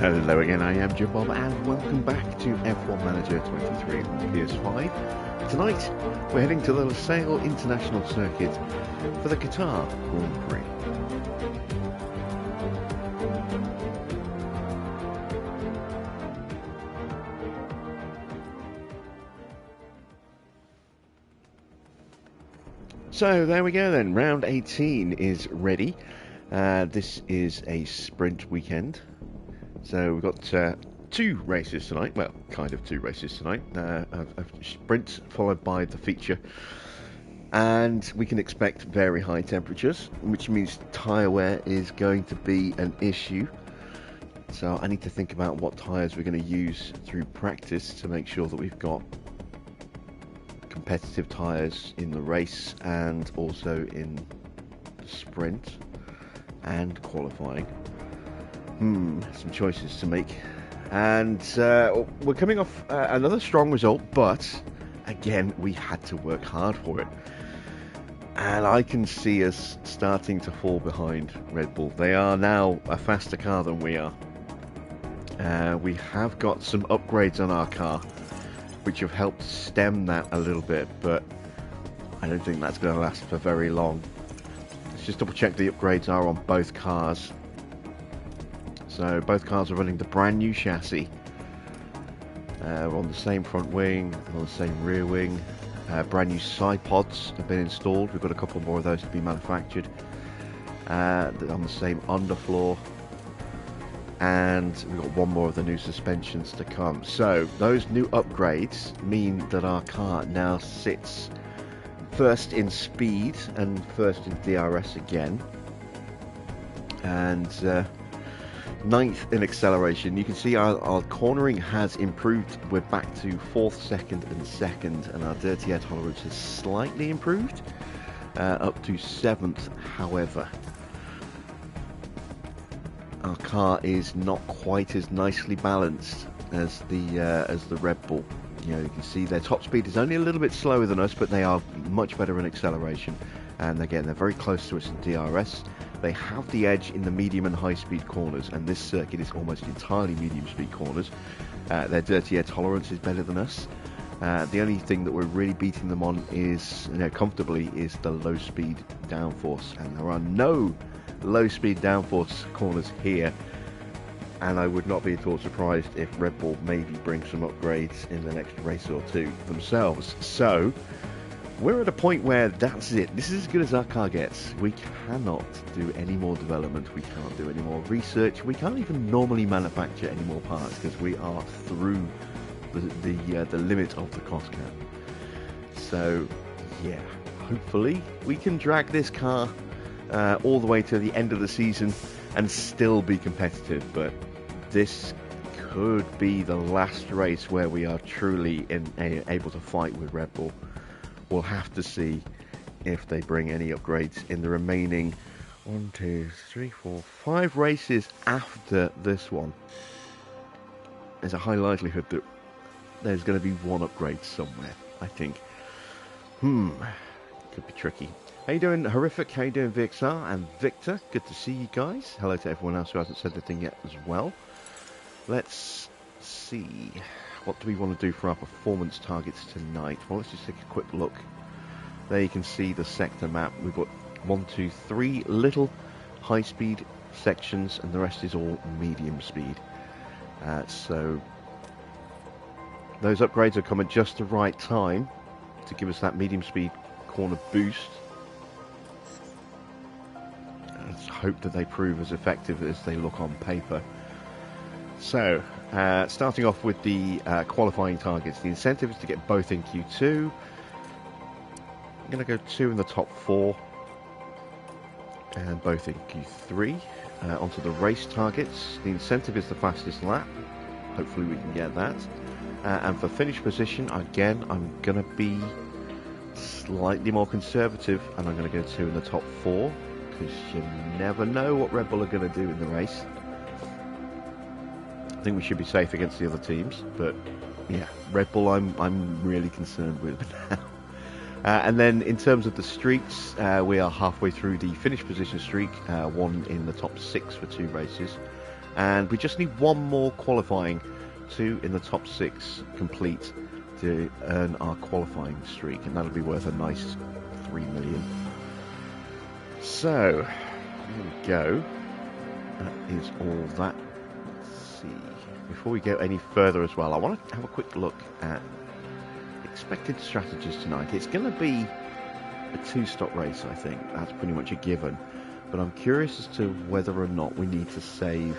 Hello again, I am Jim Bob and welcome back to F1 Manager 23 on PS5. Tonight we're heading to the Lusail International Circuit for the Qatar Grand Prix. So there we go then, round 18 is ready. This is a sprint weekend. So we've got two races tonight, well, kind of two races tonight. A sprint followed by the feature. And we can expect very high temperatures, which means tyre wear is going to be an issue. So I need to think about what tyres we're going to use through practice to make sure that we've got competitive tyres in the race and also in the sprint and qualifying. Some choices to make. And we're coming off another strong result, but again, we had to work hard for it. And I can see us starting to fall behind Red Bull. They are now a faster car than we are. We have got some upgrades on our car, which have helped stem that a little bit, but I don't think that's going to last for very long. Let's just double check the upgrades are on both cars. So both cars are running the brand new chassis. We're on the same front wing, on the same rear wing. Brand new side pods have been installed. We've got a couple more of those to be manufactured. On the same underfloor. And we've got one more of the new suspensions to come. So those new upgrades mean that our car now sits first in speed and first in DRS again. And ninth in acceleration. You can see our cornering has improved. We're back to 4th, 2nd and 2nd, and our dirty air tolerance has slightly improved up to 7th. However, our car is not quite as nicely balanced as the Red Bull. You know, you can see their top speed is only a little bit slower than us, but they are much better in acceleration. And again, they're very close to us in DRS. They have the edge in the medium and high speed corners, and this circuit is almost entirely medium speed corners. Their dirty air tolerance is better than us. The only thing that we're really beating them on is, comfortably, is the low speed downforce, and there are no low speed downforce corners here. And I would not be at all surprised if Red Bull maybe bring some upgrades in the next race or two themselves. So we're at a point where that's it. This is as good as our car gets. We cannot do any more development. We can't do any more research. We can't even normally manufacture any more parts because we are through the limit of the cost cap. So yeah, hopefully we can drag this car all the way to the end of the season and still be competitive. But this could be the last race where we are truly able to fight with Red Bull. We'll have to see if they bring any upgrades in the remaining 1, 2, 3, 4, 5 races after this one. There's a high likelihood that there's going to be one upgrade somewhere, I think. Could be tricky. How you doing, Horrific? How you doing, VXR and Victor? Good to see you guys. Hello to everyone else who hasn't said anything yet as well. Let's see. What do we want to do for our performance targets tonight? Well, let's just take a quick look. There you can see the sector map. We've got 1, 2, 3 little high-speed sections, and the rest is all medium speed. So those upgrades have come at just the right time to give us that medium speed corner boost. Let's hope that they prove as effective as they look on paper. So, starting off with the qualifying targets, the incentive is to get both in Q2. I'm going to go 2 in the top 4 and both in Q3. Onto the race targets, the incentive is the fastest lap. Hopefully we can get that. And for finish position, again, I'm going to be slightly more conservative, and I'm going to go 2 in the top 4 because you never know what Red Bull are going to do in the race. I think we should be safe against the other teams, but yeah, Red Bull I'm really concerned with now. And then in terms of the streaks, we are halfway through the finish position streak, 1 in the top 6 for 2 races. And we just need one more qualifying, 2 in the top 6 complete to earn our qualifying streak, and that'll be worth a nice 3 million. So, here we go. That is all that. Let's see. Before we go any further as well, I want to have a quick look at expected strategies tonight. It's going to be a 2-stop race, I think. That's pretty much a given. But I'm curious as to whether or not we need to save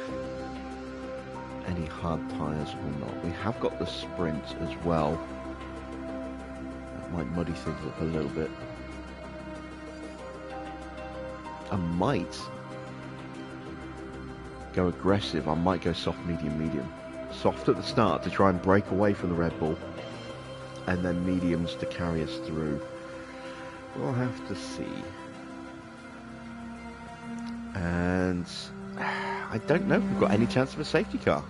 any hard tyres or not. We have got the sprint as well. That might muddy things up a little bit. I might go aggressive. I might go soft, medium, medium. Soft at the start to try and break away from the Red Bull, and then mediums to carry us through. We'll have to see. And I don't know if we've got any chance of a safety car.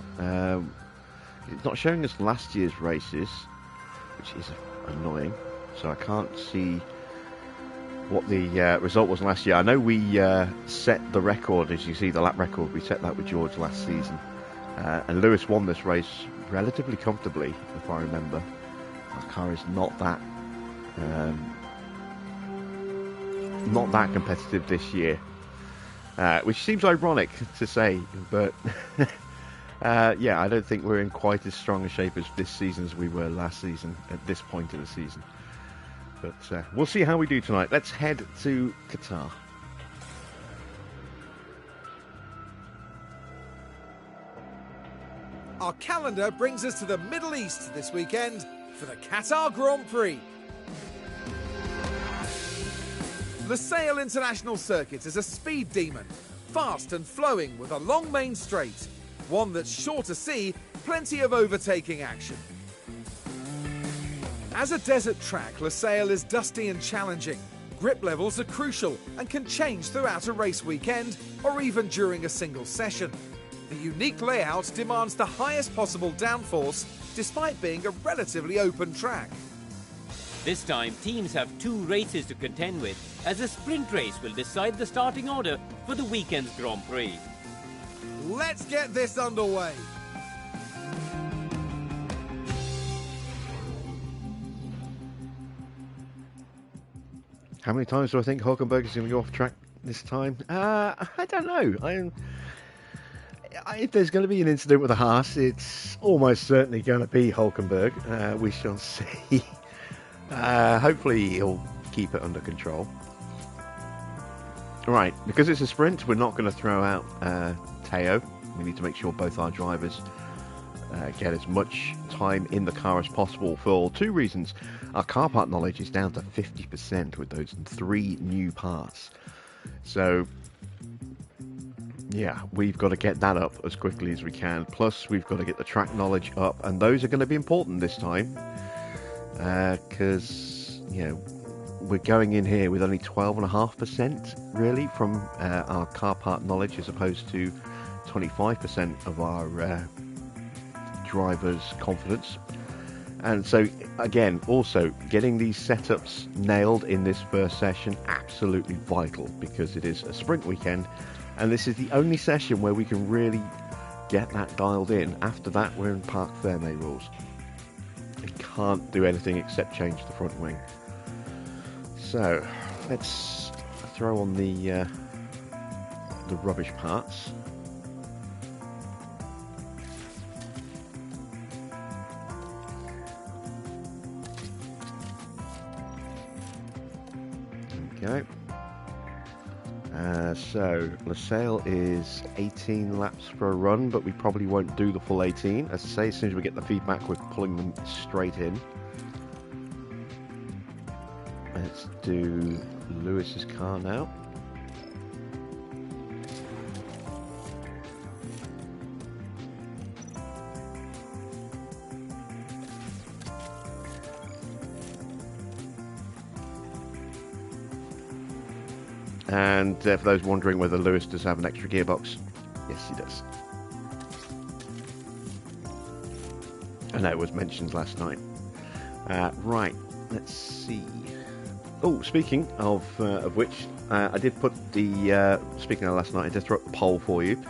It's not showing us last year's races, which is annoying. So I can't see what the result was last year. I know we set the record, as you see, the lap record. We set that with George last season. And Lewis won this race relatively comfortably, if I remember. Our car is not that competitive this year. Which seems ironic to say, but yeah, I don't think we're in quite as strong a shape as this season as we were last season at this point of the season. But we'll see how we do tonight. Let's head to Qatar. Our calendar brings us to the Middle East this weekend for the Qatar Grand Prix. Lusail International Circuit is a speed demon, fast and flowing with a long main straight, one that's sure to see plenty of overtaking action. As a desert track, Lusail is dusty and challenging. Grip levels are crucial and can change throughout a race weekend or even during a single session. The unique layout demands the highest possible downforce despite being a relatively open track. This time, teams have 2 races to contend with, as a sprint race will decide the starting order for the weekend's Grand Prix. Let's get this underway. How many times do I think Hulkenberg is going to go off track this time? I don't know. If there's going to be an incident with a Haas, it's almost certainly going to be Hulkenberg. We shall see. Hopefully he'll keep it under control. Right, because it's a sprint, we're not going to throw out Teo. We need to make sure both our drivers get as much time in the car as possible for 2 reasons. Our car part knowledge is down to 50% with those 3 new parts. So, yeah, we've got to get that up as quickly as we can. Plus, we've got to get the track knowledge up, and those are going to be important this time. Because, you know, we're going in here with only 12.5% really from our car part knowledge, as opposed to 25% of our driver's confidence. And so, again, also getting these setups nailed in this first session, absolutely vital, because it is a sprint weekend, and this is the only session where we can really get that dialed in. After that, we're in Parc Fermé rules. We can't do anything except change the front wing. So let's throw on the rubbish parts. There we go. So Lusail is 18 laps per run, but we probably won't do the full 18. As I say, as soon as we get the feedback, we're pulling them straight in. Let's do Lewis's car now. And for those wondering whether Lewis does have an extra gearbox, yes, he does. I know it was mentioned last night. Right, let's see. Oh, speaking of which, I did put the, speaking of last night, I did throw up a poll for you.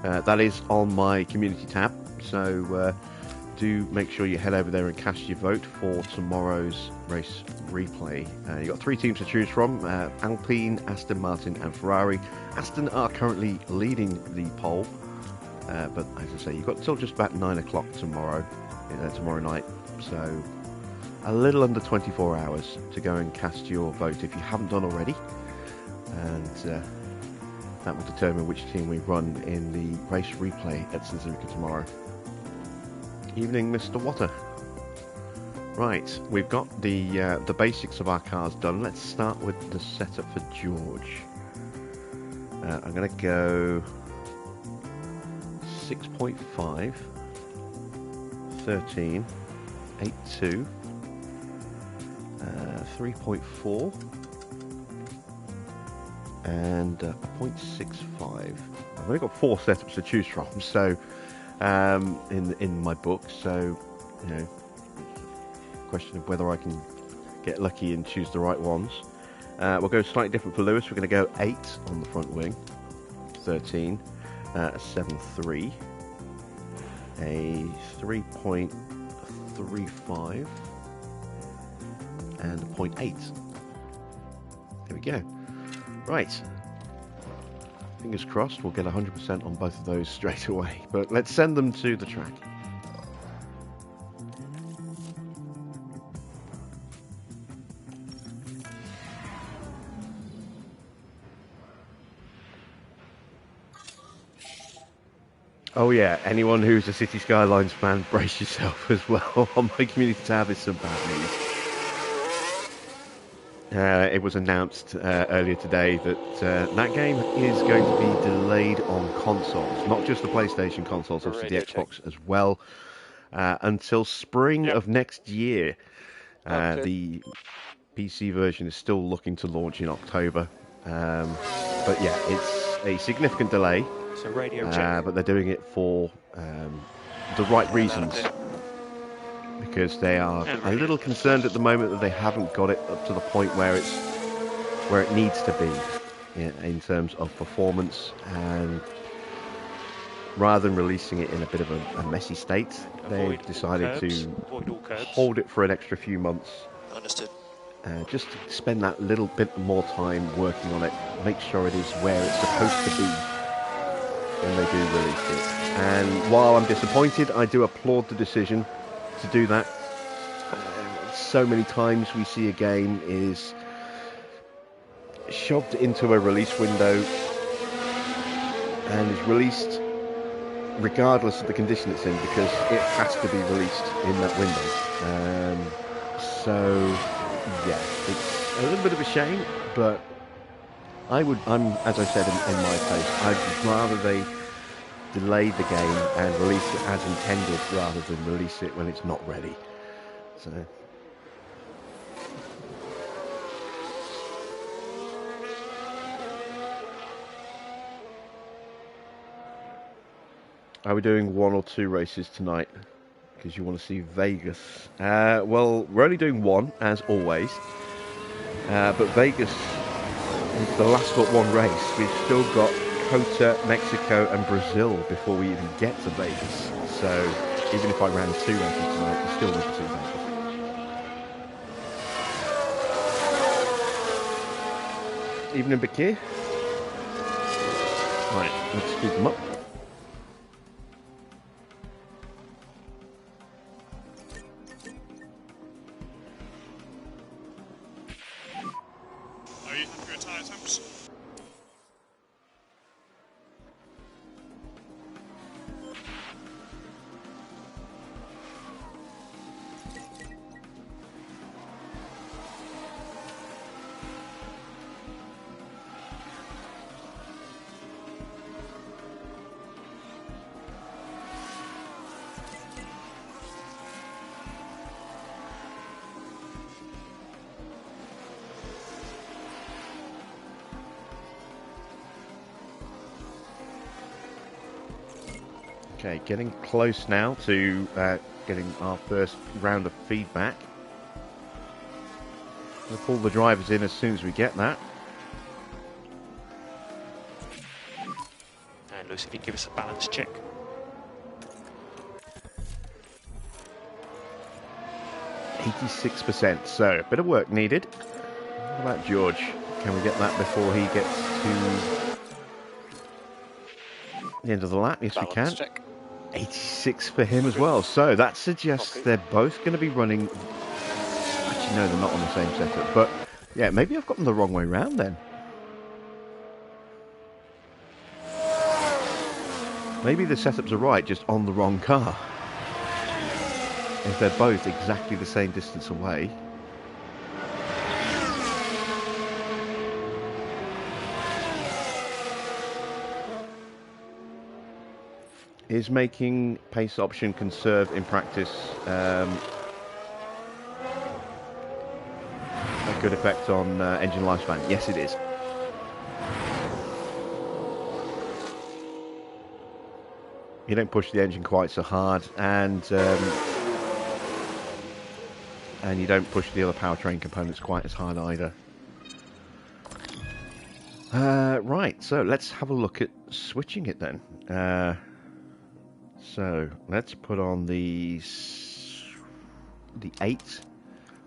That is on my community tab, so do make sure you head over there and cast your vote for tomorrow's race replay. You've got 3 teams to choose from, Alpine, Aston Martin and Ferrari. Aston are currently leading the poll, but as I say, you've got till just about 9 o'clock tomorrow night, so a little under 24 hours to go and cast your vote if you haven't done already, and that will determine which team we run in the race replay at Suzuka tomorrow. Evening, Mr. Water. Right, we've got the basics of our cars done. Let's start with the setup for George. I'm going to go 6.5, 13, 8.2, 3.4, and 0.65. I've only got 4 setups to choose from, so in my book, so you know, question of whether I can get lucky and choose the right ones. We'll go slightly different for Lewis. We're going to go 8 on the front wing, 13, a 7.3, a 3.35, and a 0.8. There we go. Right. Fingers crossed we'll get 100% on both of those straight away. But let's send them to the track. Oh yeah, anyone who's a City Skylines fan, brace yourself as well. On my community tab is some bad news. It was announced earlier today that that game is going to be delayed on consoles, not just the PlayStation consoles, obviously the Xbox as well, until spring of next year. The PC version is still looking to launch in October, but yeah, it's a significant delay. So radio check. But they're doing it for the right reasons, because they are a little concerned at the moment that they haven't got it up to the point where it needs to be in terms of performance, and rather than releasing it in a bit of a messy state, they've decided to hold it for an extra few months. Understood. Just to spend that little bit more time working on it, make sure it is where it's supposed to be when they do release it. And while I'm disappointed, I do applaud the decision to do that. So many times we see a game is shoved into a release window and is released regardless of the condition it's in, because it has to be released in that window. So yeah, it's a little bit of a shame, but as I said in my post, I'd rather they delay the game and release it as intended rather than release it when it's not ready. So are we doing 1 or 2 races tonight? Because you want to see Vegas. Well, we're only doing 1 as always, but Vegas is the last but 1 race. We've still got Cota, Mexico and Brazil before we even get to Vegas. So even if I ran 2 races tonight, we still want to see Vegas. Evening, Bakir. Right, let's speed them up. Are you happy with tyre temps? Okay, getting close now to getting our first round of feedback. We'll pull the drivers in as soon as we get that. And Lucy, if you can give us a balance check. %86%, so a bit of work needed. What about George? Can we get that before he gets to the end of the lap? Yes, Balance we can. check. 86 for him as well, so that suggests they're both going to be running. Actually, no, they're not on the same setup, but yeah, maybe I've got them the wrong way round then. Maybe the setups are right, just on the wrong car. If they're both exactly the same distance away. Is making pace option conserve in practice a good effect on engine lifespan? Yes, it is. You don't push the engine quite so hard, and you don't push the other powertrain components quite as hard either. Right, so let's have a look at switching it then. So let's put on the 8,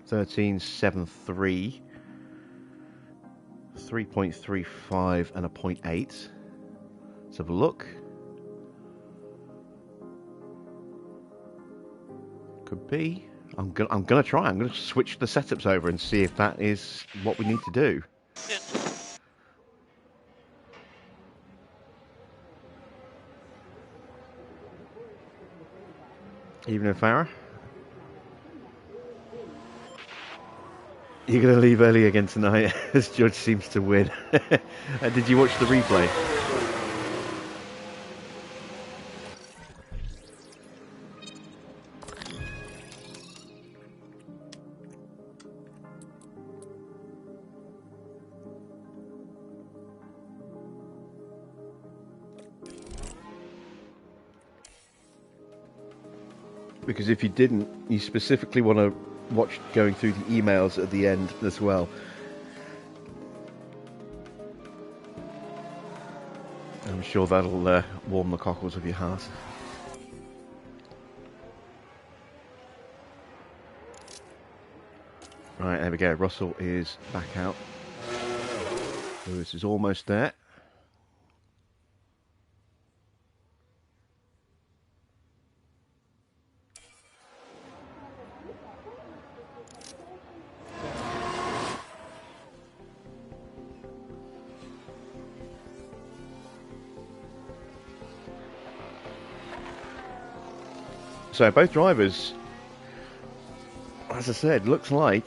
13, 7, 3, 3.35 and a 0.8. Let's have a look. Could be. I'm gonna try. I'm gonna switch the setups over and see if that is what we need to do. Yeah. Evening, Farah. You're going to leave early again tonight, as Judge seems to win. Did you watch the replay? Because if you didn't, you specifically want to watch going through the emails at the end as well. I'm sure that'll warm the cockles of your heart. Right, there we go. Russell is back out. Lewis is almost there. So both drivers, as I said, looks like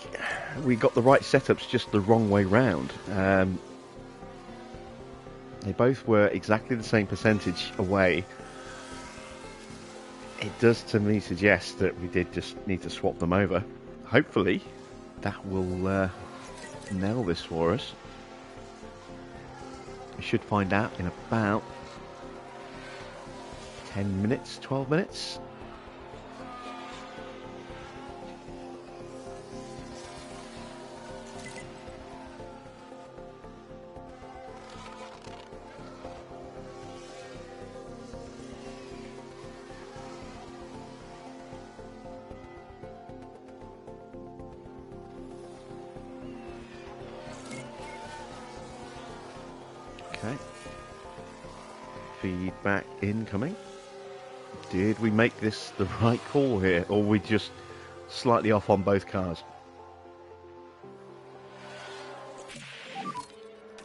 we got the right setups just the wrong way round. They both were exactly the same percentage away. It does to me suggest that we did just need to swap them over. Hopefully that will nail this for us. We should find out in about 10 minutes, 12 minutes. Okay. Feedback incoming. Did we make this the right call here, or were we just slightly off on both cars?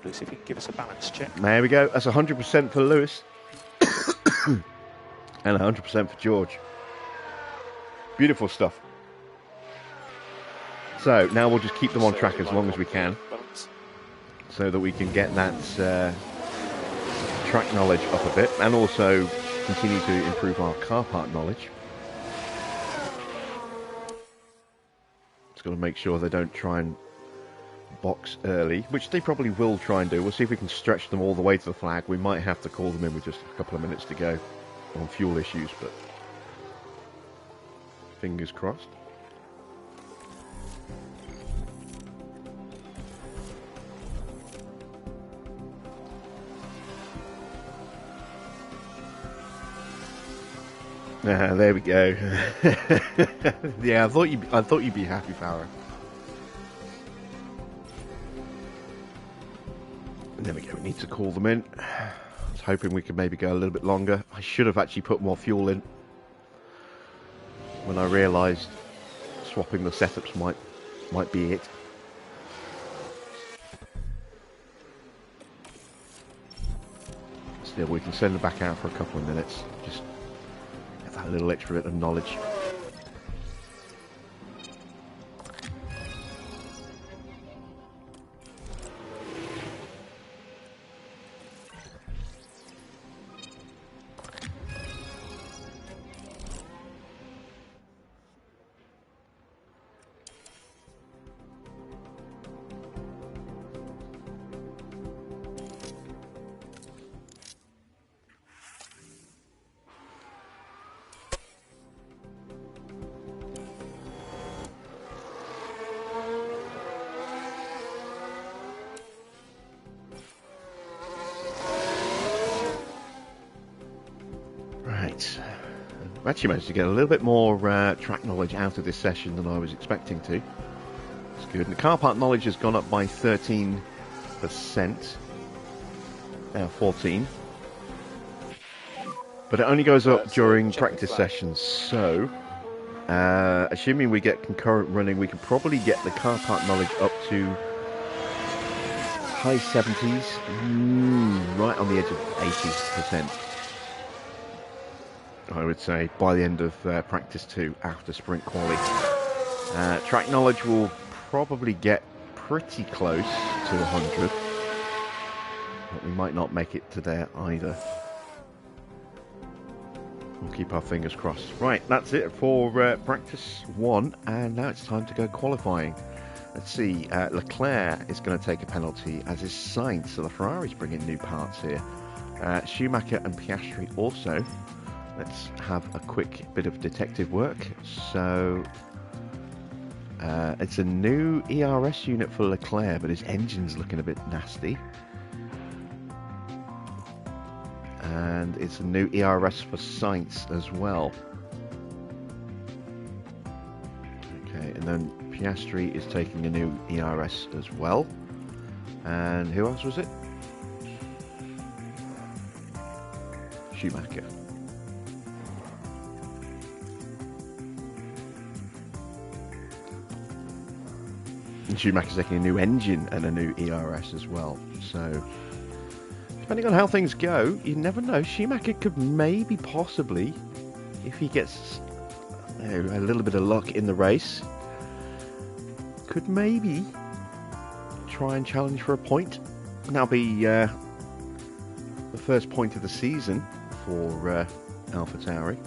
Lewis, if you can give us a balance check. There we go. That's 100% for Lewis. And 100% for George. Beautiful stuff. So now we'll just keep them on track as long as we can, so that we can get that track knowledge up a bit, and also continue to improve our car part knowledge. Just got to make sure they don't try and box early, which they probably will try and do. We'll see if we can stretch them all the way to the flag. We might have to call them in with just a couple of minutes to go on fuel issues, but fingers crossed. There we go. Yeah, I thought you'd be happy, Farah. There we go. We need to call them in. I was hoping we could maybe go a little bit longer. I should have actually put more fuel in when I realised swapping the setups might be it. Still, we can send them back out for a couple of minutes. Just get that little extra bit of knowledge. I actually managed to get a little bit more track knowledge out of this session than I was expecting to. It's good. And the car park knowledge has gone up by 13%. Now 14. But it only goes up during practice sessions. So, assuming we get concurrent running, we can probably get the car park knowledge up to high 70s. Right on the edge of 80%. I would say by the end of practice 2 after sprint quali. Track knowledge will probably get pretty close to 100, but we might not make it to there either. We'll keep our fingers crossed. Right, that's it for practice 1, and now it's time to go qualifying. Let's see, Leclerc is going to take a penalty, as is Sainz, so the Ferraris bring in new parts here. Schumacher and Piastri also. Let's have a quick bit of detective work. So, it's a new ERS unit for Leclerc, but his engine's looking a bit nasty. And it's a new ERS for Sainz as well. Okay, and then Piastri is taking a new ERS as well. And who else was it? Schumacher. And Schumacher's taking a new engine and a new ERS as well. So, depending on how things go, you never know. Schumacher could maybe, possibly, if he gets a little bit of luck in the race, could maybe try and challenge for a point. And that'll be the first point of the season for AlphaTauri.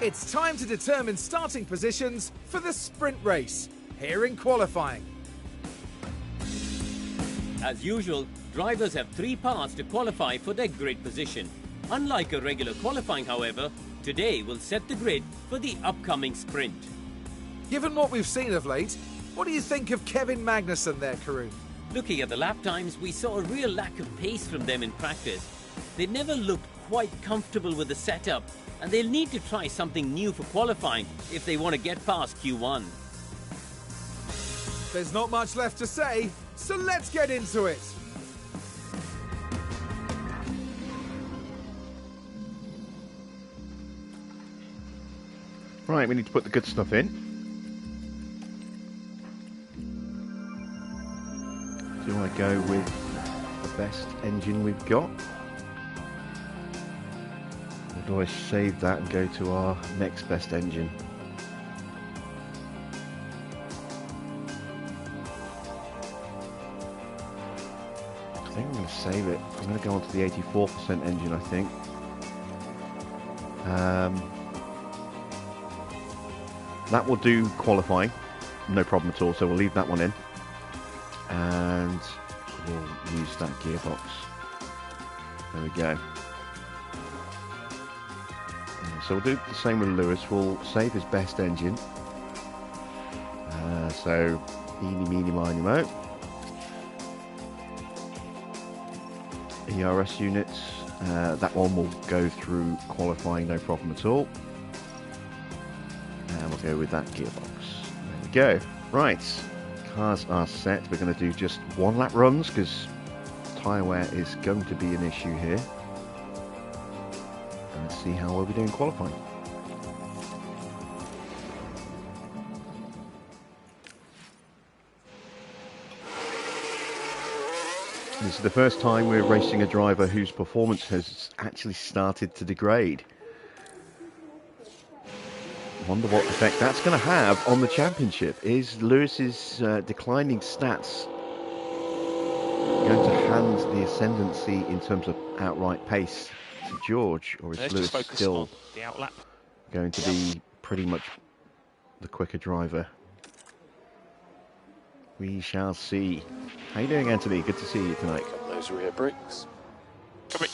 It's time to determine starting positions for the sprint race, here in qualifying. As usual, drivers have 3 parts to qualify for their grid position. Unlike a regular qualifying, however, today will set the grid for the upcoming sprint. Given what we've seen of late, what do you think of Kevin Magnussen there, Karun? Looking at the lap times, we saw a real lack of pace from them in practice. They never looked quite comfortable with the setup, and they'll need to try something new for qualifying if they want to get past Q1. There's not much left to say, so let's get into it. Right, we need to put the good stuff in. Do I go with the best engine we've got? Or do I save that and go to our next best engine? I think I'm going to save it. I'm going to go on to the 84% engine, I think. That will do qualifying, no problem at all, so we'll leave that one in. And we'll use that gearbox. There we go. So we'll do the same with Lewis. We'll save his best engine. So, eeny, meeny, miny, mo. ERS units. That one will go through qualifying, no problem at all. And we'll go with that gearbox. There we go. Right, cars are set. We're going to do just 1 lap runs because tyre wear is going to be an issue here. And let's see how we'll be doing qualifying. This is the first time we're racing a driver whose performance has actually started to degrade. Wonder what effect that's going to have on the championship. Is Lewis's declining stats going to hand the ascendancy in terms of outright pace to George, or is Lewis still the outlap going to be pretty much the quicker driver? We shall see. How you doing, Anthony? Good to see you tonight. Got those rear brakes. Come in.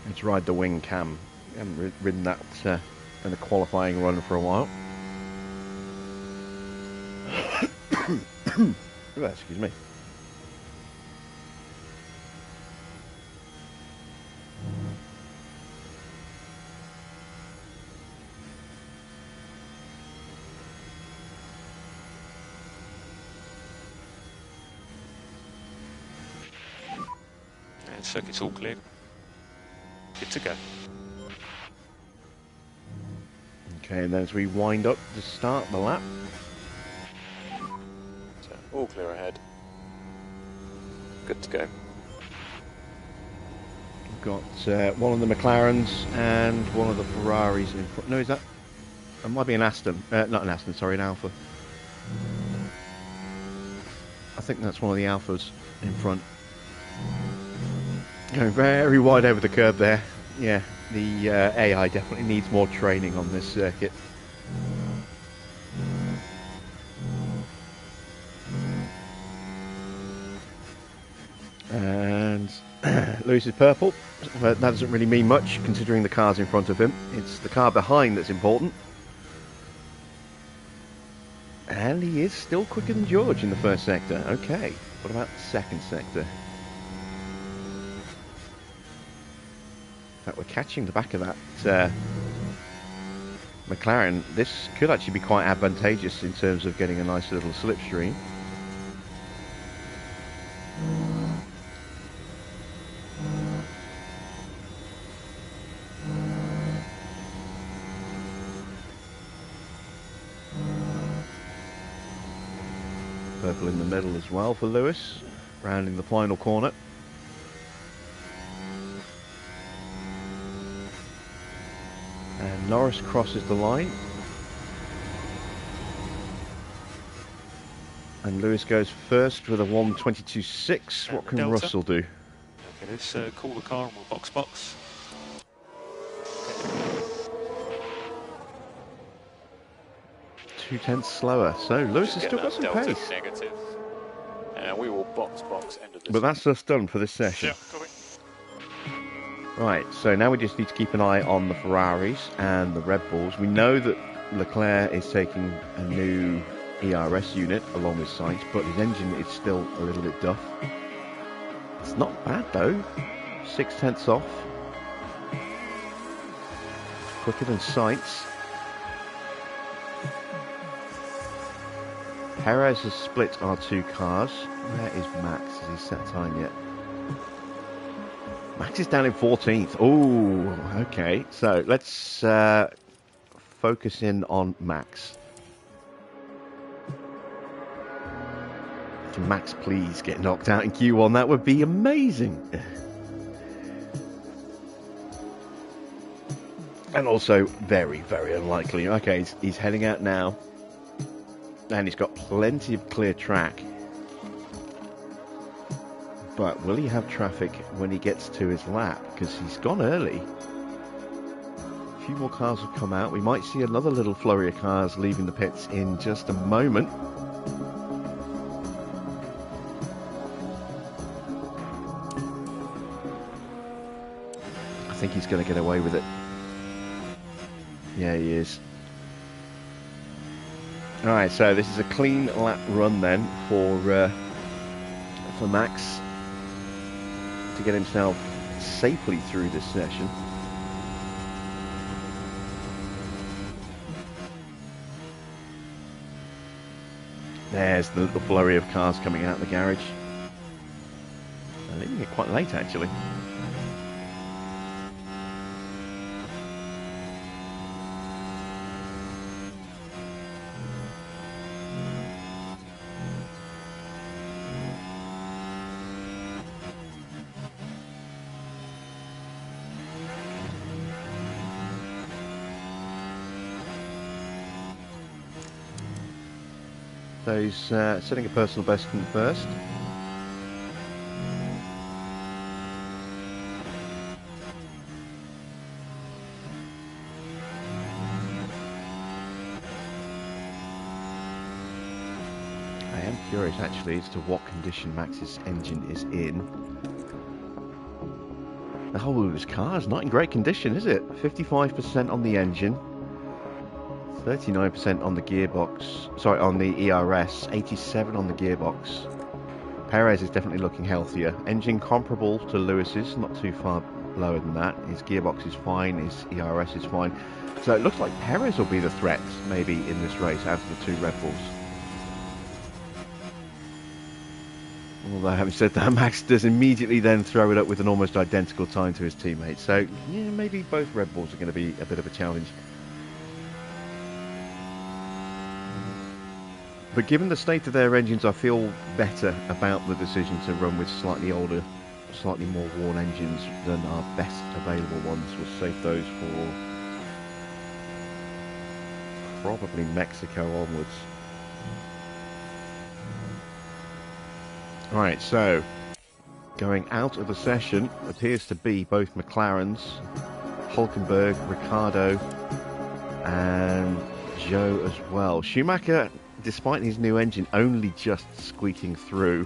Let's ride the wing cam. I haven't ridden that in a qualifying run for a while. Oh, excuse me. And circuit's all clear. Good to go. Okay, and then as we wind up to start the lap. So, all clear ahead. Good to go. We've got one of the McLarens and one of the Ferraris in front. No, is that? It might be an Aston. Not an Aston, sorry, an Alfa. I think that's one of the Alphas in front. Going very wide over the curb there. Yeah, the AI definitely needs more training on this circuit. And Lewis is purple, but that doesn't really mean much considering the cars in front of him. It's the car behind that's important. And he is still quicker than George in the first sector. Okay, what about the second sector? In fact, we're catching the back of that McLaren. This could actually be quite advantageous in terms of getting a nice little slipstream. Purple in the middle as well for Lewis, rounding the final corner. And Norris crosses the line. And Lewis goes first with a 1:22.6. What can Delta. Russell do? Okay, let's call the car and we'll box. 2/10 slower. So Lewis has still got some Delta pace. negative. And we will box end of this. But that's us done for this session. Yeah, come in. Right, so now we just need to keep an eye on the Ferraris and the Red Bulls. We know that Leclerc is taking a new ERS unit along with Sainz, but his engine is still a little bit duff. It's not bad though. 0.6 off. Quicker than Sainz. Perez has split our two cars. Where is Max? Has he set time yet? Max is down in 14th. Oh, okay. So let's focus in on Max. Can Max please get knocked out in Q1? That would be amazing. And also very, very unlikely. Okay, he's heading out now. And he's got plenty of clear track. But will he have traffic when he gets to his lap? Because he's gone early. A few more cars have come out. We might see another little flurry of cars leaving the pits in just a moment. I think he's going to get away with it. Yeah, he is. Alright, so this is a clean lap run then for Max to get himself safely through this session. There's the little flurry of cars coming out of the garage. They're leaving it quite late actually. So he's setting a personal best in first. I am curious actually as to what condition Max's engine is in. The whole of his car is not in great condition, is it? 55% on the engine. 39% on the gearbox, sorry, on the ERS, 87 on the gearbox. Perez is definitely looking healthier. Engine comparable to Lewis's, not too far lower than that. His gearbox is fine, his ERS is fine. So it looks like Perez will be the threat, maybe, in this race out of the two Red Bulls. Although, having said that, Max does immediately then throw it up with an almost identical time to his teammates. So, yeah, maybe both Red Bulls are going to be a bit of a challenge. But given the state of their engines, I feel better about the decision to run with slightly older, slightly more worn engines than our best available ones. We'll save those for probably Mexico onwards. Alright, so going out of the session appears to be both McLarens, Hulkenberg, Ricciardo and Joe as well. Schumacher, despite his new engine, only just squeaking through.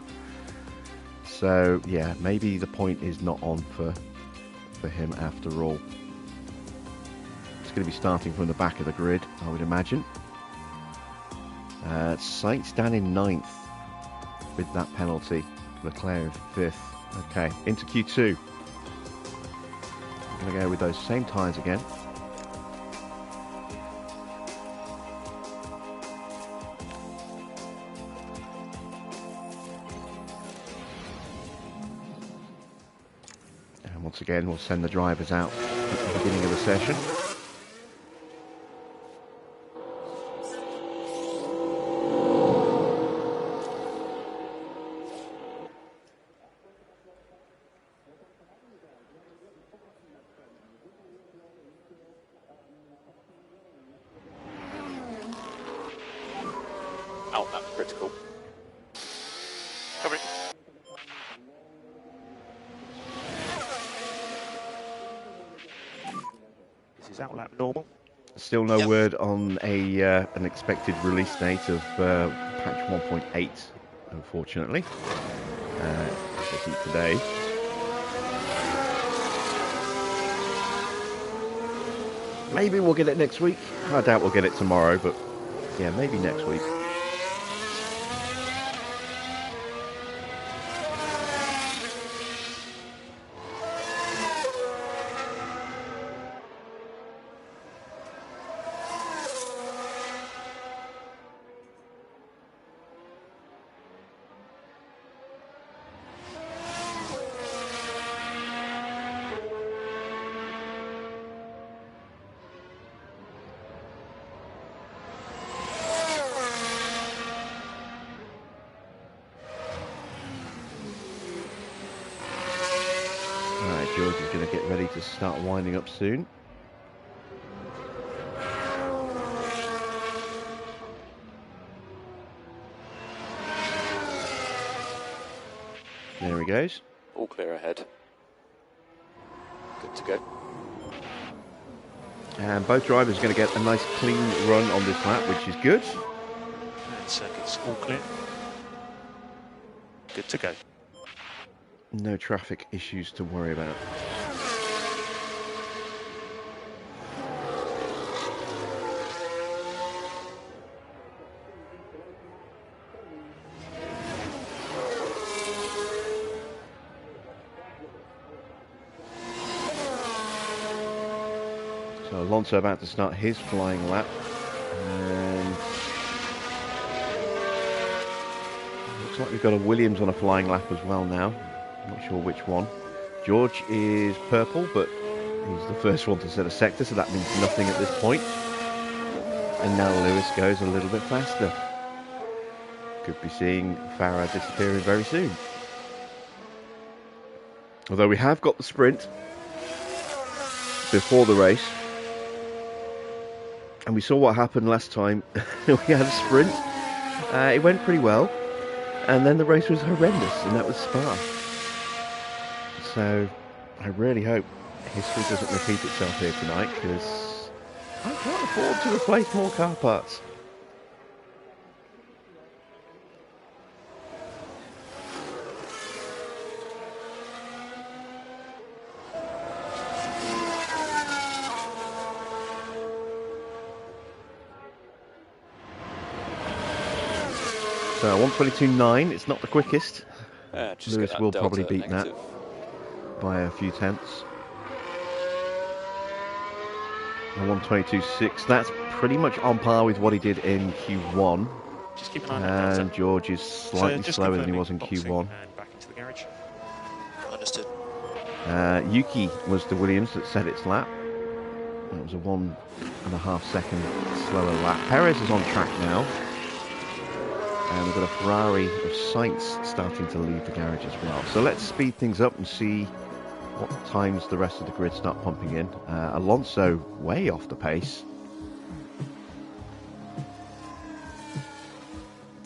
So, yeah, maybe the point is not on for him after all. It's going to be starting from the back of the grid, I would imagine. Sainz down in 9th with that penalty. Leclerc in 5th. Okay, into Q2. I'm going to go with those same tyres again. Once again, we'll send the drivers out at the beginning of the session. Oh, that's critical. Coming. This is outlap normal. Still no word on an expected release date of patch 1.8, unfortunately. This isn't today. Maybe we'll get it next week. I doubt we'll get it tomorrow, but yeah, maybe next week. George is going to get ready to start winding up soon. There he goes. All clear ahead. Good to go. And both drivers are going to get a nice clean run on this lap, which is good. And circuit's all clear. Good to go. No traffic issues to worry about. So Alonso about to start his flying lap. And looks like we've got a Williams on a flying lap as well now. Not sure which one. George is purple, but he's the first one to set a sector, so that means nothing at this point. And now Lewis goes a little bit faster. Could be seeing Farah disappearing very soon. Although we have got the sprint before the race. And we saw what happened last time. We had a sprint. It went pretty well. And then the race was horrendous, and that was Spa. So I really hope history doesn't repeat itself here tonight, because I can't afford to replace more car parts. So 1:22.9, it's not the quickest. Just Lewis get that will delta probably beat negative. that by a few tenths. And 1:22.6, that's pretty much on par with what he did in Q1. Just keep an eye on that And delta. George is slightly just slower than he confirming was in boxing Q1. And back into the garage. Understood. Yuki was the Williams that set its lap. That was a 1.5 second slower lap. Perez is on track now. And we've got a Ferrari of Sainz starting to leave the garage as well. So let's speed things up and see what times the rest of the grid start pumping in. Alonso way off the pace.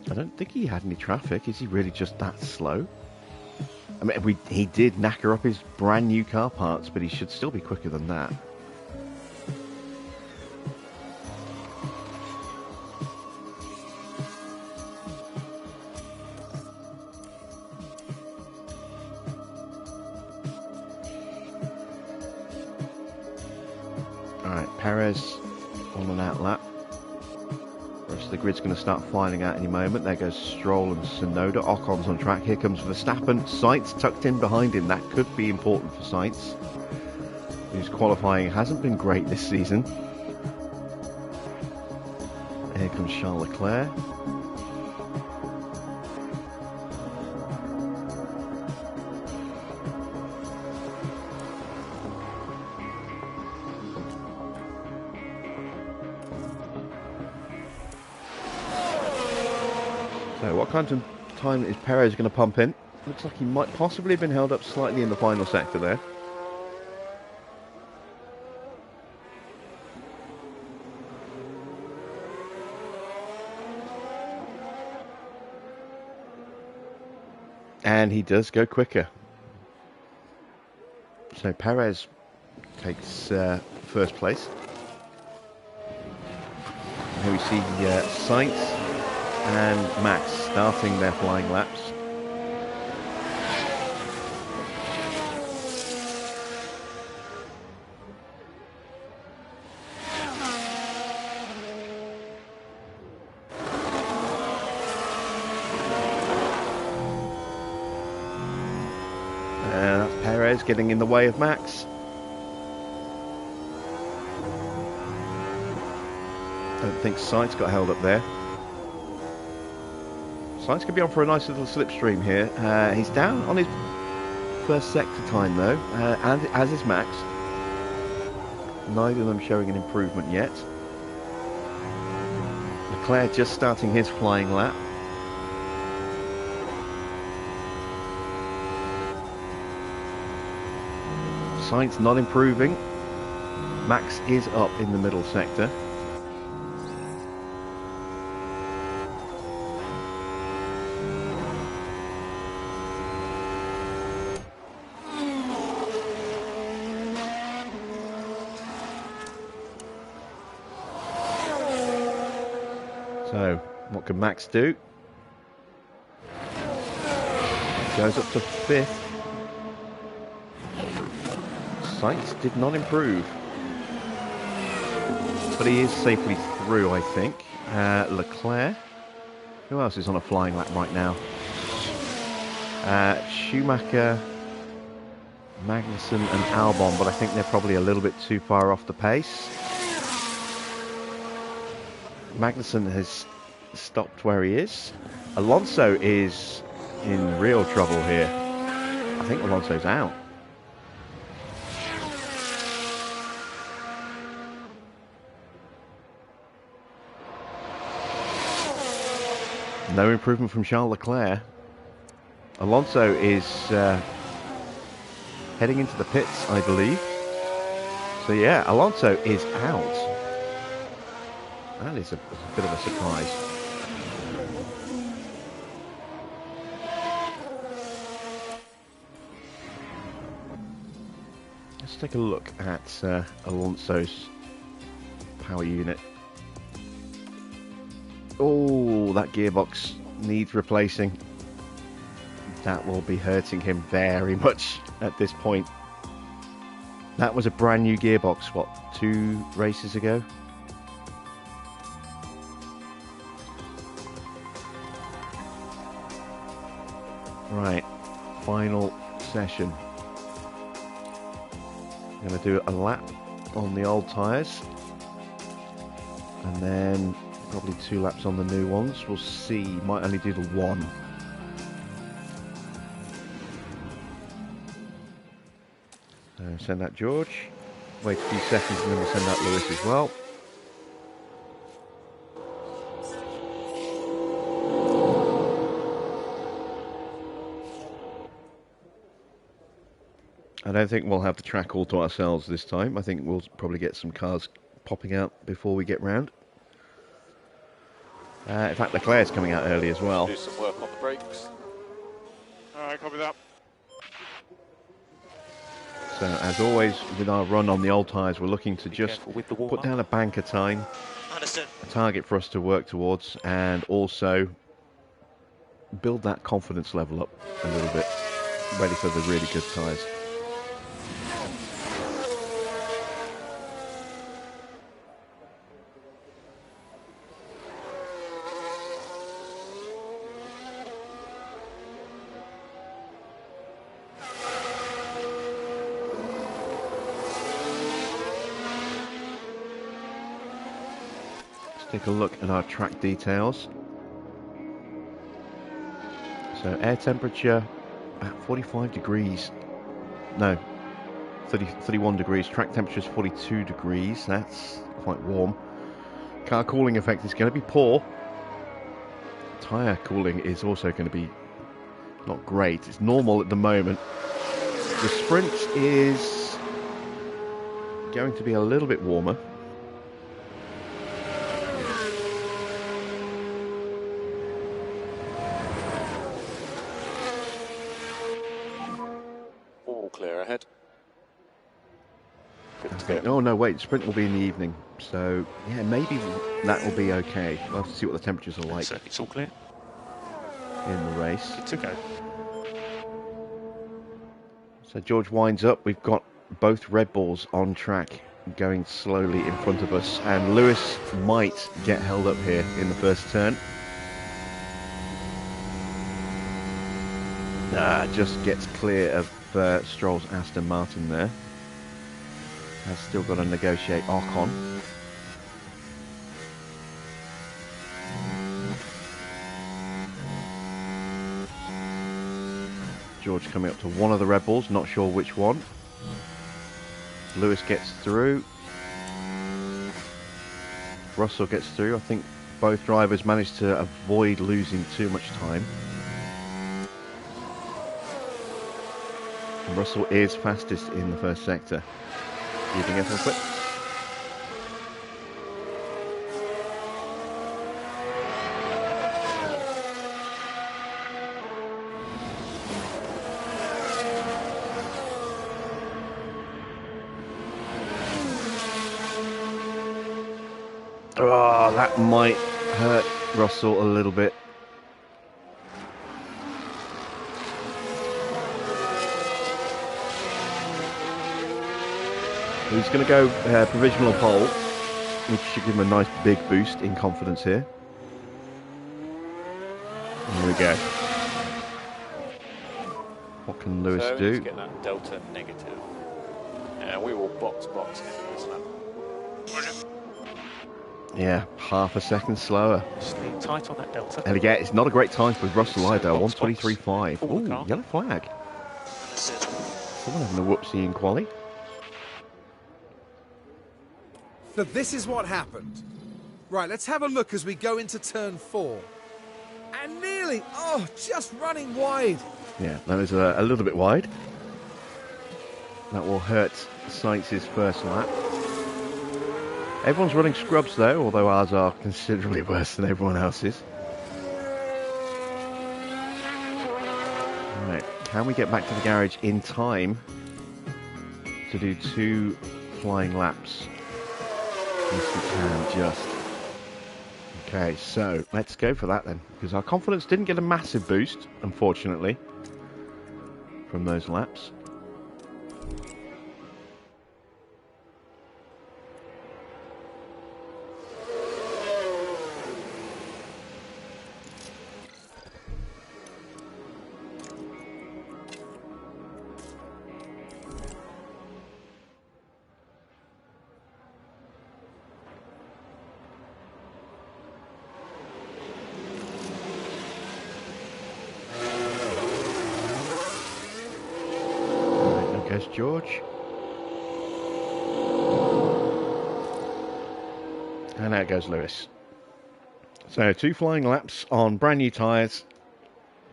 I don't think he had any traffic. Is he really just that slow? I mean, he did knacker up his brand new car parts, but he should still be quicker than that. Alright, Perez on an out lap. The rest of the grid's going to start filing out any moment. There goes Stroll and Tsunoda. Ocon's on track. Here comes Verstappen. Sainz tucked in behind him. That could be important for Sainz, whose qualifying hasn't been great this season. Here comes Charles Leclerc. So what kind of time is Perez going to pump in? Looks like he might possibly have been held up slightly in the final sector there. And he does go quicker. So Perez takes first place. Here we see Sainz and Max starting their flying laps. And that's Perez getting in the way of Max. Don't think Sainz got held up there. Sainz could be on for a nice little slipstream here. He's down on his first sector time though, and as is Max. Neither of them showing an improvement yet. Leclerc just starting his flying lap. Sainz not improving. Max is up in the middle sector. So, what can Max do? Goes up to 5th. Sainz did not improve. But he is safely through, I think. Leclerc. Who else is on a flying lap right now? Schumacher, Magnussen and Albon, but I think they're probably a little bit too far off the pace. Magnussen has stopped where he is. Alonso is in real trouble here. I think Alonso's out. No improvement from Charles Leclerc. Alonso is heading into the pits, I believe. So yeah, Alonso is out. That is a bit of a surprise. Let's take a look at Alonso's power unit. Oh, that gearbox needs replacing. That will be hurting him very much at this point. That was a brand new gearbox, what, 2 races ago? Right, final session. I'm going to do a lap on the old tyres. And then probably 2 laps on the new ones. We'll see. Might only do the 1. So send that George. Wait a few seconds and then we'll send that Lewis as well. I don't think we'll have the track all to ourselves this time. I think we'll probably get some cars popping out before we get round. In fact, Leclerc's coming out early as well. Do some work on the brakes. Alright, copy that. So, as always, with our run on the old tyres, we're looking to just put down a banker time, a target for us to work towards, and also build that confidence level up a little bit, ready for the really good tyres. Take a look at our track details. So air temperature at 45 degrees. No, 31 degrees. Track temperature is 42 degrees. That's quite warm. Car cooling effect is going to be poor. Tyre cooling is also going to be not great. It's normal at the moment. The sprint is going to be a little bit warmer. Clear ahead. Okay. Oh no, wait, sprint will be in the evening. So, yeah, maybe that will be okay. We'll have to see what the temperatures are like It's all clear. in the race. It's okay. So George winds up. We've got both Red Bulls on track going slowly in front of us. And Lewis might get held up here in the first turn. Just gets clear of Stroll's Aston Martin there. Has still got to negotiate Ocon. George coming up to one of the Red Bulls, not sure which one. Lewis gets through. Russell gets through. I think both drivers managed to avoid losing too much time. Russell is fastest in the first sector. Giving it a quick. Oh, that might hurt Russell a little bit. He's going to go provisional pole, which should give him a nice big boost in confidence here. There we go. What can Lewis so do? Let's get that delta negative. And we will box in this lap. Yeah, half a second slower. Stay tight on that delta. And again, it's not a great time for Russell either. Box, 1:23.5. Pull the Ooh, car. yellow flag. That's it. Someone having a whoopsie in quali. So this is what happened. Right, let's have a look as we go into turn 4. And nearly, just running wide. Yeah, that was a little bit wide. That will hurt Sainz's first lap. Everyone's running scrubs though, although ours are considerably worse than everyone else's. Right, can we get back to the garage in time to do 2 flying laps? Yes, we can, just. Okay, so let's go for that then, because our confidence didn't get a massive boost, unfortunately, from those laps. There's George. And out goes Lewis. So 2 flying laps on brand new tyres.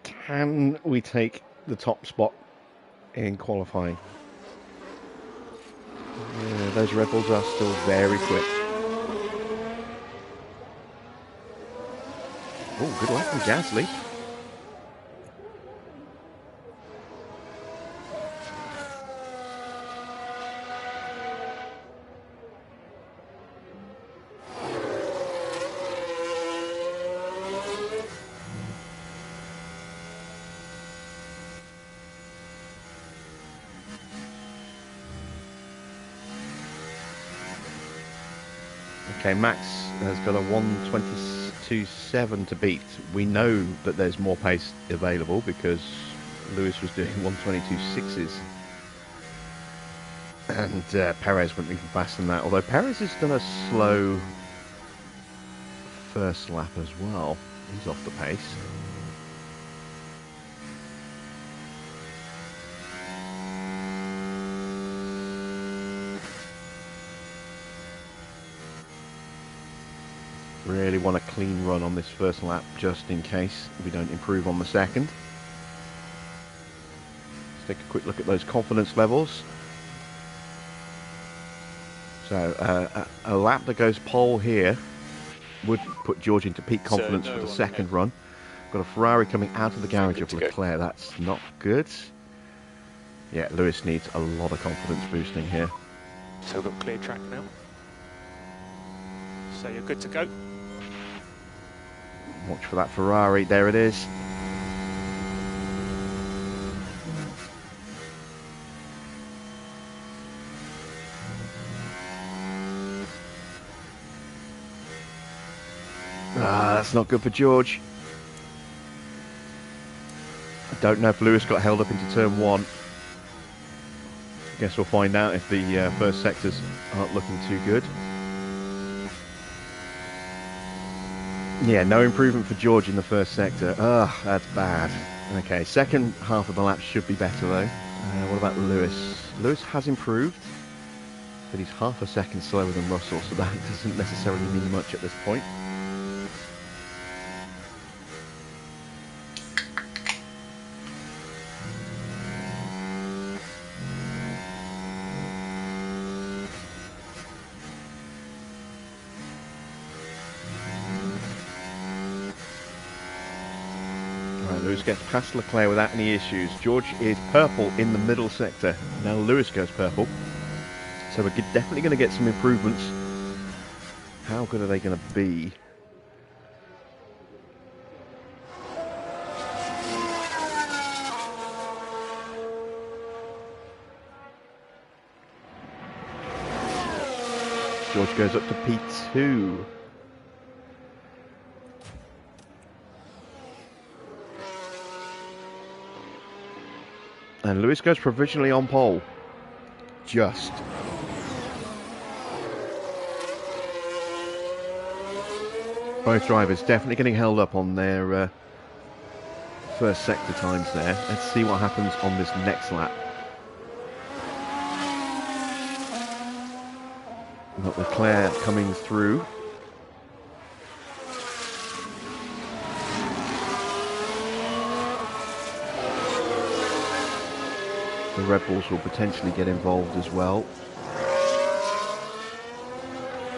Can we take the top spot in qualifying? Yeah, those Red Bulls are still very quick. Oh, good lap from Gasly. Okay, Max has got a 1:22.7 to beat. We know that there's more pace available because Lewis was doing 1:22.6s. And Perez went even faster than that. Although Perez has done a slow first lap as well. He's off the pace. Really want a clean run on this first lap just in case we don't improve on the second. Let's take a quick look at those confidence levels. So a lap that goes pole here would put George into peak confidence for the second run. Got a Ferrari coming out of the garage of Leclerc. That's not good. Yeah, Lewis needs a lot of confidence boosting here. So we've got clear track now. So you're good to go. Watch for that Ferrari. There it is. That's not good for George. I don't know if Lewis got held up into turn 1. Guess we'll find out if the first sectors aren't looking too good. Yeah, no improvement for George in the first sector. That's bad. Okay, second half of the lap should be better though. What about Lewis? Lewis has improved, but he's half a second slower than Russell, so that doesn't necessarily mean much at this point. Lewis gets past Leclerc without any issues. George is purple in the middle sector. Now Lewis goes purple. So we're definitely going to get some improvements. How good are they going to be? George goes up to P2. And Lewis goes provisionally on pole. Just. Both drivers definitely getting held up on their first sector times there. Let's see what happens on this next lap. We've got Leclerc coming through. The Red Bulls will potentially get involved as well.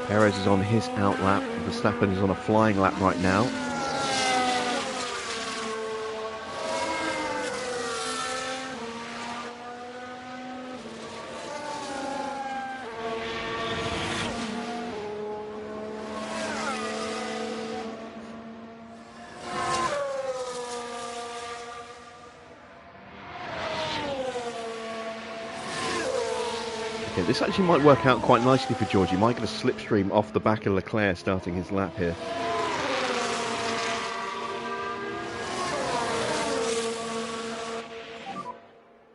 Perez is on his out lap. Verstappen is on a flying lap right now. This actually might work out quite nicely for George. He might get a slipstream off the back of Leclerc starting his lap here.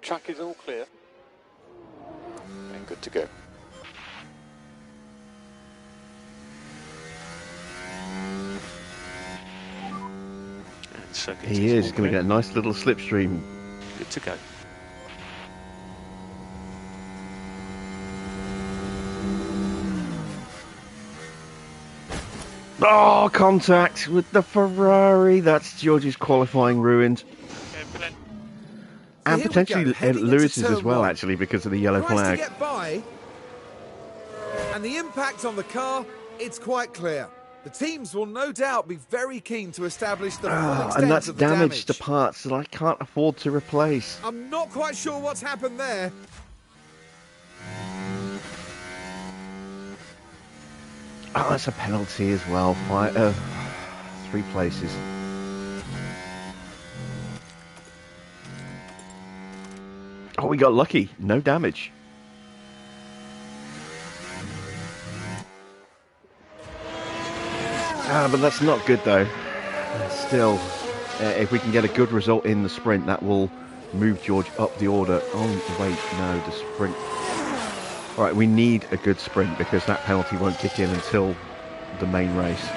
Track is all clear. And good to go. He is going to get a nice little slipstream. Good to go. Oh, contact with the Ferrari. That's George's qualifying ruined. And potentially Lewis's as well, actually, because of the yellow flag. To get by, and the impact on the car, it's quite clear. The teams will no doubt be very keen to establish the full extent and that's of the damage to parts that I can't afford to replace. I'm not quite sure what's happened there. Oh, that's a penalty as well. 3 places. Oh, we got lucky. No damage. But that's not good though. Still, if we can get a good result in the sprint, that will move George up the order. Oh, wait, no, the sprint. All right, we need a good sprint because that penalty won't kick in until the main race.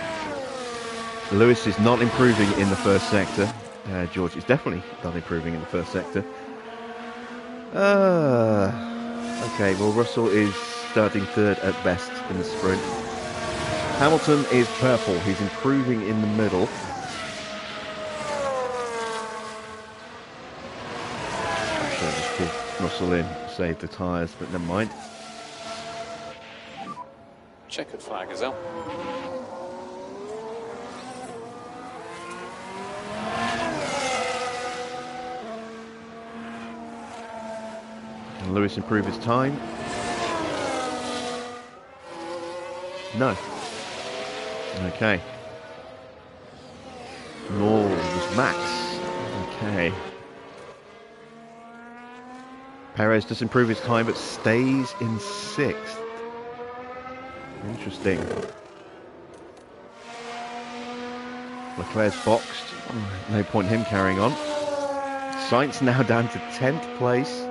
Lewis is not improving in the first sector. George is definitely not improving in the first sector. Okay, well, Russell is starting third at best in the sprint. Hamilton is purple. He's improving in the middle. Actually, I'll just pull Russell in, save the tyres, but never mind. Checkered flag is up. Can Lewis improve his time? No. Okay. Nor was Max. Okay. Perez does improve his time but stays in 6th. Interesting. Leclerc's boxed. No point him carrying on. Sainz now down to 10th place.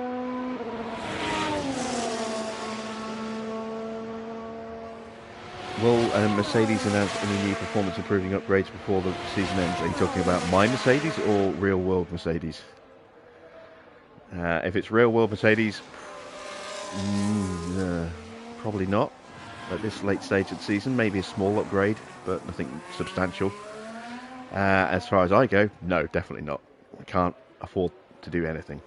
Will Mercedes announce any new performance improving upgrades before the season ends? Are you talking about my Mercedes or real world Mercedes? If it's real world Mercedes, probably not. At this late stage of the season, maybe a small upgrade, but nothing substantial. As far as I go, no, definitely not. I can't afford to do anything.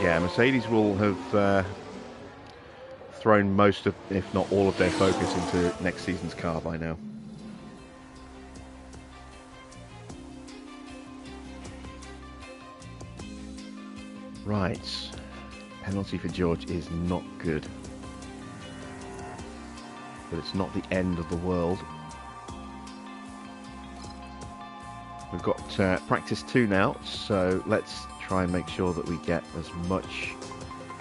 Yeah, Mercedes will have thrown most of, if not all of their focus into next season's car by now. Right. Penalty for George is not good. But it's not the end of the world. We've got practice 2 now, so let's try and make sure that we get as much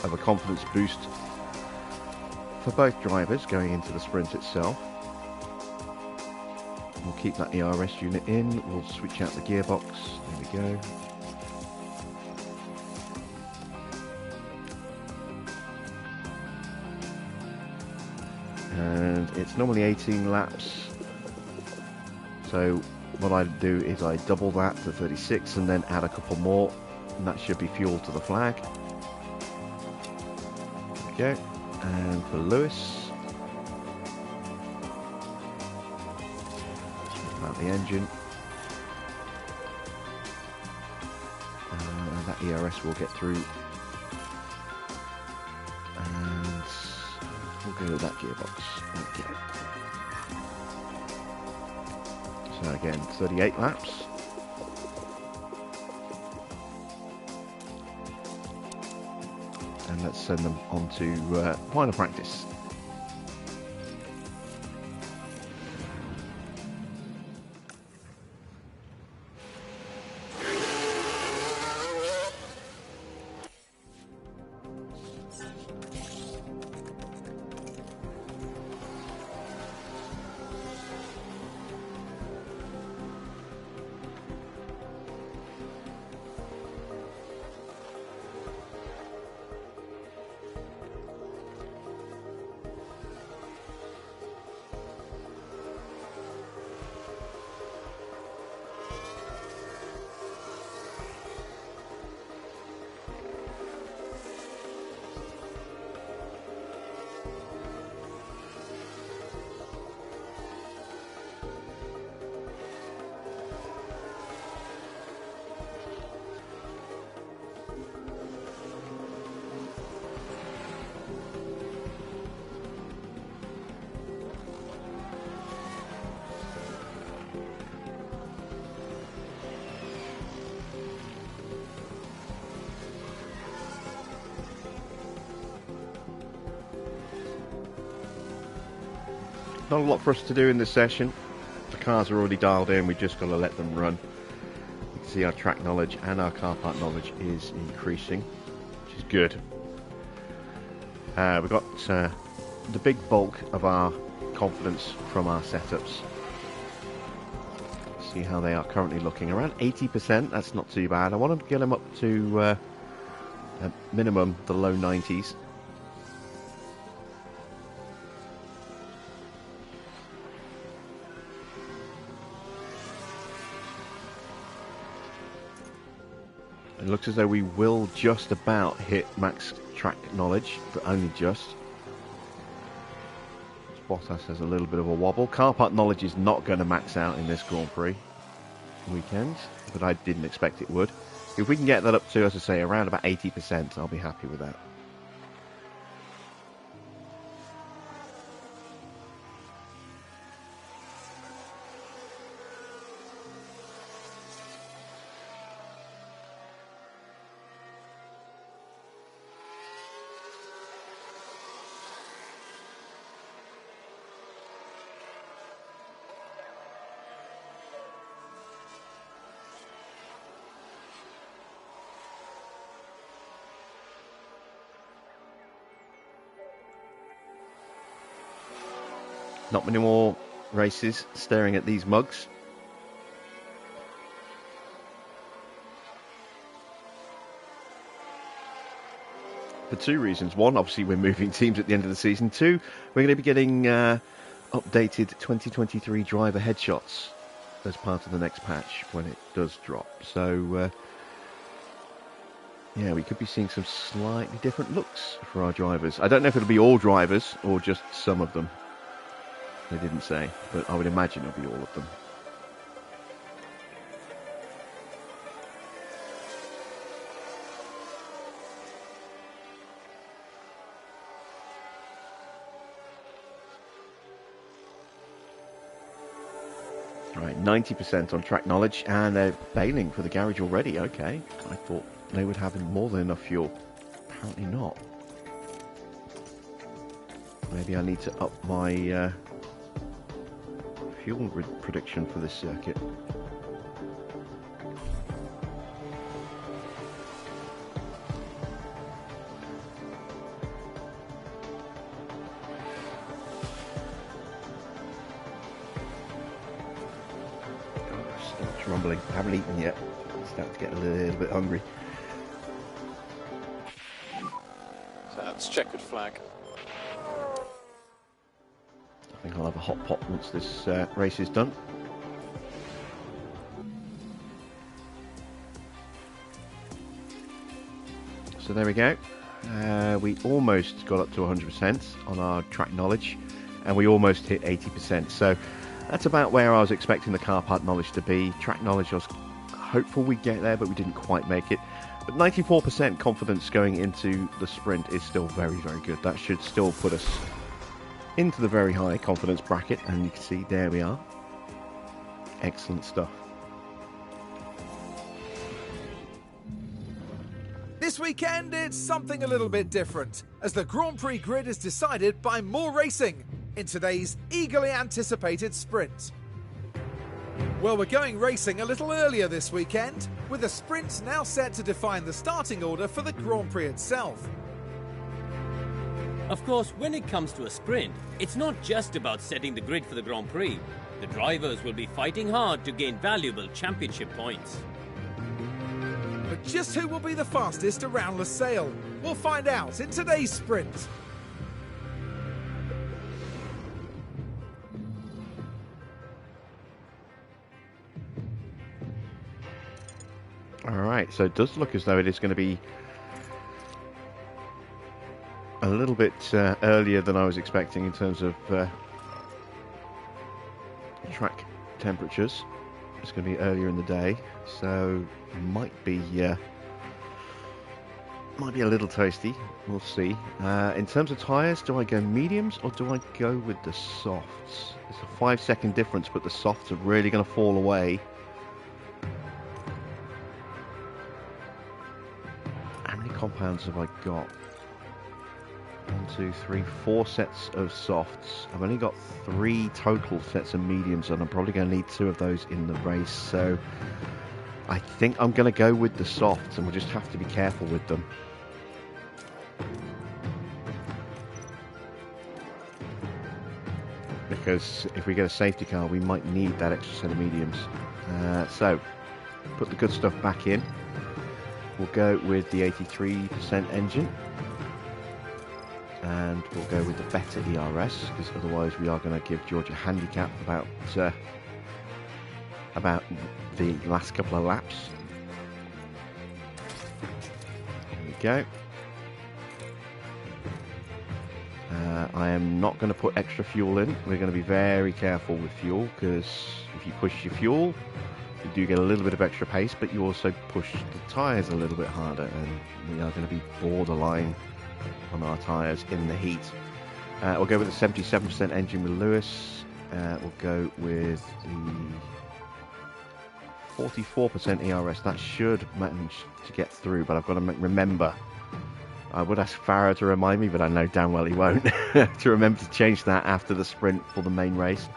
of a confidence boost for both drivers going into the sprint itself. We'll keep that ERS unit in, we'll switch out the gearbox, there we go. And it's normally 18 laps, so what I do is I double that to 36 and then add a couple more, and that should be fuel to the flag. There we go. And for Lewis, start the engine, and that ERS will get through, and we'll go with that gearbox. Okay. So again, 38 laps. And let's send them on to final practice. Not a lot for us to do in this session. The cars are already dialed in, we've just got to let them run. You can see our track knowledge and our car part knowledge is increasing, which is good. We've got the big bulk of our confidence from our setups. See how they are currently looking. Around 80%, that's not too bad. I want to get them up to a minimum the low 90s. It looks as though we will just about hit max track knowledge, but only just. Bottas has a little bit of a wobble. Car part knowledge is not going to max out in this Grand Prix weekend, but I didn't expect it would. If we can get that up to, as I say, around about 80%, I'll be happy with that. Not many more races staring at these mugs. For two reasons. One, obviously we're moving teams at the end of the season. Two, we're going to be getting updated 2023 driver headshots as part of the next patch when it does drop. So, yeah, we could be seeing some slightly different looks for our drivers. I don't know if it'll be all drivers or just some of them. They didn't say, but I would imagine it'll be all of them. Right, 90% on track knowledge, and they're bailing for the garage already. Okay, I thought they would have more than enough fuel. Apparently not. Maybe I need to up my fuel prediction for this circuit. It's rumbling. I haven't eaten yet. I'm starting to get a little bit hungry. So that's checkered flag. I think I'll have a hot pot once this race is done. So there we go. We almost got up to 100% on our track knowledge, and we almost hit 80%. So that's about where I was expecting the car part knowledge to be. Track knowledge, I was hopeful we'd get there, but we didn't quite make it. But 94% confidence going into the sprint is still very, very good. That should still put us into the very high confidence bracket, and you can see there we are. Excellent stuff. This weekend, it's something a little bit different, as the Grand Prix grid is decided by more racing in today's eagerly anticipated sprint. Well, we're going racing a little earlier this weekend, with the sprint now set to define the starting order for the Grand Prix itself. Of course, when it comes to a sprint, it's not just about setting the grid for the Grand Prix. The drivers will be fighting hard to gain valuable championship points. But just who will be the fastest around Lusail? We'll find out in today's sprint. Alright, so it does look as though it is going to be a little bit earlier than I was expecting in terms of track temperatures. It's going to be earlier in the day, so might be a little toasty. We'll see. In terms of tyres, do I go mediums or do I go with the softs? It's a 5-second difference, but the softs are really going to fall away. How many compounds have I got? 1, 2, 3, 4 sets of softs. I've only got 3 total sets of mediums, and I'm probably going to need 2 of those in the race. So I think I'm going to go with the softs, and we'll just have to be careful with them. Because if we get a safety car, we might need that extra set of mediums. So put the good stuff back in. We'll go with the 83% engine. And we'll go with the better ERS, because otherwise we are going to give George a handicap about the last couple of laps. There we go. I am not going to put extra fuel in. We're going to be very careful with fuel, because if you push your fuel, you do get a little bit of extra pace, but you also push the tyres a little bit harder, and we are going to be borderline on our tyres in the heat. We'll go with the 77% engine with Lewis. We'll go with the 44% ERS. That should manage to get through, but I've got to remember. I would ask Farah to remind me, but I know damn well he won't. To remember to change that after the sprint for the main race.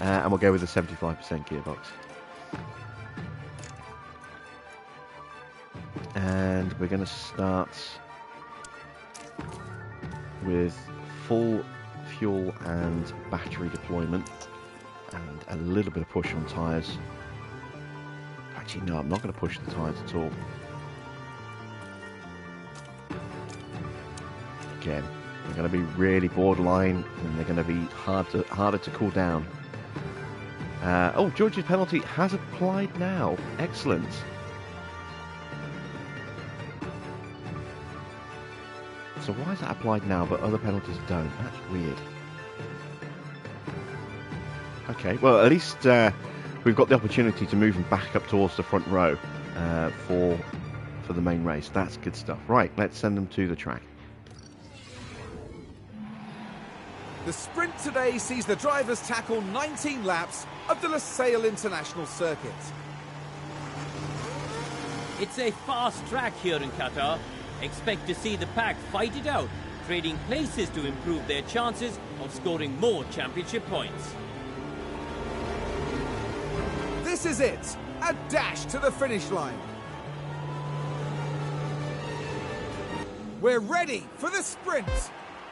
And we'll go with the 75% gearbox. And we're going to start with full fuel and battery deployment and a little bit of push on tyres. Actually, no, I'm not going to push the tyres at all. Again, they're going to be really borderline, and they're going to be harder to cool down. Oh, George's penalty has applied now. Excellent. So why is that applied now, but other penalties don't? That's weird. Okay, well, at least we've got the opportunity to move him back up towards the front row for the main race. That's good stuff. Right, let's send them to the track. The sprint today sees the drivers tackle 19 laps of the Lusail International Circuit. It's a fast track here in Qatar. Expect to see the pack fight it out, trading places to improve their chances of scoring more championship points. This is it, a dash to the finish line. We're ready for the sprint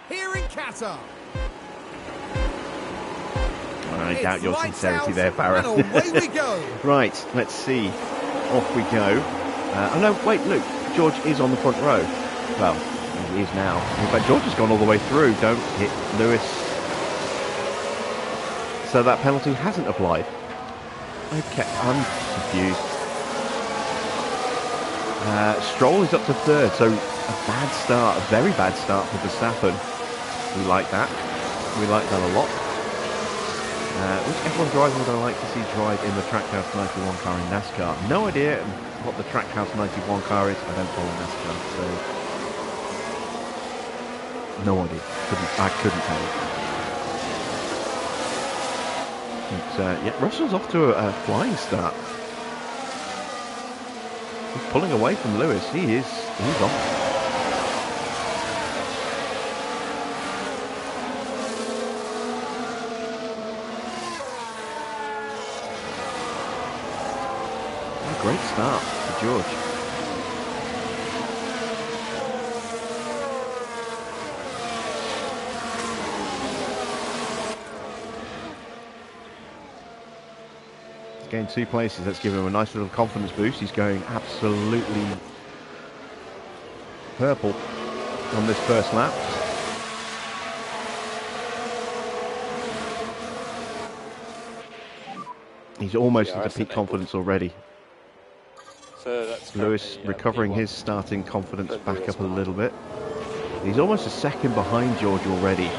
here in Qatar. I doubt your lights sincerity out there, Barra. and away we go. Right, let's see. Off we go. Oh no, wait, look. George is on the front row. Well, he is now. In fact, George has gone all the way through. Don't hit Lewis. So that penalty hasn't applied. Okay, I'm confused. Stroll is up to third, so a bad start, a very bad start for Verstappen. We like that. We like that a lot. Which F1 driver would I like to see drive in the Trackhouse 91 car in NASCAR? No idea what the Trackhouse 91 car is. I don't follow NASCAR, so no idea. I couldn't tell you. But, yeah, Russell's off to a flying start. He's pulling away from Lewis. He's off. Great start for George. He's gained 2 places. Let's give him a nice little confidence boost. He's going absolutely purple on this first lap. He's almost into peak confidence already. So that's Lewis recovering his starting confidence back up a little bit. He's almost a second behind George already.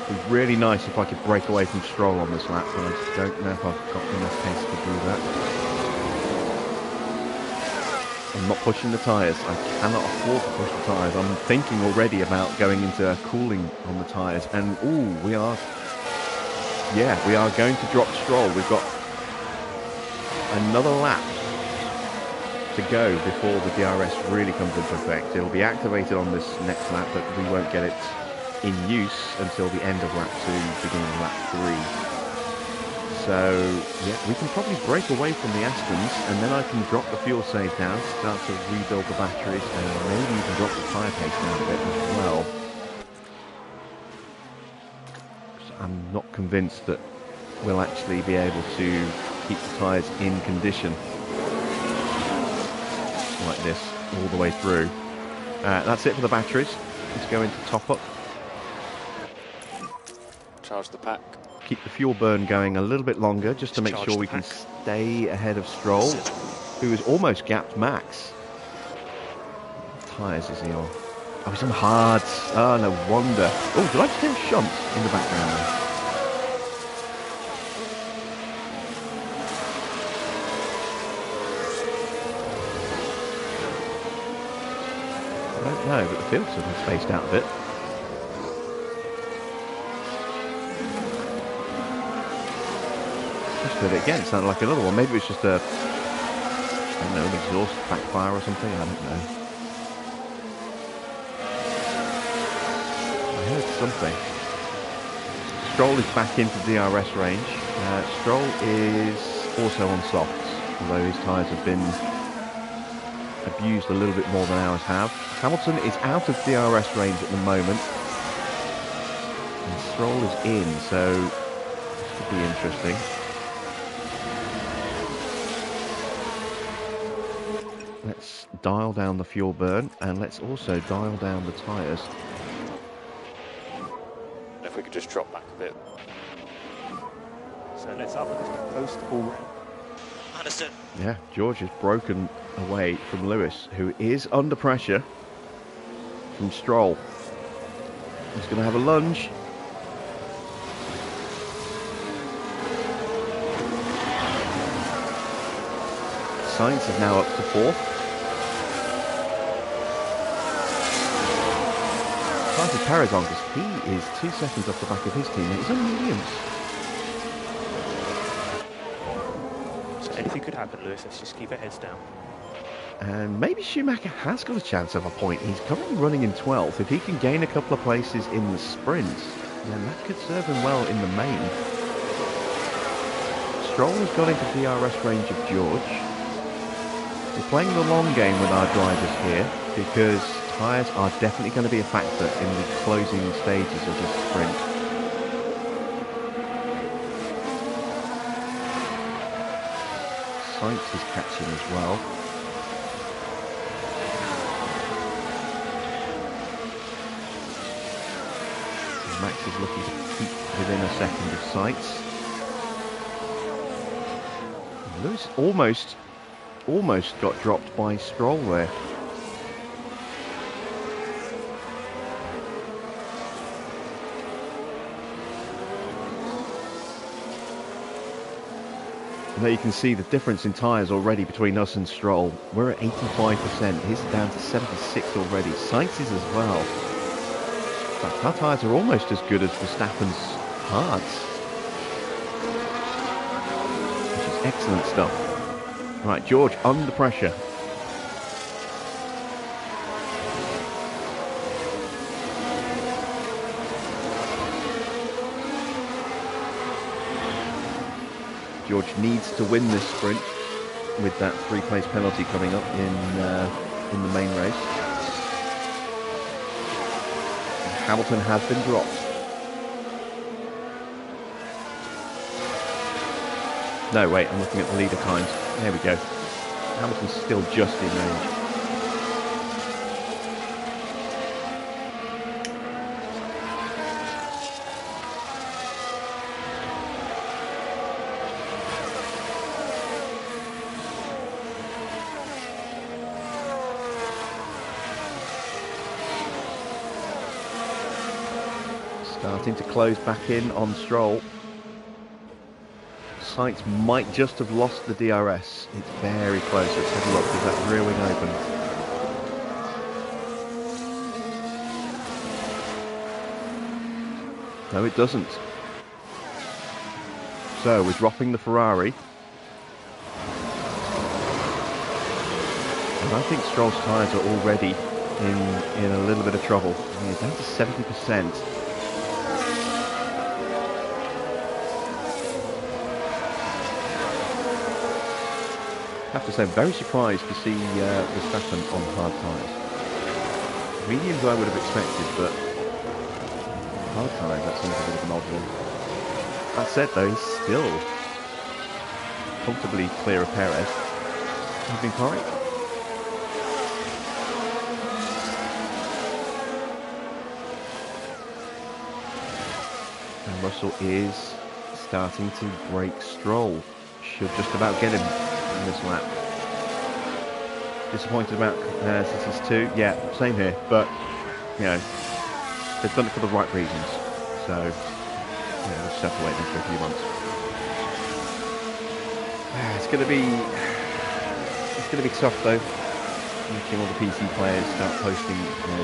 It'd be really nice if I could break away from Stroll on this lap, but I don't know if I've got enough pace to do that. I'm not pushing the tyres. I cannot afford to push the tyres. I'm thinking already about going into cooling on the tyres. And, ooh, we are going to drop Stroll. We've got another lap to go before the DRS really comes into effect. It'll be activated on this next lap, but we won't get it in use until the end of lap 2, beginning of lap 3. So, yeah, we can probably break away from the Astons, and then I can drop the fuel save down, start to rebuild the batteries, and maybe even drop the tyre pace down a bit as well. I'm not convinced that we'll actually be able to keep the tyres in condition like this all the way through. That's it for the batteries. Let's go into top up. Charge the pack. Keep the fuel burn going a little bit longer just to make sure we can stay ahead of Stroll, who has almost gapped Max. What tyres is he on? Oh, he's on hards. Oh, no wonder. Oh, did I just hear a shunt in the background? I don't know, but the field's sort of spaced out a bit. But again, it sounded like another one. Maybe it's just a, I don't know, an exhaust backfire or something. I don't know. I heard something. Stroll is back into DRS range. Stroll is also on softs, although his tyres have been abused a little bit more than ours have. Hamilton is out of DRS range at the moment. And Stroll is in, so this could be interesting. Let's dial down the fuel burn, and let's also dial down the tyres. If we could just drop back a bit. So let's up at this post all. Understood. Yeah, George has broken away from Lewis, who is under pressure from Stroll. He's going to have a lunge. Sainz is now up to 4th. Passes Perez on because he is 2 seconds off the back of his team. He's on mediums. So anything could happen, Lewis. Let's just keep our heads down. And maybe Schumacher has got a chance of a point. He's currently running in 12th. If he can gain a couple of places in the sprints, then that could serve him well in the main. Stroll has got into DRS range of George. We're playing the long game with our drivers here because tyres are definitely going to be a factor in the closing stages of this sprint. Sainz is catching as well. Max is looking to keep within a second of Sainz. Lewis almost got dropped by Stroll there. And there you can see the difference in tyres already between us and Stroll. We're at 85%. He's down to 76 already. Sainz is as well. In fact, our tyres are almost as good as Verstappen's hards. Which is excellent stuff. Right, George under pressure. George needs to win this sprint with that 3-place penalty coming up in the main race. Hamilton has been dropped. No, wait, I'm looking at the leader times. There we go. Hamilton's still just in range. Starting to close back in on Stroll. Sainz might just have lost the DRS. It's very close. Let's have a look. Is that rear wing open? No, it doesn't. So we're dropping the Ferrari. And I think Stroll's tyres are already in a little bit of trouble. He's down to 70%. I have to say, I'm very surprised to see Verstappen on hard tyres. Mediums I would have expected, but hard tyres, that seems a bit of an odd one. That said though, he's still comfortably clear of Perez. He's been correct. And Russell is starting to break Stroll. Should just about get him in this lap. Disappointed about Cities 2. Yeah, same here. But, you know, they've done it for the right reasons. So, yeah, we'll just have to wait there for a few months. It's going to be tough though. Making all the PC players start posting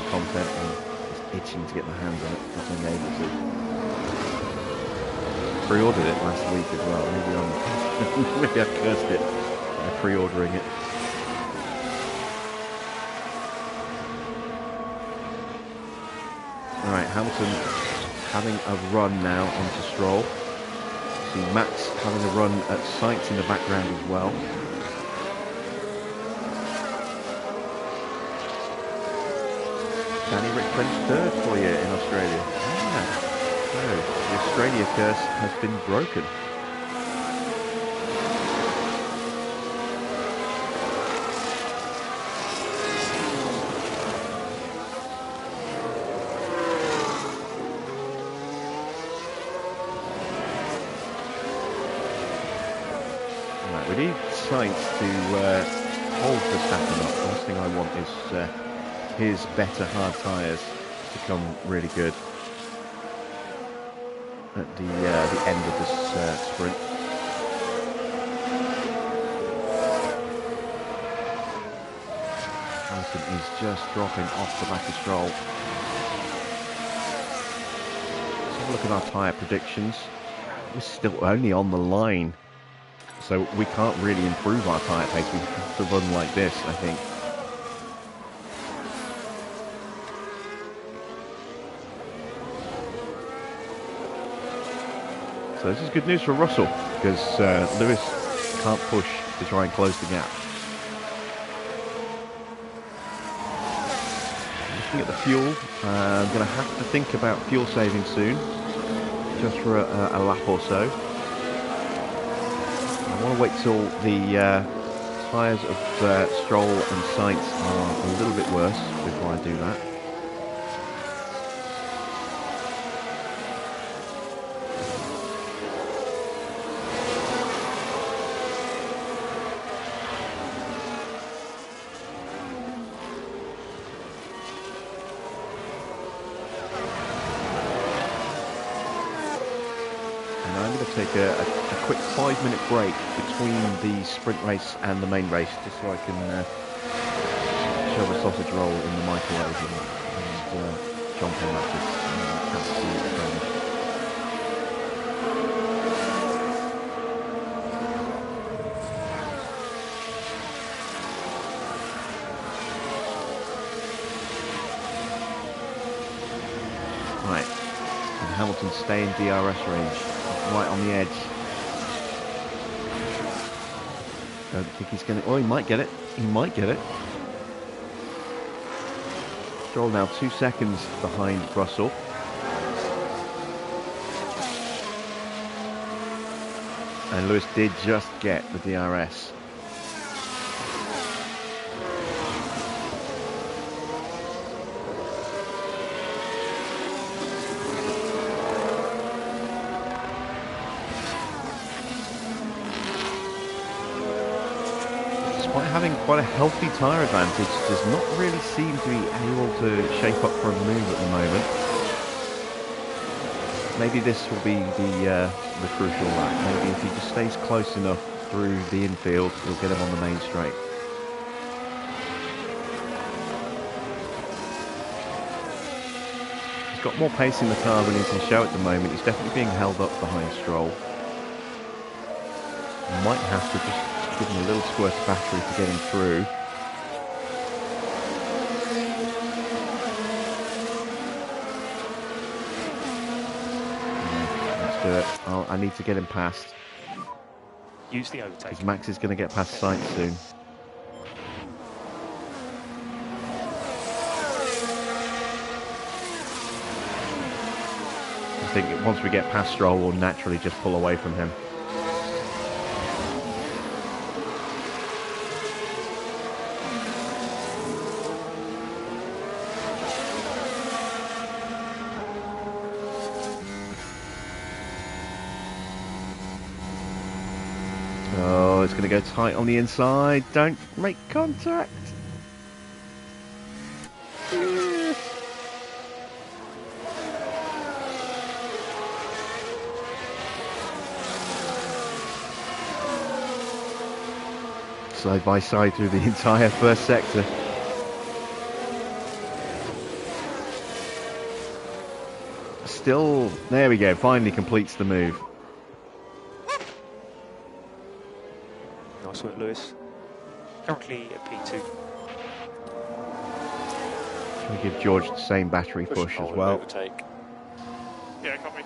content and just itching to get their hands on it because I'm able to. Pre-ordered it last week as well. Maybe I cursed it by pre-ordering it. Alright, Hamilton having a run now onto Stroll. See Max having a run at Sainz in the background as well. Danny Rick French third for you in Australia. Yeah. So, the Australia curse has been broken. Right, we need Sainz to hold Verstappen up. The last thing I want is his better hard tyres to come really good at the end of this sprint. just dropping off the back of Stroll. Let's have a look at our tyre predictions. We're still only on the line, so we can't really improve our tyre pace. We have to run like this, I think. So this is good news for Russell, because Lewis can't push to try and close the gap. Looking at the fuel, I'm going to have to think about fuel saving soon, just for a lap or so. I want to wait till the tyres of Stroll and Sainz are a little bit worse before I do that. Take a quick 5-minute break between the sprint race and the main race, just so I can shove a sausage roll in the microwave and jump on that. Absolute fun. Right, and Hamilton stay in DRS range. Right on the edge. Don't think he's going to... Oh, he might get it. He might get it. Stroll now 2 seconds behind Russell. And Lewis did just get the DRS. Having quite a healthy tyre advantage, does not really seem to be able to shape up for a move at the moment. Maybe this will be the crucial lap. Maybe if he just stays close enough through the infield, he'll get him on the main straight. He's got more pace in the car than he can show at the moment. He's definitely being held up behind Stroll. Might have to just give him a little squirt of battery to get him through. Let's do it. Oh, I need to get him past. Use the overtake. Because Max is going to get past Sainz soon. I think once we get past Stroll, we'll naturally just pull away from him. Oh, it's going to go tight on the inside. Don't make contact. Side by side through the entire first sector. Still, there we go, finally completes the move. Nice work, Lewis. Currently at P2. We give George the same battery push as well. Overtake. Yeah, copy.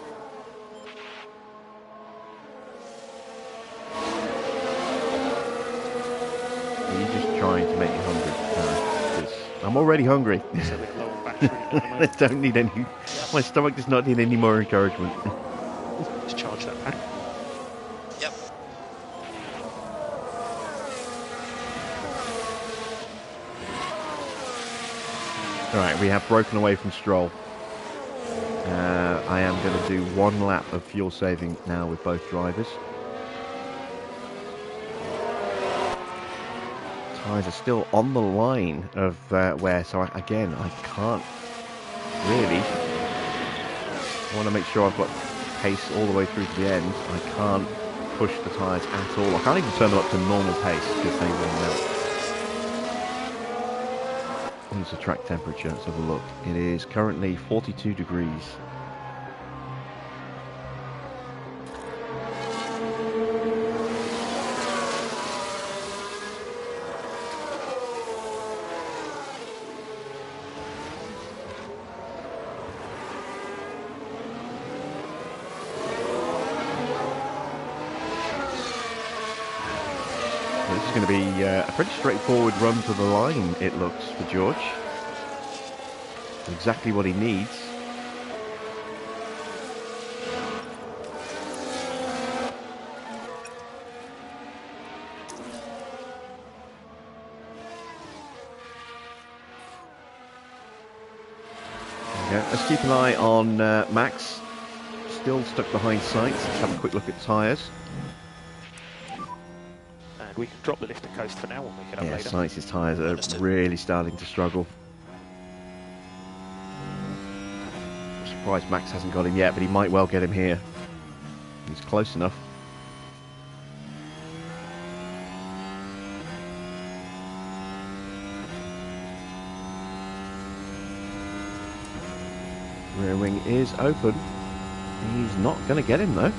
Are you just trying to make me hungry? No, 'cause I'm already hungry. So we're low on battery at the I moment. don't need any. My stomach does not need any more encouragement. Let's charge that pack. Yep. Alright, we have broken away from Stroll. I am going to do one lap of fuel saving now with both drivers. Tyres are still on the line of where, so again, I can't really. I want to make sure I've got pace all the way through to the end. I can't push the tyres at all. I can't even turn them up to normal pace because they will melt. What's the track temperature? Let's have a look. It is currently 42 degrees. This is going to be a pretty straightforward run to the line, it looks, for George. Exactly what he needs. Yeah, let's keep an eye on Max. Still stuck behind Sainz. Let's have a quick look at tyres. And we can drop the lift and coast for now when we can up Yeah, later. Sainz's tyres are really starting to struggle. I'm surprised Max hasn't got him yet, but he might well get him here. He's close enough. Rear wing is open. He's not going to get him though.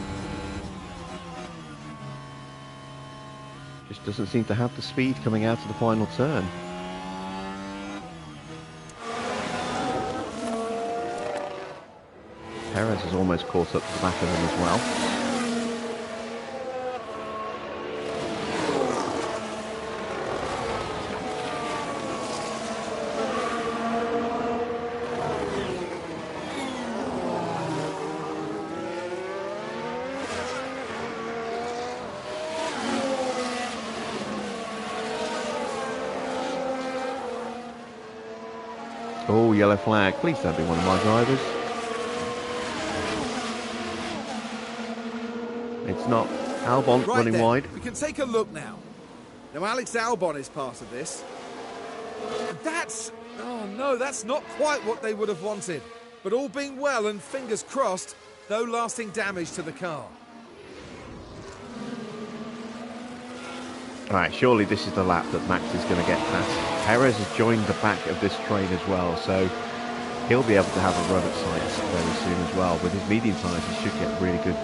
Just doesn't seem to have the speed coming out of the final turn. Perez has almost caught up to the back of him as well. Oh, yellow flag. Please don't be one of my drivers. It's not. Albon Right running then, wide. we can take a look now. Now Alex Albon is part of this. Oh no, that's not quite what they would have wanted. But all being well and fingers crossed, no lasting damage to the car. Right, surely this is the lap that Max is going to get past. Perez has joined the back of this train as well, so he'll be able to have a run at Sainz very soon as well. With his medium tyres, he should get really good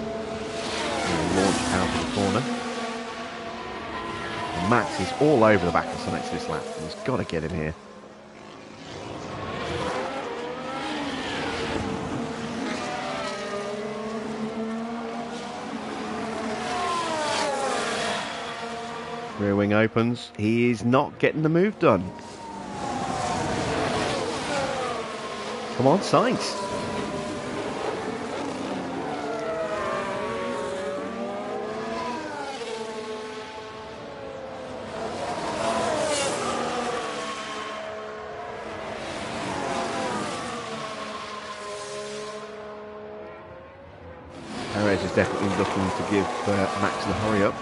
launch out of the corner. And Max is all over the back of Sainz this lap, and he's got to get him here. Rear wing opens. He is not getting the move done. Come on, Sainz. Perez is definitely looking to give Max the hurry up.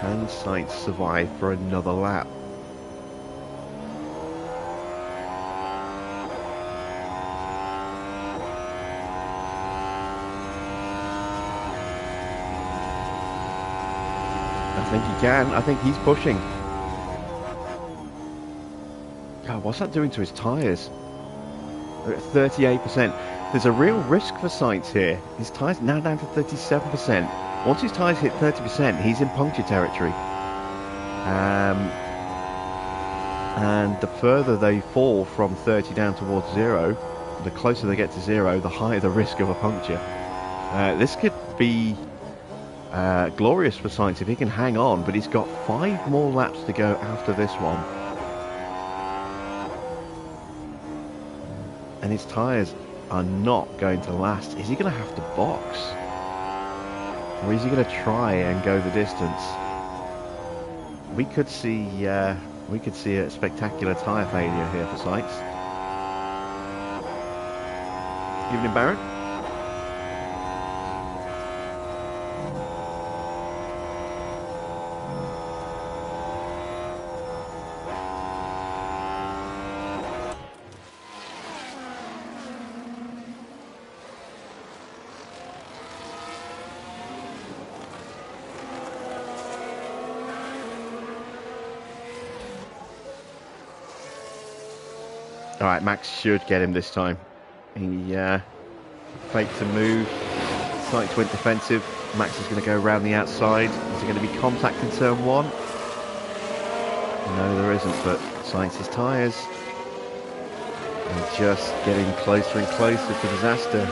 Can Sainz survive for another lap? I think he can. I think he's pushing. God, what's that doing to his tyres? They're at 38%. There's a real risk for Sainz here. His tyres now down to 37%. Once his tyres hit 30%, he's in puncture territory. And the further they fall from 30 down towards zero, the closer they get to zero, the higher the risk of a puncture. This could be glorious for Sainz if he can hang on, but he's got 5 more laps to go after this one. And his tyres are not going to last. Is he going to have to box? Or is he going to try and go the distance? We could see a spectacular tyre failure here for Sainz. Evening, Baron. All right, Max should get him this time. He faked to move. Sainz went defensive. Max is going to go around the outside. Is there going to be contact in turn 1? No, there isn't, but Sainz's tyres are just getting closer and closer to disaster.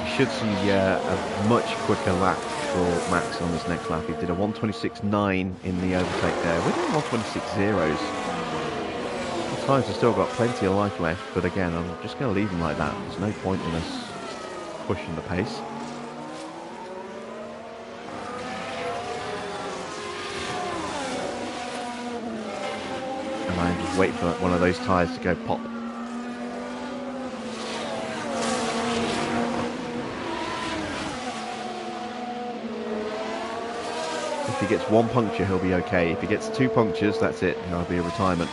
We should see a much quicker lap for Max on this next lap. He did a 1:26.9 in the overtake there. We're doing 1:26.0s. Times have still got plenty of life left, but again, I'm just going to leave them like that. There's no point in us pushing the pace. And I just wait for one of those tyres to go pop. If he gets 1 puncture, he'll be okay. If he gets 2 punctures, that's it. That'll be a retirement.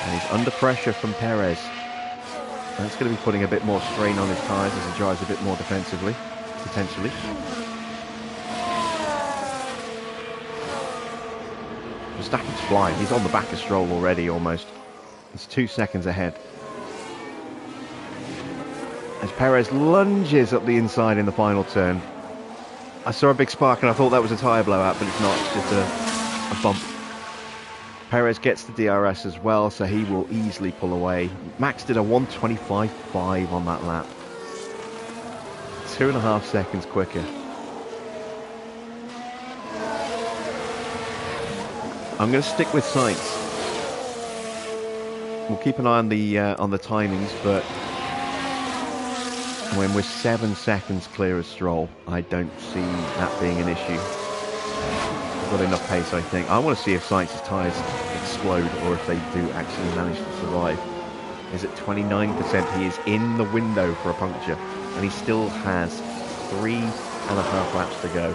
And he's under pressure from Perez. That's going to be putting a bit more strain on his tyres as he drives a bit more defensively, potentially. Verstappen's flying. He's on the back of Stroll already, almost. He's 2 seconds ahead. As Perez lunges up the inside in the final turn. I saw a big spark and I thought that was a tyre blowout, but it's not. It's just a bump. Perez gets the DRS as well, so he will easily pull away. Max did a 1:25.5 on that lap. 2.5 seconds quicker. I'm going to stick with Sainz. We'll keep an eye on the timings, but when we're 7 seconds clear of Stroll, I don't see that being an issue. Got enough pace, I think. I want to see if Sainz's tyres explode or if they do actually manage to survive. Is at 29%. He is in the window for a puncture, and he still has 3.5 laps to go.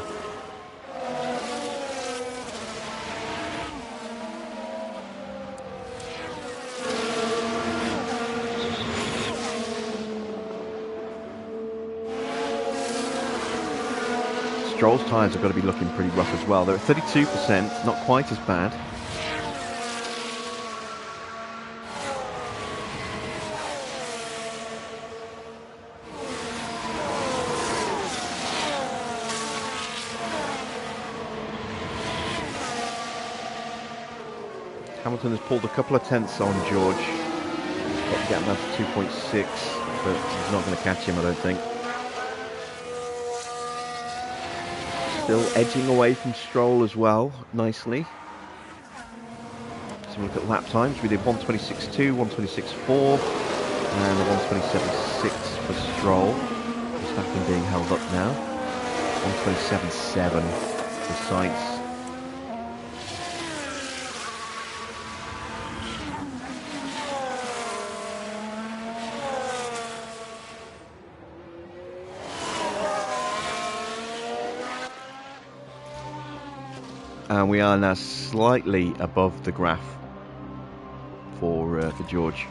Stroll's tyres have got to be looking pretty rough as well. They're at 32%, not quite as bad. Hamilton has pulled a couple of tenths on George. He's got to get him down to 2.6, but he's not going to catch him, I don't think. Still edging away from Stroll as well, nicely. So we look at lap times. We did 1:26.2, 1:26.4, and a 1:27.6 for Stroll. Verstappen being held up now. 1:27.7 for Sainz. And we are now slightly above the graph for George.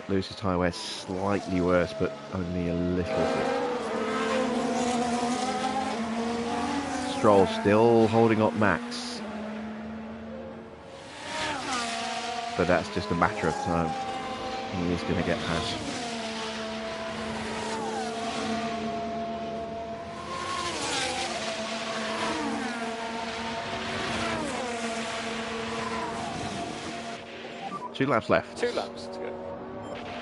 Lewis's tyre wear slightly worse, but only a little bit. Stroll still holding up Max. But that's just a matter of time. He is going to get past. 2 laps left. 2 laps to go.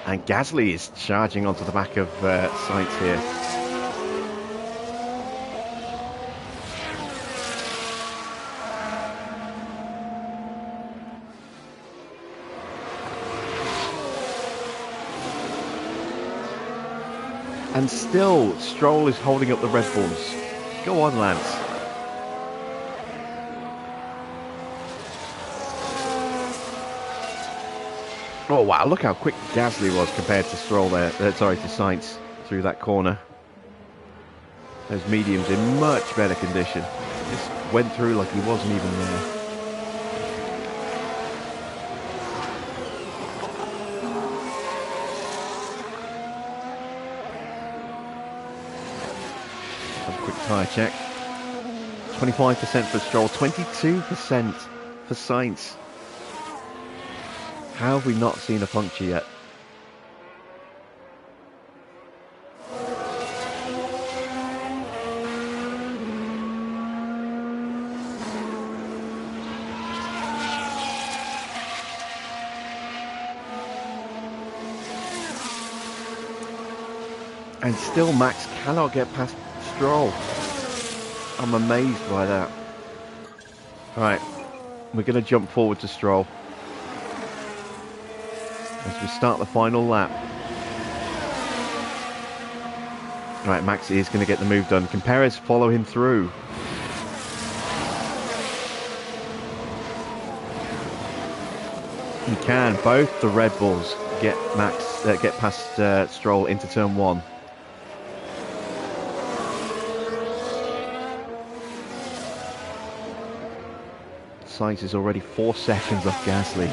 And Gasly is charging onto the back of Sainz here. And still, Stroll is holding up the Red Bulls. Go on, Lance. Oh wow, look how quick Gasly was compared to Stroll there. Sorry, to Sainz through that corner. Those mediums in much better condition. Just went through like he wasn't even there. Have a quick tyre check. 25% for Stroll, 22% for Sainz. How have we not seen a puncture yet? And still Max cannot get past Stroll. I'm amazed by that. Alright, we're going to jump forward to Stroll as we start the final lap. Right, Max is going to get the move done. Can Perez follow him through? He can. Both the Red Bulls get past Stroll into turn 1. Sainz is already 4 seconds off Gasly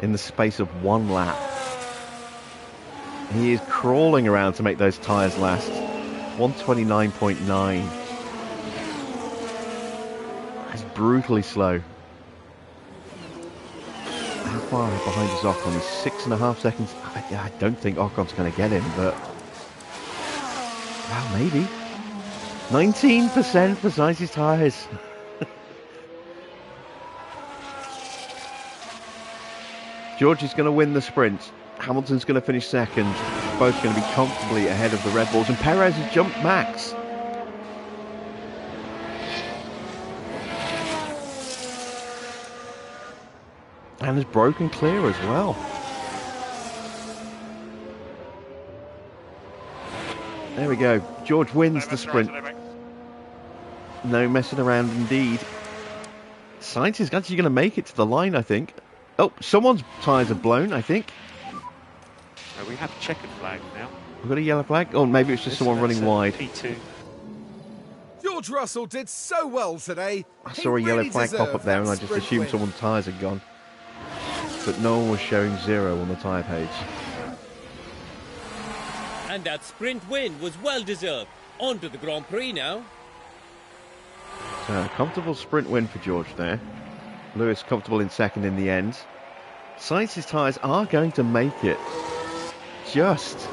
in the space of 1 lap. He is crawling around to make those tyres last. 129.9. That's brutally slow. How far behind is Ocon? He's 6.5 seconds. I don't think Ocon's going to get him, but well, maybe. 19% for Sainz's tyres. George is going to win the sprint. Hamilton's going to finish second. Both going to be comfortably ahead of the Red Bulls. And Perez has jumped Max. And has broken clear as well. There we go. George wins the sprint. No messing around indeed. Sainz is actually going to make it to the line, I think. Oh, someone's tyres are blown, I think. We have a checkered flag now. We've got a yellow flag? Oh, maybe it's just someone running wide. P2. George Russell did so well today. I saw a yellow flag pop up there and I just assumed someone's tyres had gone. But no one was showing 0 on the tyre page. And that sprint win was well deserved. On to the Grand Prix now. So, a comfortable sprint win for George there. Lewis comfortable in second in the end. Sainz's tyres are going to make it. Just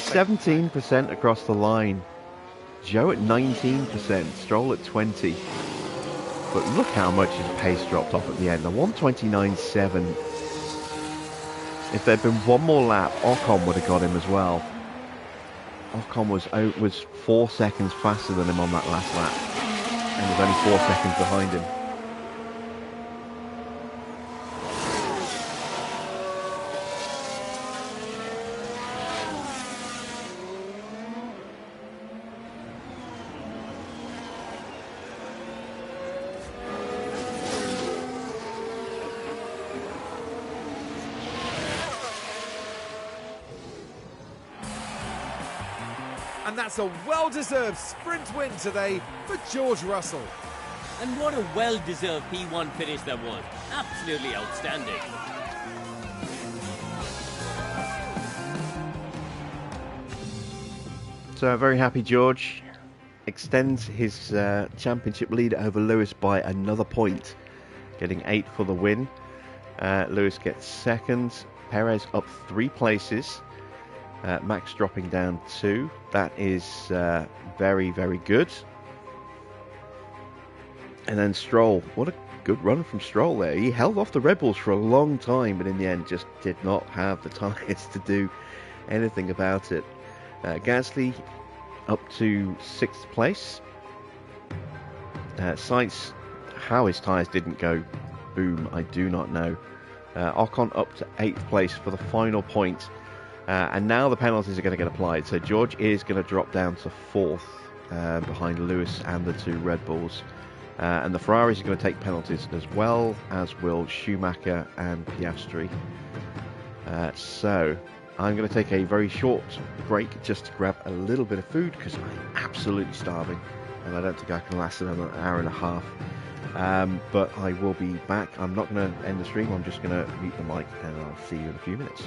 17% across the line. Joe at 19%, Stroll at 20%. But look how much his pace dropped off at the end. The 129.7. If there'd been one more lap, Ocon would have got him as well. Ocon was 4 seconds faster than him on that last lap. And was only 4 seconds behind him. And that's a well-deserved sprint win today for George Russell. And what a well-deserved P1 finish that was. Absolutely outstanding. So a very happy George extends his championship lead over Lewis by another point, getting 8 for the win. Lewis gets second, Perez up 3 places, Max dropping down 2. That is very, very good. And then Stroll, what a good run from Stroll there. He held off the Red Bulls for a long time, but in the end just did not have the tyres to do anything about it. Gasly up to 6th place. Sainz, how his tyres didn't go boom, I do not know. Ocon up to 8th place for the final point. And now the penalties are going to get applied. So George is going to drop down to 4th behind Lewis and the 2 Red Bulls. And the Ferraris are going to take penalties as well, as will Schumacher and Piastri. So I'm going to take a very short break just to grab a little bit of food because I'm absolutely starving and I don't think I can last another hour and a half. But I will be back. I'm not going to end the stream, I'm just going to mute the mic and I'll see you in a few minutes.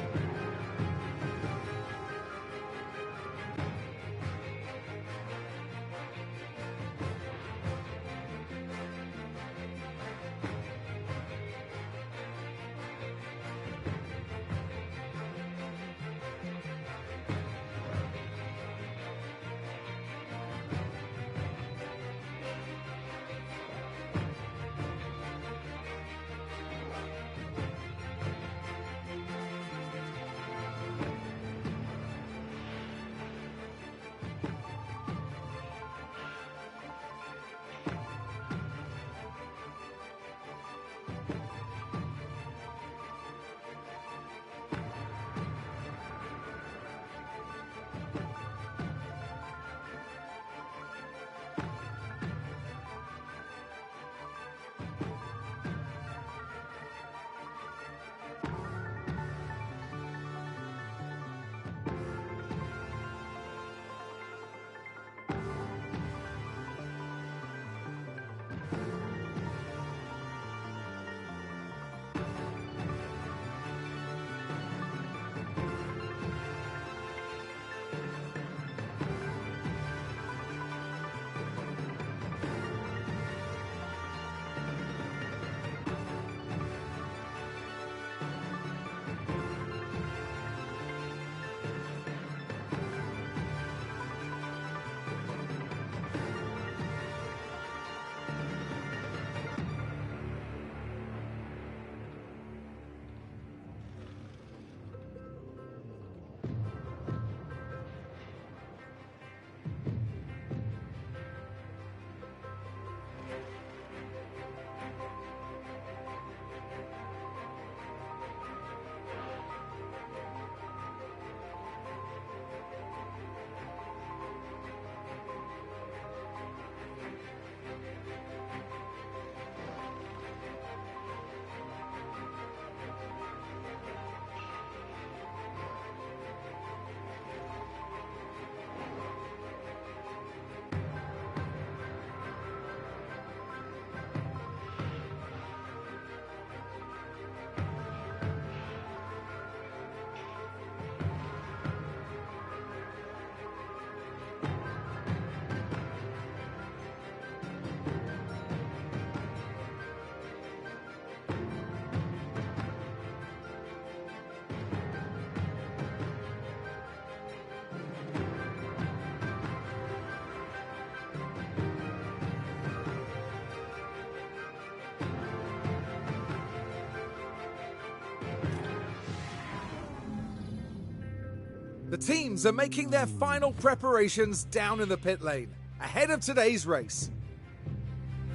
The teams are making their final preparations down in the pit lane, ahead of today's race.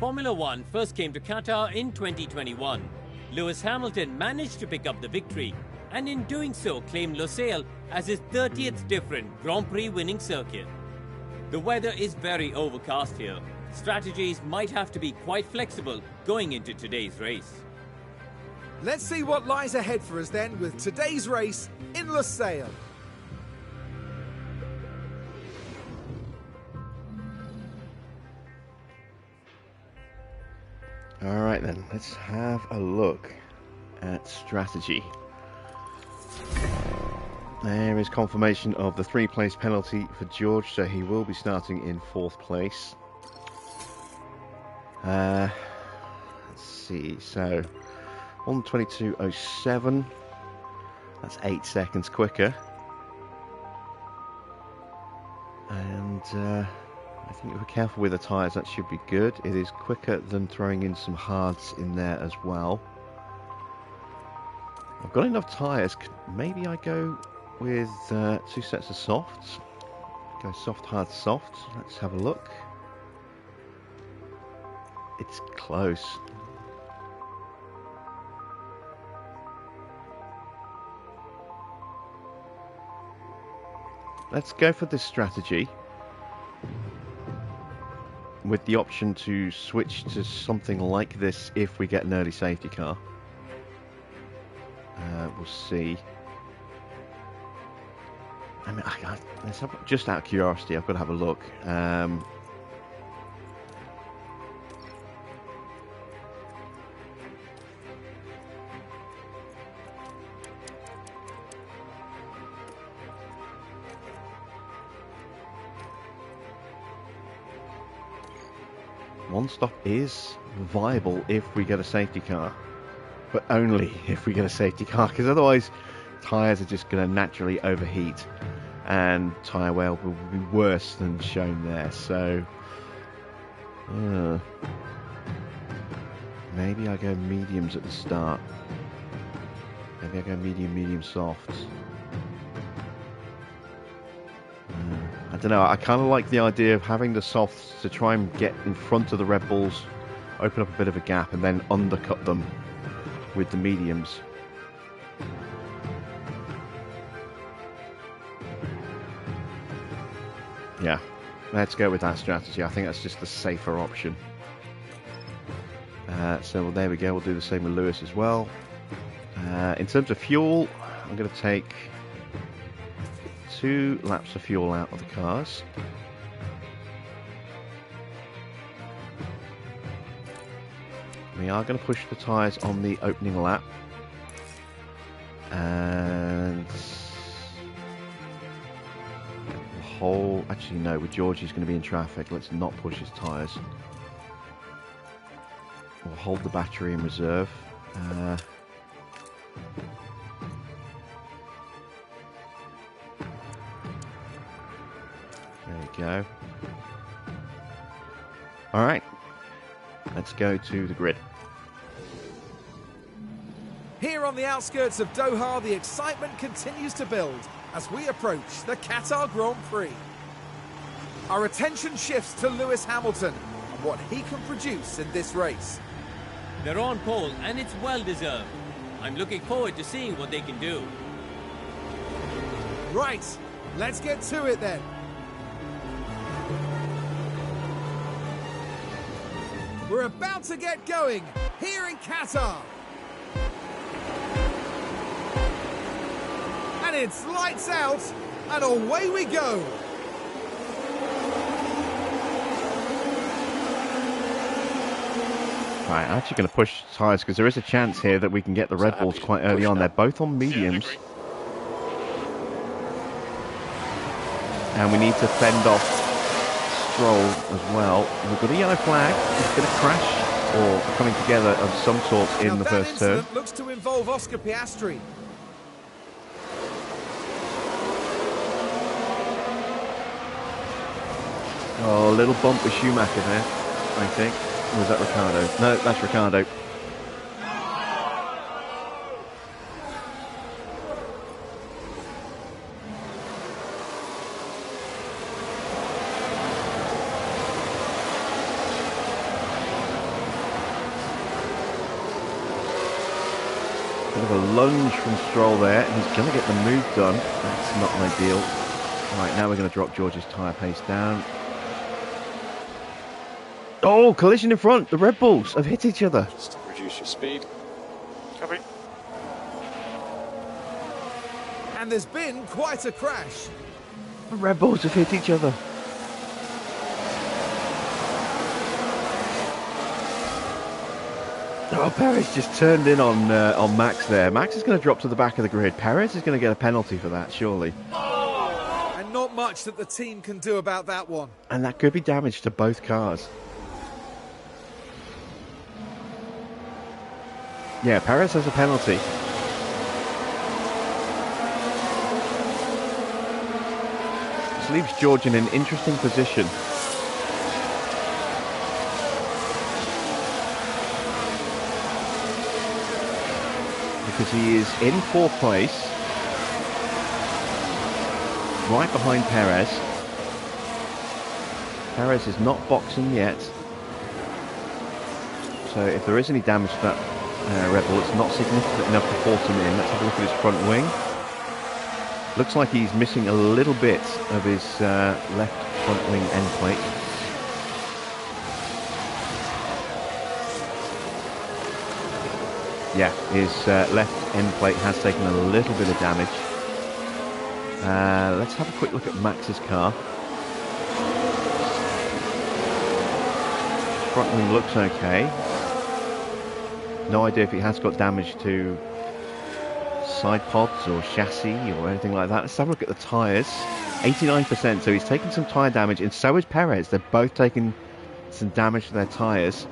Formula One first came to Qatar in 2021. Lewis Hamilton managed to pick up the victory, and in doing so claimed Lusail as his 30th different Grand Prix winning circuit. The weather is very overcast here. Strategies might have to be quite flexible going into today's race. Let's see what lies ahead for us then with today's race in Lusail. Alright then, let's have a look at strategy. There is confirmation of the 3-place penalty for George, so he will be starting in 4th place. Let's see, so 1:22.07, that's 8 seconds quicker. And I think if we're careful with the tyres, that should be good. It is quicker than throwing in some hards in there as well. I've got enough tyres. Maybe I go with 2 sets of softs. Go soft, hard, soft. Let's have a look. It's close. Let's go for this strategy with the option to switch to something like this if we get an early safety car. We'll see. I mean, just out of curiosity, I've got to have a look. One stop is viable if we get a safety car, but only if we get a safety car, because otherwise tyres are just going to naturally overheat and tyre wear will be worse than shown there. So maybe I go mediums at the start. Maybe I go medium, softs. I don't know, I kind of like the idea of having the softs to try and get in front of the Red Bulls, open up a bit of a gap, and then undercut them with the mediums. Yeah, let's go with that strategy. I think that's just the safer option. So there we go, we'll do the same with Lewis as well. In terms of fuel, I'm going to take 2 laps of fuel out of the cars. We are going to push the tyres on the opening lap. And actually no, with Georgie's going to be in traffic. Let's not push his tyres. We'll hold the battery in reserve. There we go. Alright, let's go to the grid. Here on the outskirts of Doha, the excitement continues to build as we approach the Qatar Grand Prix. Our attention shifts to Lewis Hamilton and what he can produce in this race. They're on pole, and it's well-deserved. I'm looking forward to seeing what they can do. Right, let's get to it then. We're about to get going here in Qatar. And it's lights out, and away we go. Right, I'm actually going to push tyres because there is a chance here that we can get the Red Bulls quite early on. They're both on mediums. And we need to fend off Stroll as well. We've got a yellow flag. It's going to crash or coming together of some sort in the first turn. That looks to involve Oscar Piastri. Oh, a little bump with Schumacher there, I think. Or was that Ricciardo? No, that's Ricciardo. Bit of a lunge from Stroll there. He's going to get the move done. That's not ideal. Right, now we're going to drop George's tyre pace down. Oh, collision in front. The Red Bulls have hit each other. Just reduce your speed. Copy. And there's been quite a crash. The Red Bulls have hit each other. Oh, Perez just turned in on Max there. Max is going to drop to the back of the grid. Perez is going to get a penalty for that, surely. And not much that the team can do about that one. And that could be damage to both cars. Yeah, Perez has a penalty. This leaves George in an interesting position. because he is in fourth place, right behind Perez. Perez is not boxing yet, so if there is any damage to that Red Bull, it's not significant enough to force him in. Let's have a look at his front wing. Looks like he's missing a little bit of his left front wing end plate. Yeah, his left end plate has taken a little bit of damage. Let's have a quick look at Max's car. Front wing looks okay. No idea if he has got damage to side pods or chassis or anything like that. Let's have a look at the tyres. 89%, so he's taken some tyre damage, and so is Perez. They've both taken some damage to their tyres.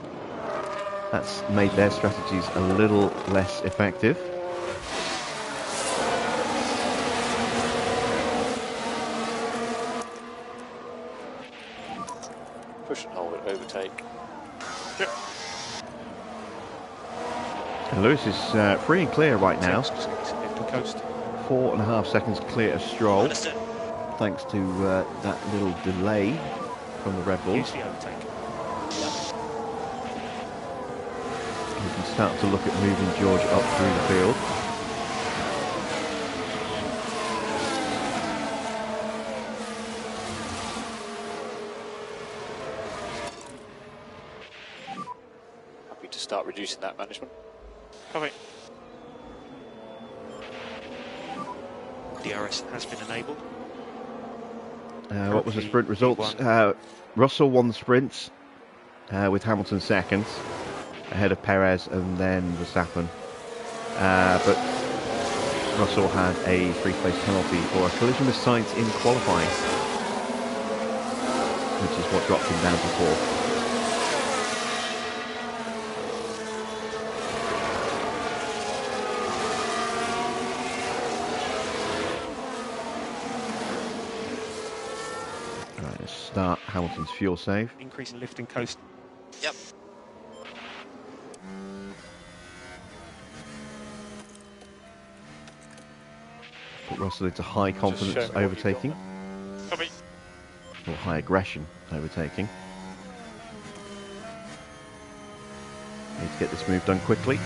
That's made their strategies a little less effective. Push and hold it, overtake. Yep. And Lewis is free and clear right now. Coast. 4.5 seconds clear of Stroll, thanks to that little delay from the Red Bulls. Use the overtake. We can start to look at moving George up through the field. Happy to start reducing that management. Copy. DRS has been enabled. What was the sprint results? Russell won the sprints with Hamilton second, ahead of Perez and then Verstappen. But Russell had a free-place penalty for a collision with Sainz in qualifying, which is what dropped him down to fourth. Start Hamilton's fuel save. Increase in lift and coast. Yep. Put Russell into high confidence overtaking. Copy. Or high aggression overtaking. Need to get this move done quickly.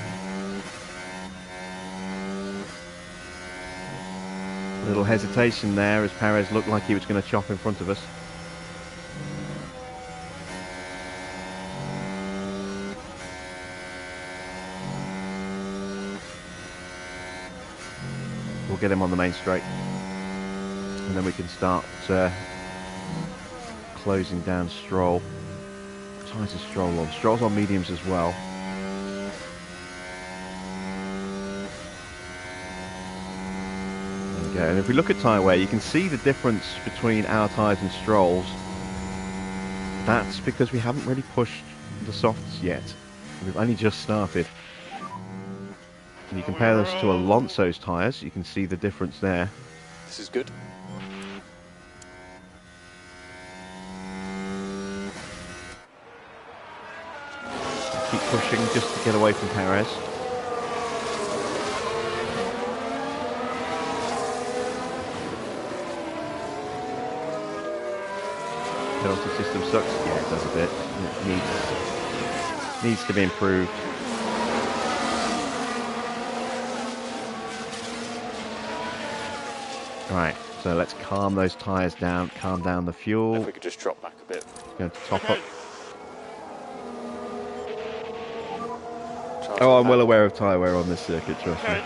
A little hesitation there as Perez looked like he was going to chop in front of us. We'll get him on the main straight, and then we can start closing down Stroll. What tyres is Stroll on? Stroll's on mediums as well. There we go. And if we look at tyre wear, you can see the difference between our tyres and Stroll's. That's because we haven't really pushed the softs yet. We've only just started. When you compare this to Alonso's tyres, you can see the difference there. This is good. Keep pushing just to get away from Perez. Penalty system sucks. Yeah, it does a bit. It needs to be improved. Right, so let's calm those tyres down, calm down the fuel. If we could just drop back a bit. Going to top up. Oh, I'm well aware of tyre wear on this circuit, trust me.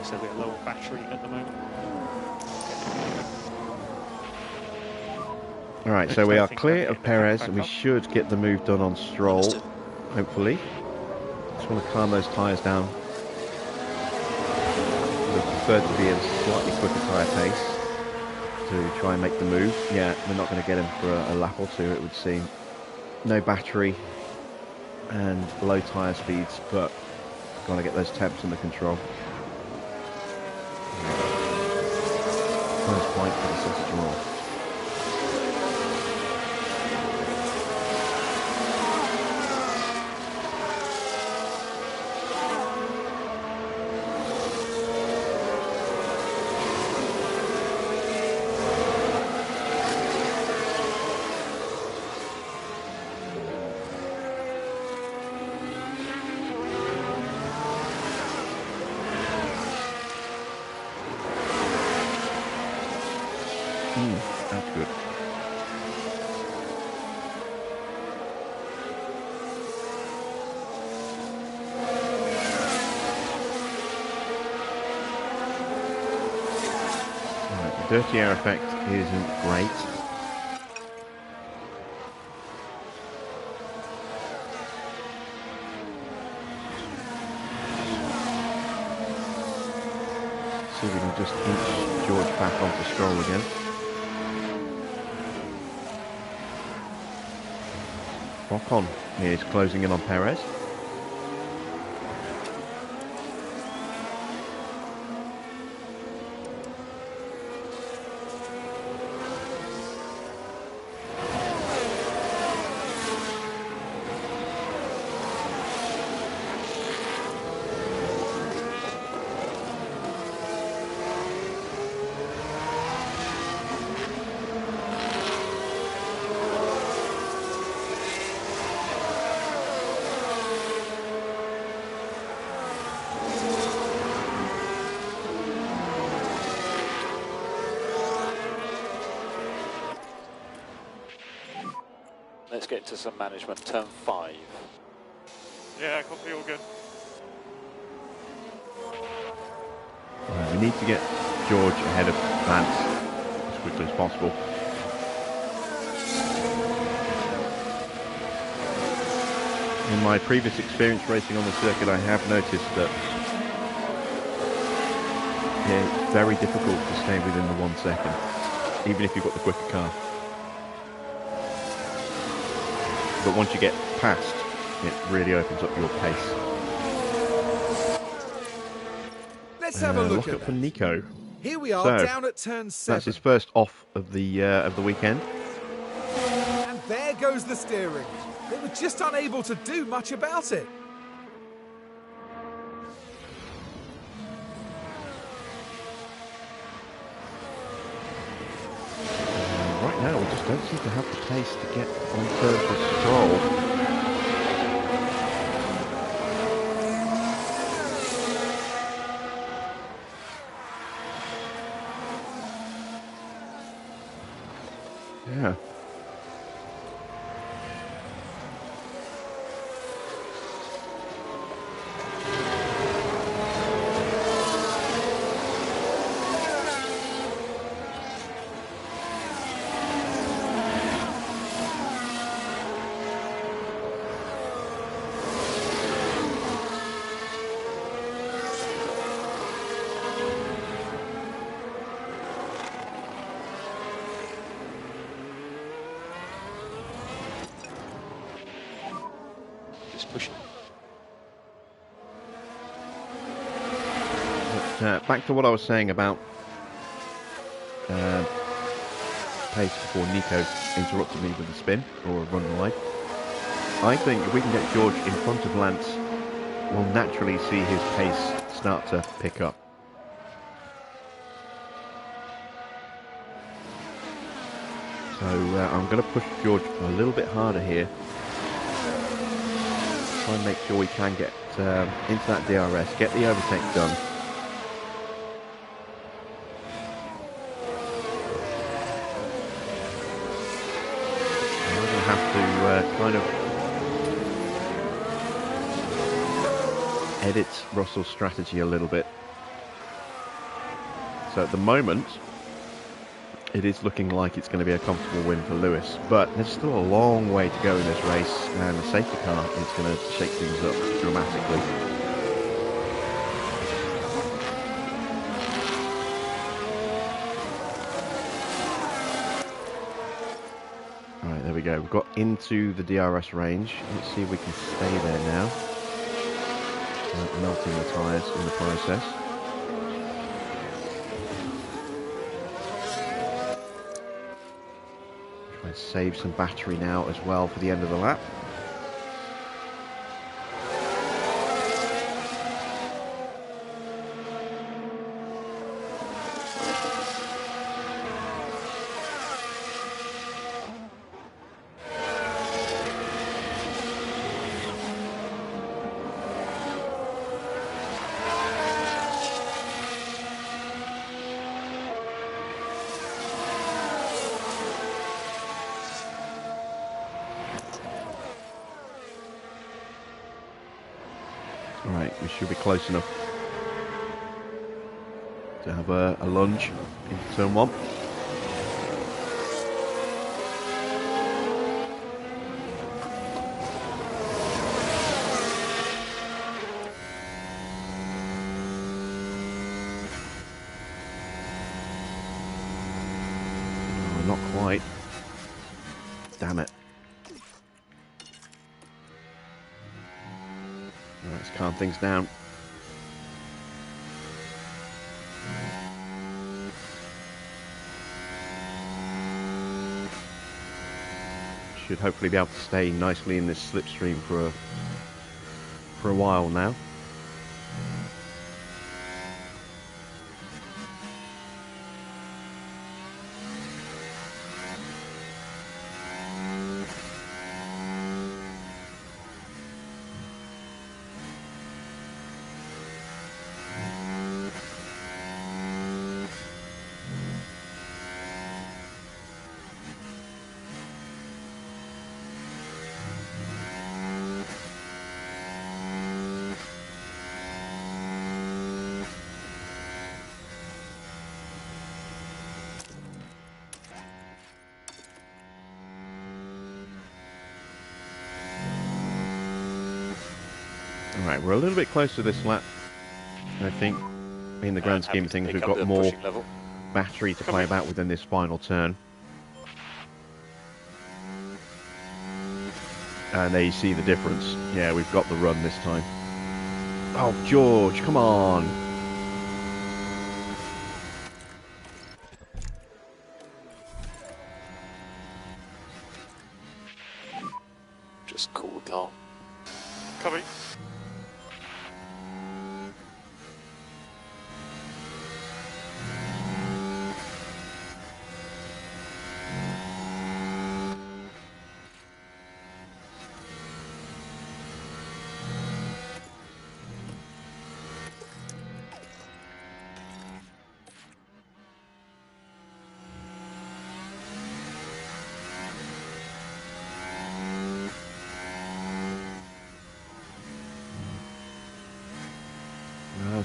So we're low on battery at the moment. Alright, so we are clear of Perez and we should get the move done on Stroll, hopefully. Just want to calm those tyres down. We prefer to be at a slightly quicker tyre pace to try and make the move. Yeah, we're not going to get him for a lap or two, it would seem. No battery and low tyre speeds, but got to get those temps under control. First point for the sausage roll. dirty air effect isn't great. See if we can just inch George back onto Stroll again. Ocon is closing in on Perez. Let's get to some management. Turn 5. Yeah, copy, all good. We need to get George ahead of Lance as quickly as possible. In my previous experience racing on the circuit, I have noticed that it's very difficult to stay within the 1 second, even if you've got the quicker car. But once you get past, it really opens up your pace. Let's have a look lock at up for that. Nico. Here we are So, down at turn 7. That's his first off of the weekend. And there goes the steering. They were just unable to do much about it. Right now, we just don't seem to have the pace to get on terms with Stroll. Yeah. Pushing. But, back to what I was saying about pace before Nico interrupted me with a spin or a run wide. I think if we can get George in front of Lance, we'll naturally see his pace start to pick up. So I'm going to push George a little bit harder here. Try and make sure we can get into that DRS, get the overtake done. And we're going to have to kind of edit Russell's strategy a little bit. So at the moment, it is looking like it's going to be a comfortable win for Lewis, but there's still a long way to go in this race, and the safety car is going to shake things up dramatically. Alright, there we go. We've got into the DRS range. Let's see if we can stay there now. Melting the tyres in the process. Try and save some battery now as well for the end of the lap. Alright, we should be close enough. to have a lunge into turn 1. Oh, not quite. Damn it. Let's calm things down. Should hopefully be able to stay nicely in this slipstream for a while now. Alright, we're a little bit close to this lap, I think. In the grand scheme of things, we've got more battery to play about within this final turn. And there you see the difference. Yeah, we've got the run this time. Oh, George, come on! Just cool down. Copy.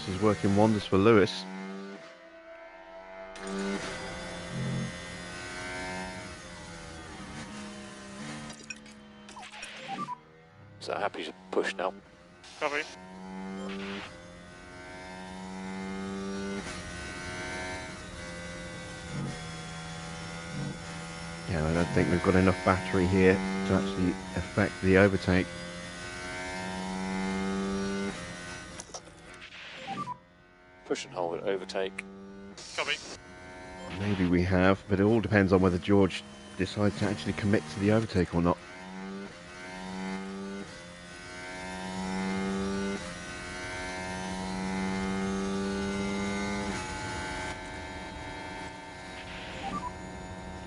This is working wonders for Lewis. So happy to push now. Copy. Yeah, I don't think we've got enough battery here to actually affect the overtake. Push and hold it, overtake. Copy. Maybe we have, but it all depends on whether George decides to actually commit to the overtake or not.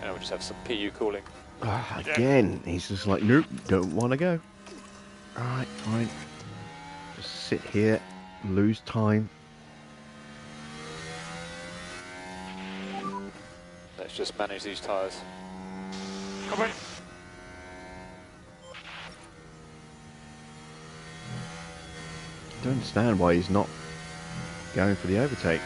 Now we just have some PU cooling. Again, he's just like, nope, don't want to go. Alright, fine. Just sit here, lose time. Let's just manage these tyres. Copy. I don't understand why he's not going for the overtake.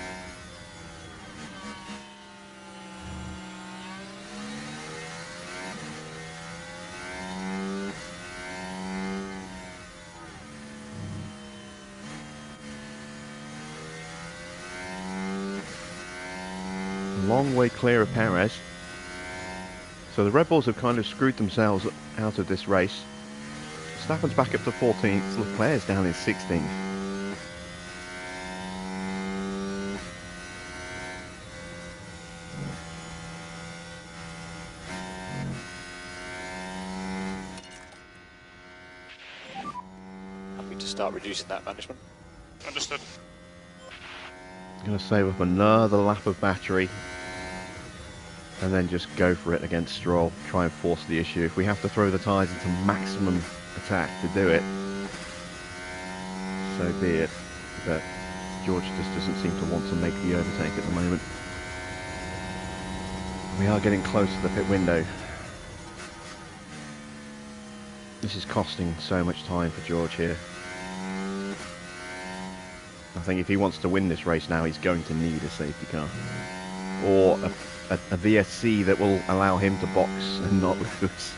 Long way clear of Perez. So the Red Bulls have kind of screwed themselves out of this race. Verstappen's back up to 14th, Leclerc's down in 16th. Happy to start reducing that management. Understood. Going to save up another lap of battery and then just go for it against Stroll. Try and force the issue. If we have to throw the tyres into maximum attack to do it, so be it. But George just doesn't seem to want to make the overtake at the moment. We are getting close to the pit window. This is costing so much time for George here. I think if he wants to win this race now, he's going to need a safety car. Or a VSC that will allow him to box and not lose.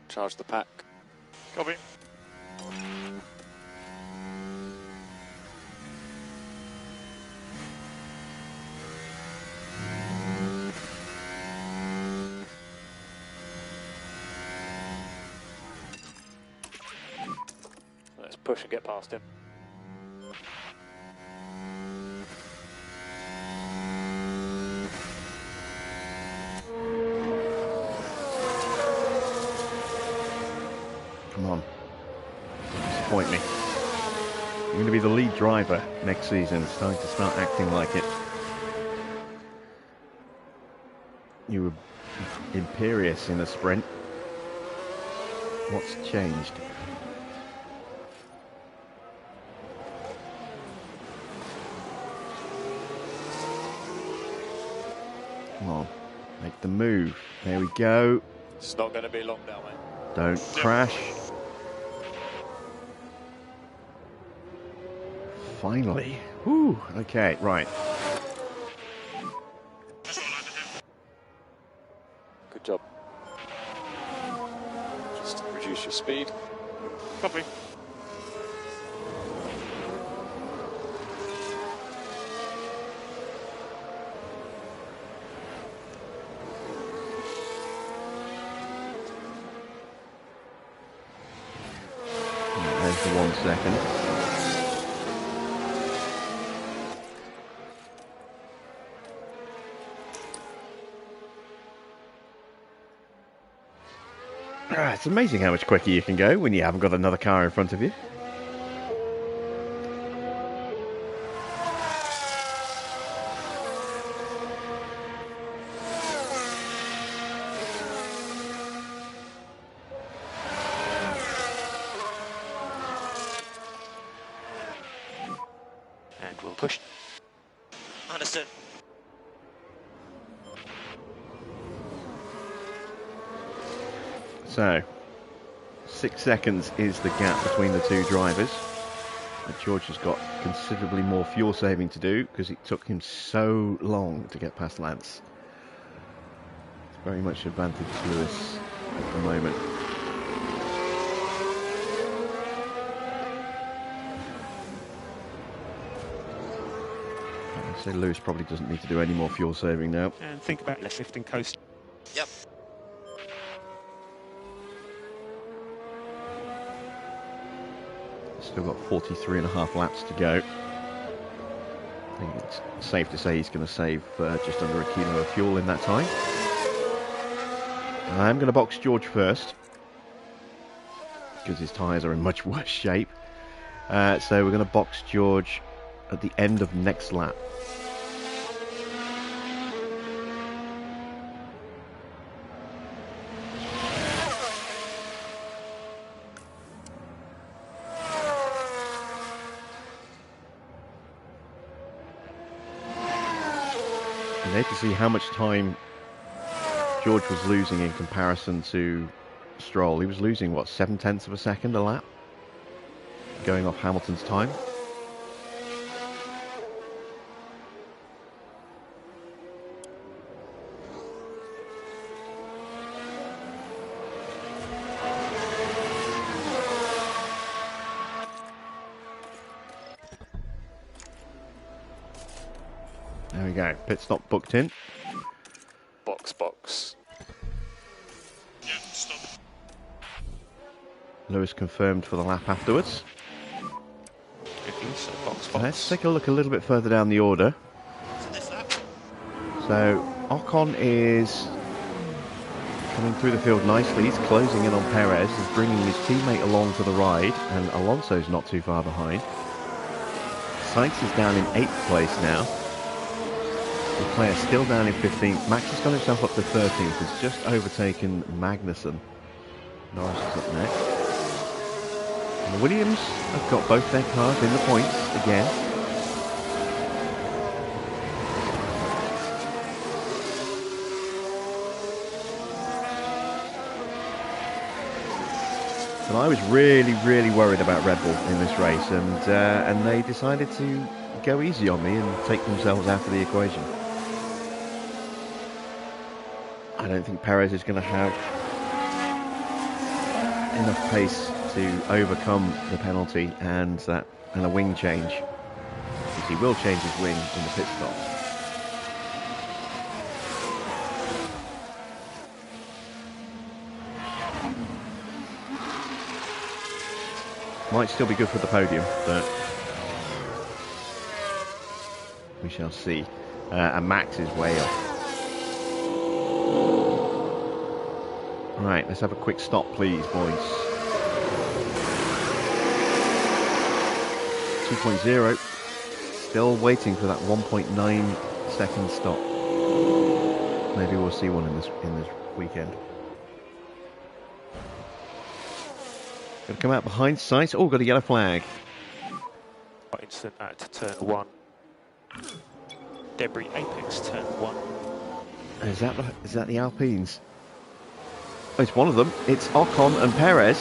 Charge the pack. Copy. Let's push and get past him. Come on. Don't disappoint me. You're going to be the lead driver next season. It's time to start acting like it. You were imperious in the sprint. What's changed? Come on. Make the move. There we go. It's not going to be long now, mate. Don't crash. Finally. Whew. Okay, right. Good job. Just reduce your speed. Copy. There's the 1 second. It's amazing how much quicker you can go when you haven't got another car in front of you. And we'll push. Understood. So, 6 seconds is the gap between the two drivers. But George has got considerably more fuel saving to do because it took him so long to get past Lance. It's very much advantage Lewis at the moment. I'd say Lewis probably doesn't need to do any more fuel saving now. And think about left lifting coast. Yep. Still got 43.5 laps to go. I think it's safe to say he's going to save just under a kilo of fuel in that time. I'm going to box George first because his tyres are in much worse shape. So we're going to box George at the end of next lap. And there to see how much time George was losing in comparison to Stroll. He was losing, what, 0.7 of a second a lap? Going off Hamilton's time. There we go. Pit stop booked in. Box, box. Yeah, stop. Lewis confirmed for the lap afterwards. So box, So let's box. take a look a little bit further down the order. So this lap. So Ocon is coming through the field nicely. He's closing in on Perez. He's bringing his teammate along for the ride, and Alonso's not too far behind. Sainz is down in 8th place now. Leclerc still down in 15th. Max has got himself up to 13th. He's just overtaken Magnussen. Norris is up next. And the Williams have got both their cars in the points again. But I was really, really worried about Red Bull in this race, and they decided to go easy on me and take themselves out of the equation. I don't think Perez is going to have enough pace to overcome the penalty and a wing change, because he will change his wing in the pit stop. Might still be good for the podium, but we shall see. And Max is way off. Right, let's have a quick stop, please, boys. 2.0. Still waiting for that 1.9 second stop. Maybe we'll see one in this weekend. Going to come out behind sight. Oh, got a yellow flag. Instant at turn 1. Debris apex turn 1. Is that the Alpines? Oh, it's one of them. It's Ocon and Perez.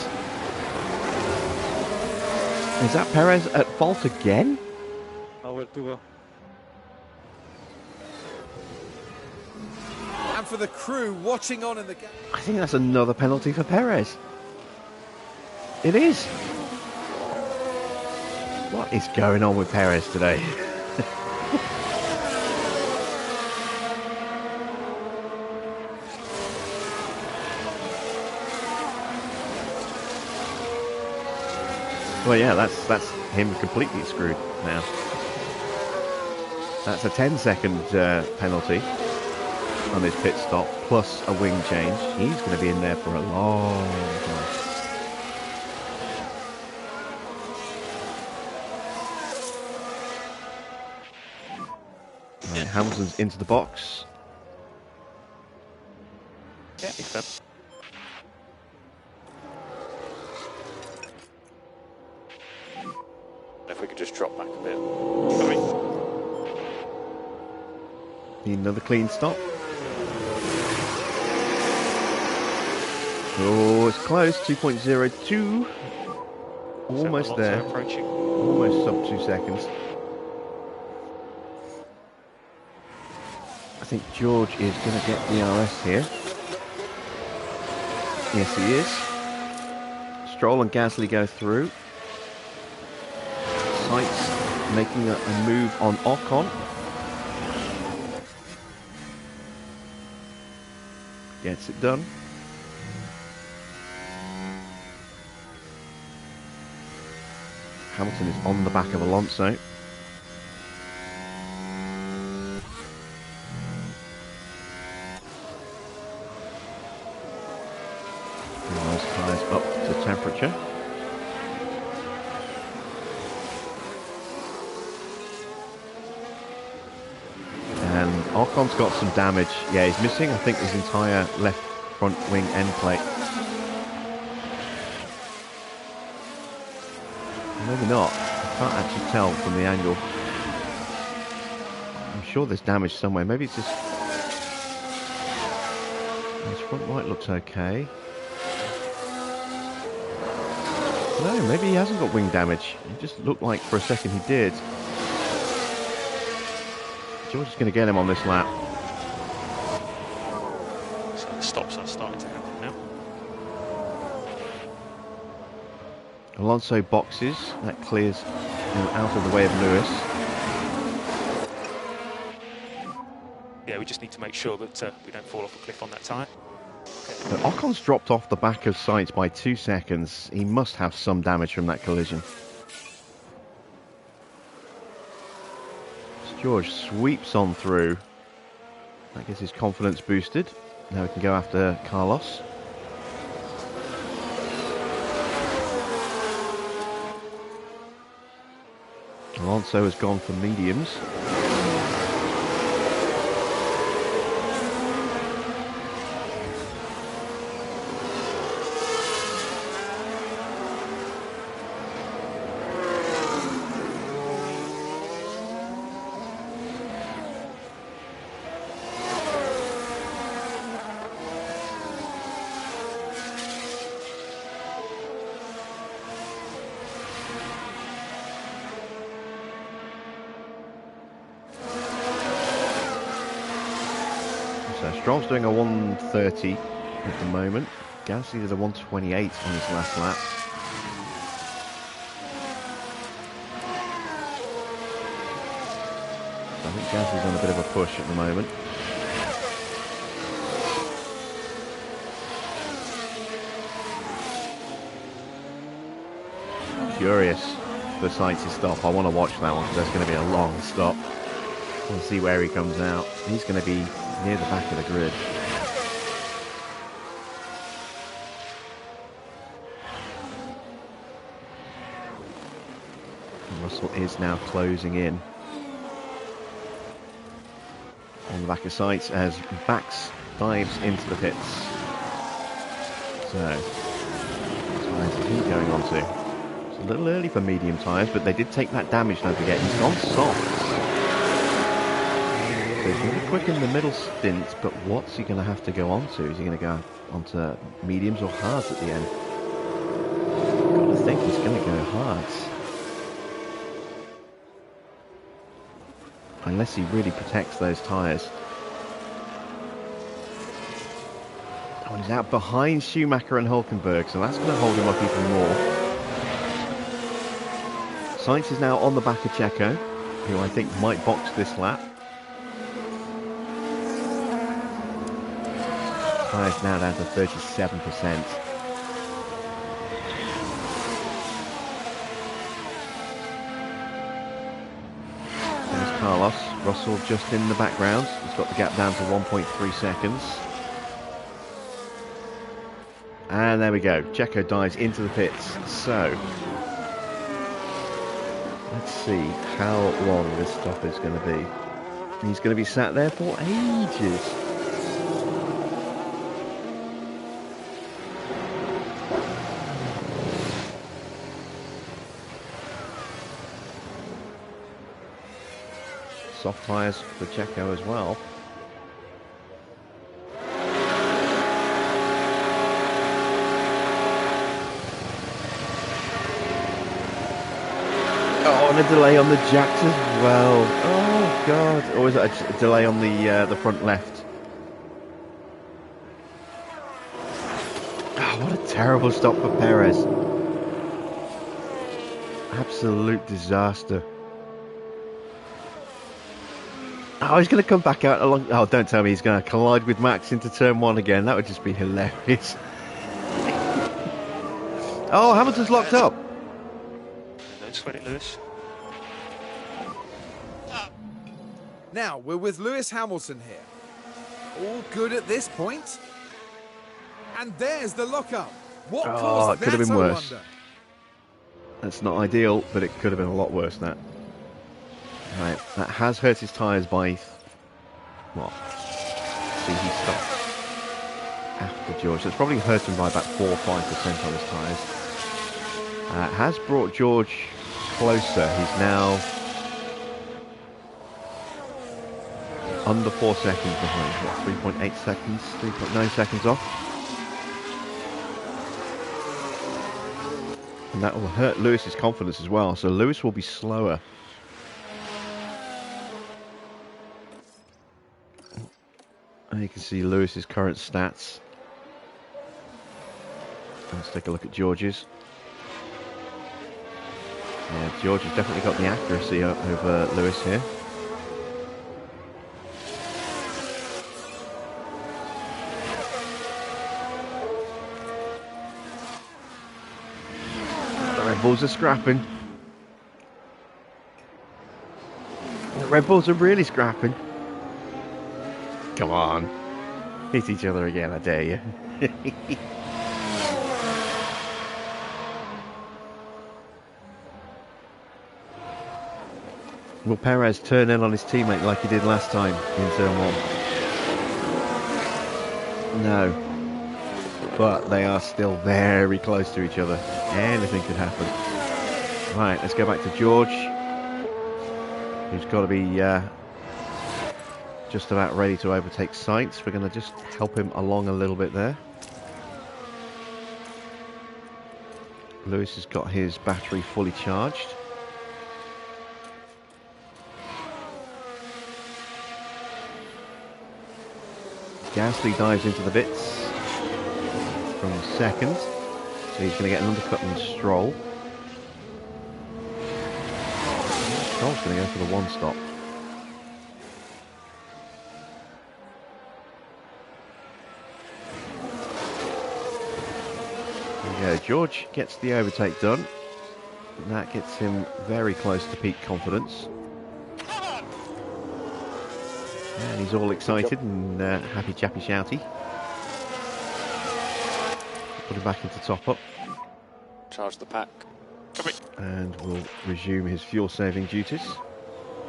Is that Perez at fault again? And for the crew watching on in the game. I think that's another penalty for Perez. It is. What is going on with Perez today? Well, yeah, that's him completely screwed now. That's a 10-second penalty on his pit stop, plus a wing change. He's going to be in there for a long time. Right, Hamilton's into the box. Yeah, if that. If we could just drop back a bit. Need another clean stop. Oh, it's close. 2.02. Almost there. Approaching. Almost sub 2 seconds. I think George is going to get DRS here. Yes, he is. Stroll and Gasly go through. Sainz making a move on Ocon. Gets it done. Hamilton is on the back of Alonso. Those tyres up to temperature. And Ocon's got some damage. Yeah, he's missing, I think, his entire left front wing end plate. Maybe not. I can't actually tell from the angle. I'm sure there's damage somewhere. Maybe it's just... His front right looks okay. No, maybe he hasn't got wing damage. It just looked like for a second he did. George is going to get him on this lap. So the stops are starting to happen now. Alonso boxes. That clears him out of the way of Lewis. Yeah, we just need to make sure that we don't fall off a cliff on that tyre. But Ocon's dropped off the back of Sainz by 2 seconds. He must have some damage from that collision. As George sweeps on through. That gets his confidence boosted. Now we can go after Carlos. Alonso has gone for mediums. So Stroll's doing a 130 at the moment. Gasly did a 128 on his last lap. So I think Gasly's on a bit of a push at the moment. Curious for Sainz to stop. I want to watch that one because that's going to be a long stop. We'll see where he comes out. He's going to be near the back of the grid. And Russell is now closing in on the back of Sainz as Max dives into the pits. So, which tyres is he going on to? It's a little early for medium tyres, but they did take that damage, don't forget. He's gone soft. So he's going to be quick in the middle stint, but what's he going to have to go on to? Is he going to go onto mediums or hards at the end? I've got to think he's going to go hards. Unless he really protects those tyres. Oh, and he's out behind Schumacher and Hülkenberg, so that's going to hold him up even more. Sainz is now on the back of Checo, who I think might box this lap. Tyres now down to 37%. There's Carlos. Russell just in the background. He's got the gap down to 1.3 seconds. And there we go. Checo dives into the pits. So, let's see how long this stop is going to be. He's going to be sat there for ages. Soft tyres for Checo as well. Oh, and a delay on the jacks as well. Oh God! Or is it a delay on the front left? Oh, what a terrible stop for Perez! Absolute disaster. Oh, he's going to come back out along... Oh, don't tell me he's going to collide with Max into turn one again. That would just be hilarious. Oh, Hamilton's locked up. Don't sweat it, Lewis. Now we're with Lewis Hamilton here. All good at this point. And there's the lockup. What caused it could have that, been I worse. wonder? That's not ideal, but it could have been a lot worse than that. Right, that has hurt his tyres by... What? See, he stopped after George. That's probably hurt him by about 4 or 5% on his tyres. Has brought George closer. He's now under 4 seconds behind. What, 3.8 seconds? 3.9 seconds off. And that will hurt Lewis's confidence as well. So Lewis will be slower. And you can see Lewis's current stats. Let's take a look at George's. Yeah, George has definitely got the accuracy over Lewis here. The Red Bulls are scrapping. The Red Bulls are really scrapping. Come on. Hit each other again, I dare you. Will Perez turn in on his teammate like he did last time in turn one? No. But they are still very close to each other. Anything could happen. Right, let's go back to George, who's got to be just about ready to overtake Sainz. We're going to just help him along a little bit there. Lewis has got his battery fully charged. Gasly dives into the bits from second, so he's going to get an undercut on Stroll. Stroll's going to go for the one stop. There we go. George gets the overtake done. And that gets him very close to peak confidence. And he's all excited and happy chappy shouty. Put him back into top up. Charge the pack. And will resume his fuel saving duties.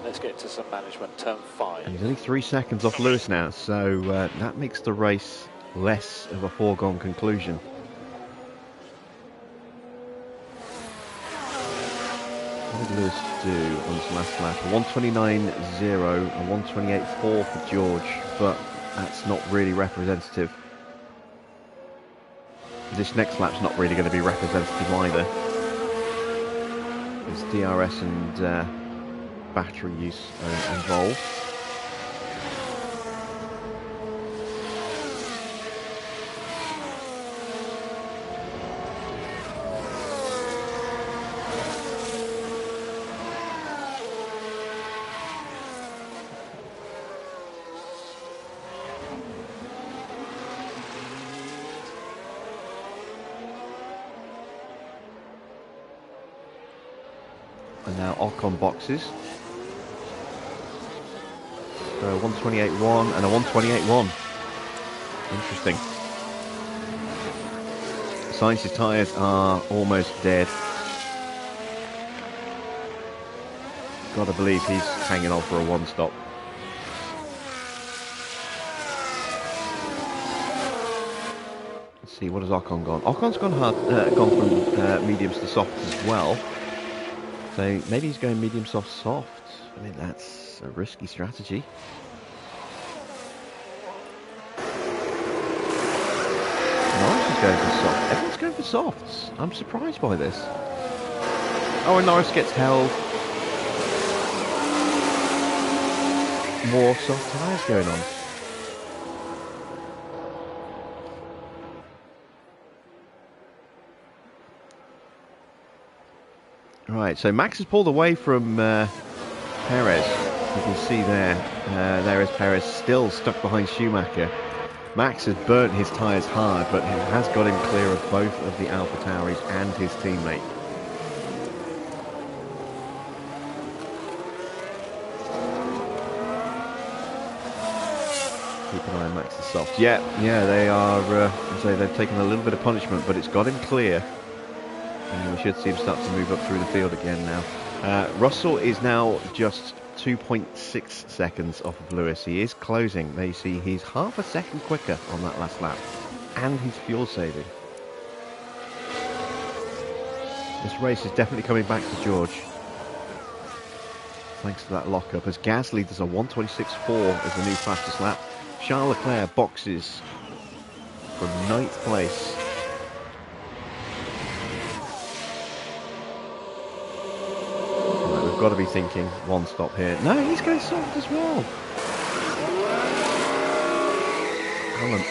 Let's get to some management. Turn 5. And he's only 3 seconds off Lewis now, so that makes the race less of a foregone conclusion. What did Lewis do on his last lap? A 1:29.0 and 1:28.4 for George, but that's not really representative. This next lap's not really going to be representative either. There's DRS and battery use involved. And now Ocon boxes. So 1:28.1 and a 1:28.1. Interesting. Sainz's tyres are almost dead. Gotta believe he's hanging on for a one stop. Let's see, what has Ocon gone? Ocon's gone hard, gone from mediums to softs as well. So maybe he's going medium, soft, soft. I mean, that's a risky strategy. Norris is going for soft. Everyone's going for softs. I'm surprised by this. Oh, and Norris gets held. More soft tyres going on. Right, so Max has pulled away from Perez. You can see there, there is Perez still stuck behind Schumacher. Max has burnt his tyres hard, but he has got him clear of both of the AlphaTauris and his teammate. Keep an eye on Max's soft. Yeah, they are, so they've taken a little bit of punishment, but it's got him clear. And we should see him start to move up through the field again now. Russell is now just 2.6 seconds off of Lewis. He is closing. There you see he's half a second quicker on that last lap. And he's fuel saving. This race is definitely coming back to George. Thanks to that lockup. As Gasly does a 1:26.4 as the new fastest lap. Charles Leclerc boxes from 9th place. Got to be thinking one stop here. No, he's going soft as well.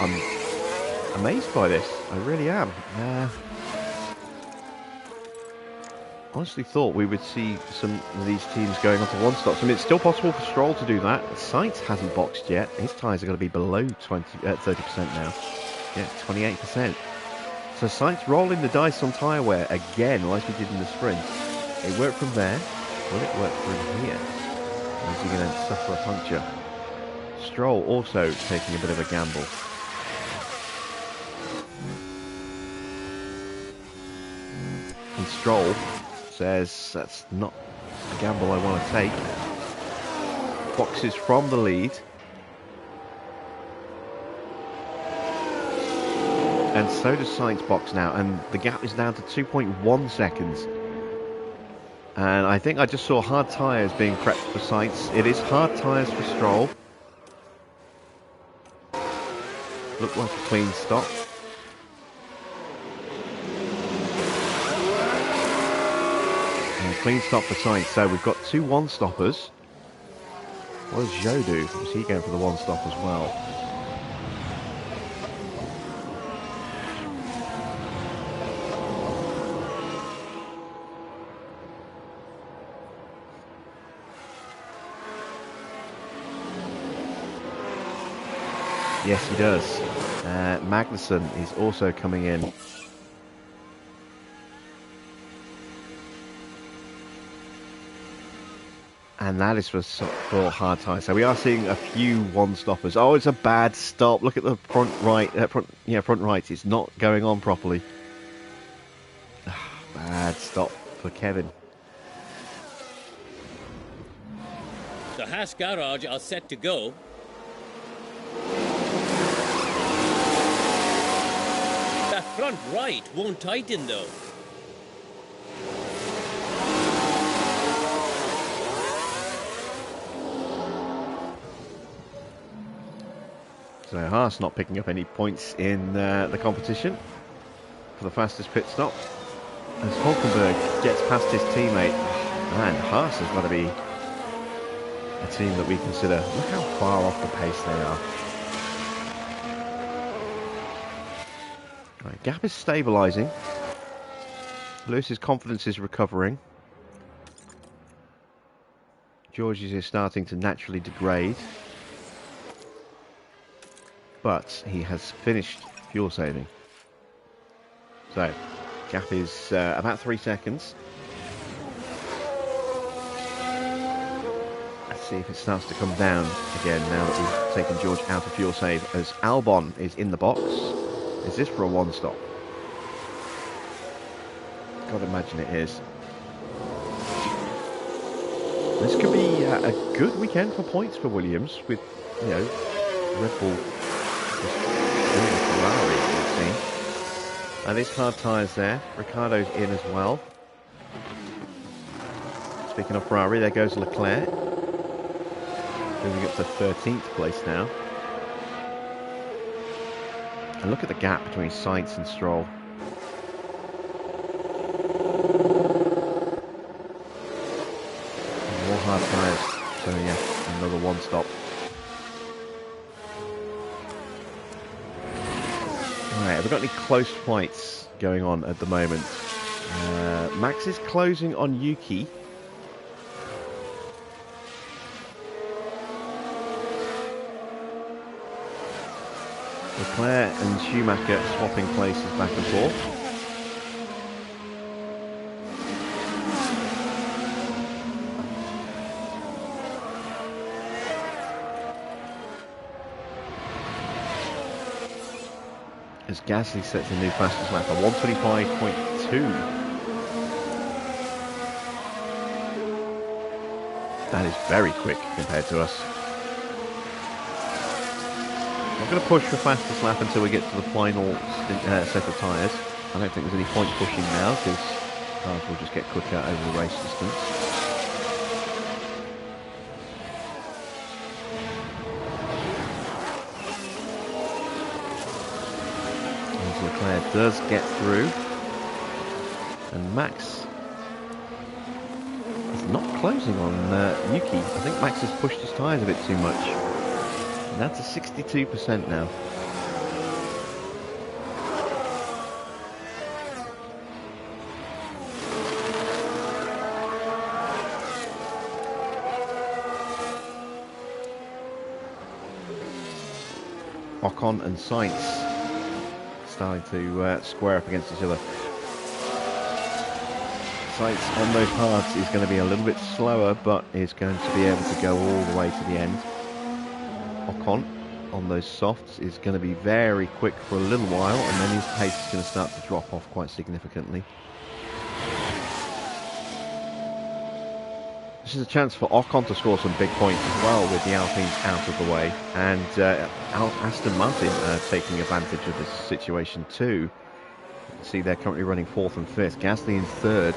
I'm amazed by this. I really am. Honestly thought we would see some of these teams going on to one stops. I mean, it's still possible for Stroll to do that. Sainz hasn't boxed yet. His tyres are going to be below 30% now. Yeah, 28%. So Sainz rolling the dice on tyre wear again, like he did in the sprint. It worked from there. Will it work through here? Or is he going to suffer a puncture? Stroll also taking a bit of a gamble. And Stroll says, that's not a gamble I want to take. Boxes from the lead. And so does Sainz box now. And the gap is down to 2.1 seconds. And I think I just saw hard tyres being prepped for Sainz. It is hard tyres for Stroll. Looked like a clean stop. And a clean stop for Sainz. So we've got 2 one-stoppers. What does Zhou do? Is he going for the one-stop as well? Yes, he does. Magnussen is also coming in. And that is for hard tyres. So we are seeing a few one-stoppers. Oh, it's a bad stop. Look at the front right. Front right. It's not going on properly. Bad stop for Kevin. The Haas garage are set to go. That front right won't tighten though. So Haas not picking up any points in the competition for the fastest pit stop. As Hulkenberg gets past his teammate, man, Haas has got to be a team that we consider. Look how far off the pace they are. Right, gap is stabilising. Lewis's confidence is recovering. George's is starting to naturally degrade. But he has finished fuel saving. So, gap is about 3 seconds. Let's see if it starts to come down again now that we've taken George out of fuel save, as Albon is in the box. Is this for a one stop? God, imagine it is. This could be a good weekend for points for Williams, with, you know, Red Bull Ferrari, it would seem. And there's hard tyres there. Ricciardo's in as well. Speaking of Ferrari, there goes Leclerc. Moving up to 13th place now. And look at the gap between Sainz and Stroll. More hard tyres. So yeah, another one stop. Alright, have we got any close fights going on at the moment? Max is closing on Yuki. Leclerc and Schumacher swapping places back and forth. As Gasly sets a new fastest lap at 125.2. That is very quick compared to us. I'm going to push for fastest lap until we get to the final set of tyres. I don't think there's any point pushing now because cars will just get quicker over the race distance. Leclerc does get through, and Max is not closing on Yuki. I think Max has pushed his tyres a bit too much, and that's a 62% now. Ocon and Sainz starting to square up against each other. Sainz on those hards is going to be a little bit slower, but is going to be able to go all the way to the end. Ocon on those softs is going to be very quick for a little while, and then his pace is going to start to drop off quite significantly. This is a chance for Ocon to score some big points as well, with the Alpines out of the way, and Aston Martin taking advantage of this situation too. You can see they're currently running 4th and 5th, Gasly in 3rd.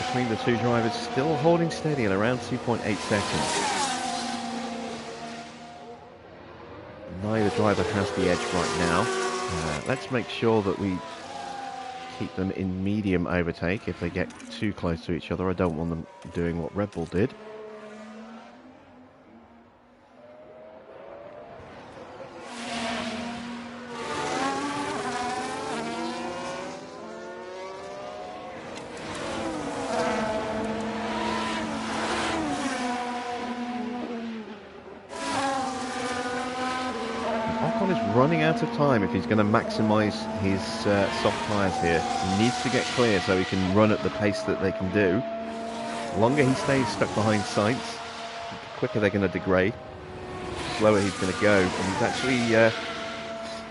Between the two drivers still holding steady at around 2.8 seconds. Neither driver has the edge right now. Let's make sure that we keep them in medium overtake if they get too close to each other. I don't want them doing what Red Bull did. Ocon is running out of time if he's going to maximise his soft tyres here. He needs to get clear so he can run at the pace that they can do. The longer he stays stuck behind Sainz, the quicker they're going to degrade. The slower he's going to go. And he's actually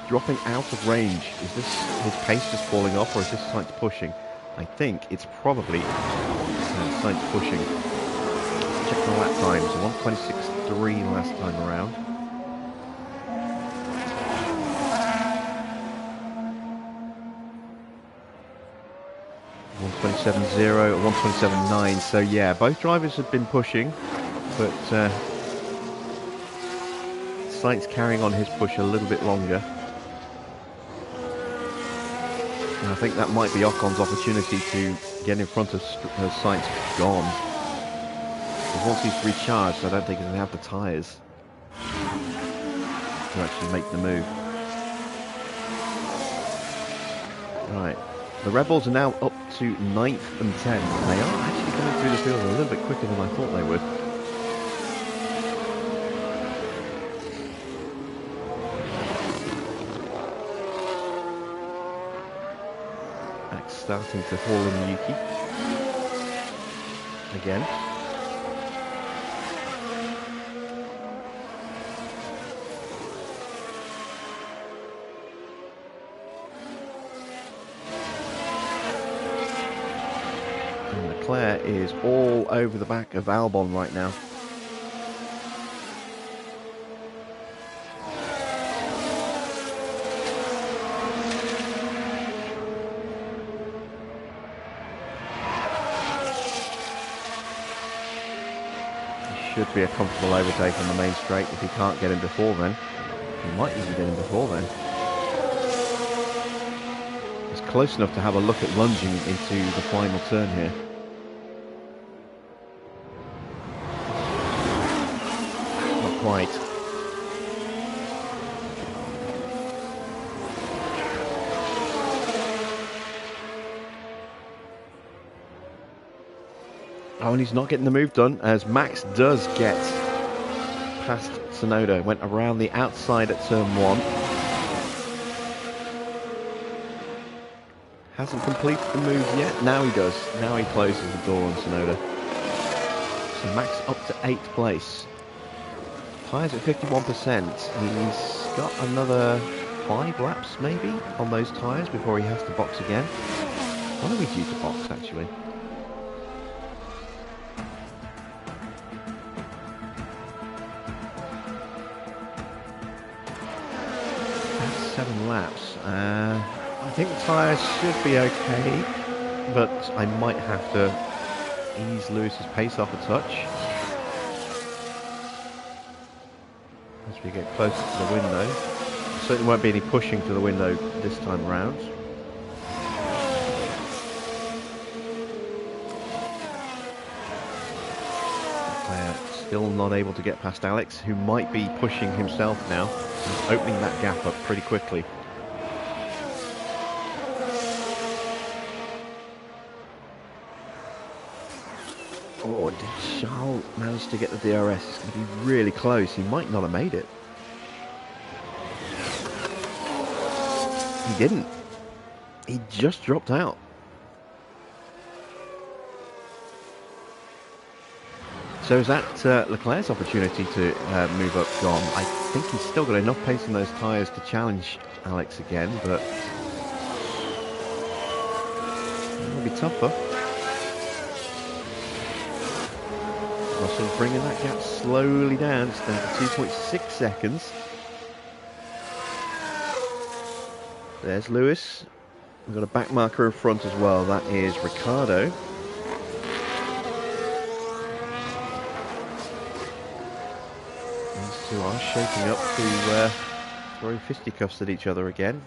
dropping out of range. Is this his pace just falling off, or is this Sainz pushing? I think it's probably Sainz pushing. Check the lap times. 1:26.3 last time around. 1:27.0, 1:27.9. So yeah, both drivers have been pushing, but Sainz carrying on his push a little bit longer. And I think that might be Ocon's opportunity to get in front of Sainz gone. Because once he's recharged, I don't think he's going to have the tyres to actually make the move. Right. The Red Bulls are now up to 9th and 10th. They are actually coming through the field a little bit quicker than I thought they would. Max starting to haul in Yuki. Again. Leclerc is all over the back of Albon right now. Should be a comfortable overtake on the main straight if he can't get him before then. He might even get him before then. It's close enough to have a look at lunging into the final turn here. Quite. Oh, and he's not getting the move done as Max does get past Tsunoda. Went around the outside at turn 1. Hasn't completed the move yet. Now he does. Now he closes the door on Tsunoda. So Max up to 8th place. Tyres at 51%. He's got another 5 laps maybe on those tyres before he has to box again. When are we due to box actually? That's 7 laps. I think the tyres should be okay, but I might have to ease Lewis's pace off a touch. As we get closer to the window. There certainly won't be any pushing to the window this time around. Still not able to get past Alex, who might be pushing himself now. He's opening that gap up pretty quickly. Oh, did Charles manage to get the DRS? It's going to be really close. He might not have made it. He didn't. He just dropped out. So is that Leclerc's opportunity to move up gone? I think he's still got enough pace in those tyres to challenge Alex again, but it'll be tougher. Russell bringing that gap slowly down. It's down to 2.6 seconds. There's Lewis. We've got a back marker in front as well. That is Ricciardo. These two are shaping up to throw fisticuffs at each other again.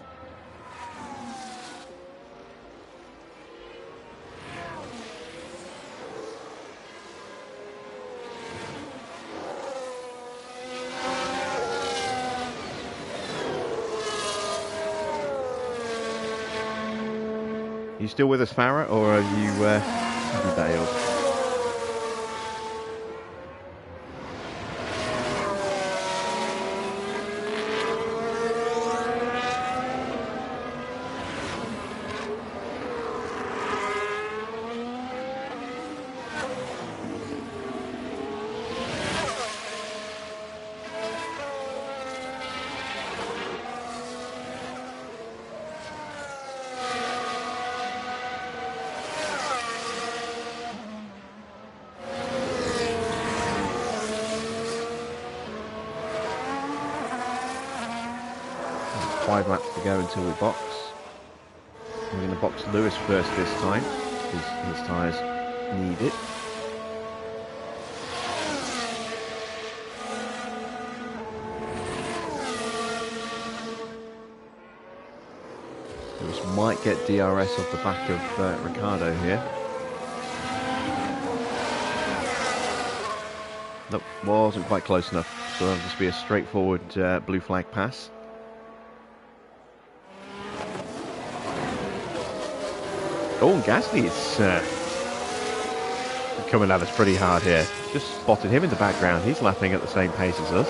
You still with us, Farah, or have you bailed? 5 laps to go until we box. We're going to box Lewis first this time, because his tyres need it. Lewis might get DRS off the back of Ricciardo here. Nope, wasn't quite close enough. So that'll just be a straightforward blue flag pass. Oh, and Gasly is coming at us pretty hard here. Just spotted him in the background. He's lapping at the same pace as us.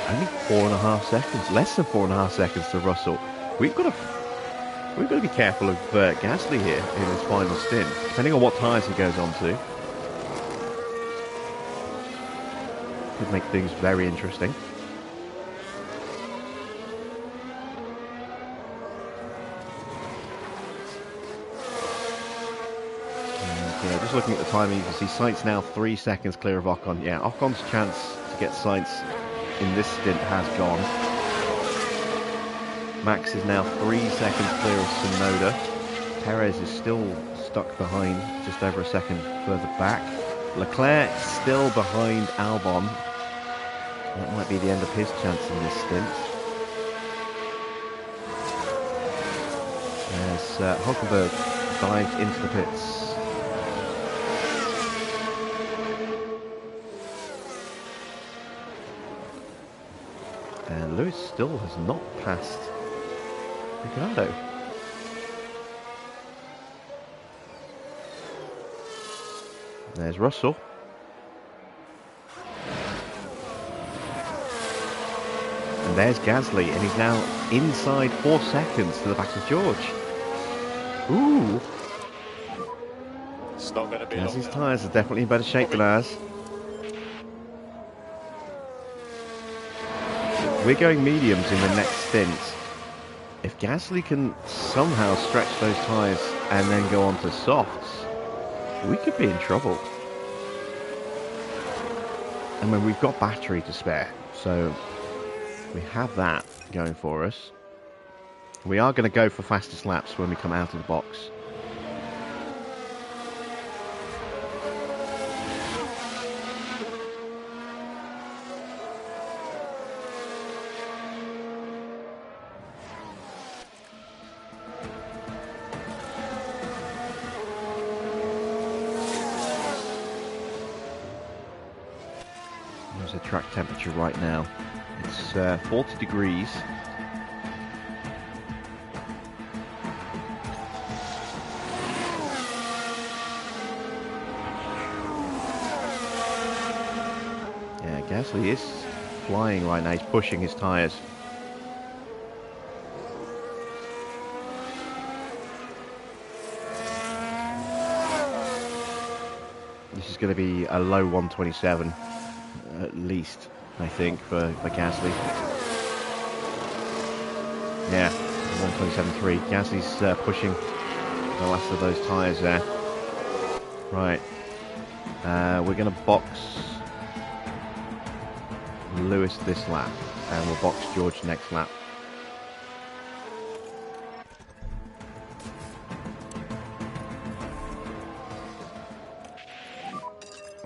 Only 4.5 seconds, less than 4.5 seconds to Russell. We've got to be careful of Gasly here in his final stint, depending on what tyres he goes on to. Could make things very interesting. Yeah, just looking at the timing, you can see Sainz now 3 seconds clear of Ocon. Yeah, Ocon's chance to get Sainz in this stint has gone. Max is now 3 seconds clear of Tsunoda. Perez is still stuck behind, just over a second further back. Leclerc still behind Albon. That might be the end of his chance in this stint. As Hulkenberg dived into the pits. And Lewis still has not passed Ricciardo. There's Russell. And there's Gasly, and he's now inside 4 seconds to the back of George. Ooh. It's not going to be long. Gasly's tyres are definitely in better shape than ours. We're going mediums in the next stint. If Gasly can somehow stretch those tyres and then go on to softs, we could be in trouble. I mean, we've got battery to spare, so we have that going for us. We are going to go for fastest laps when we come out of the box. There's the track temperature right now. It's 40 degrees. Yeah, Gasly is flying right now. He's pushing his tyres. This is going to be a low 127 at least, I think, for Gasly. Yeah, 127.3. Gasly's pushing the last of those tyres there. Right. We're going to box Lewis this lap, and we'll box George next lap.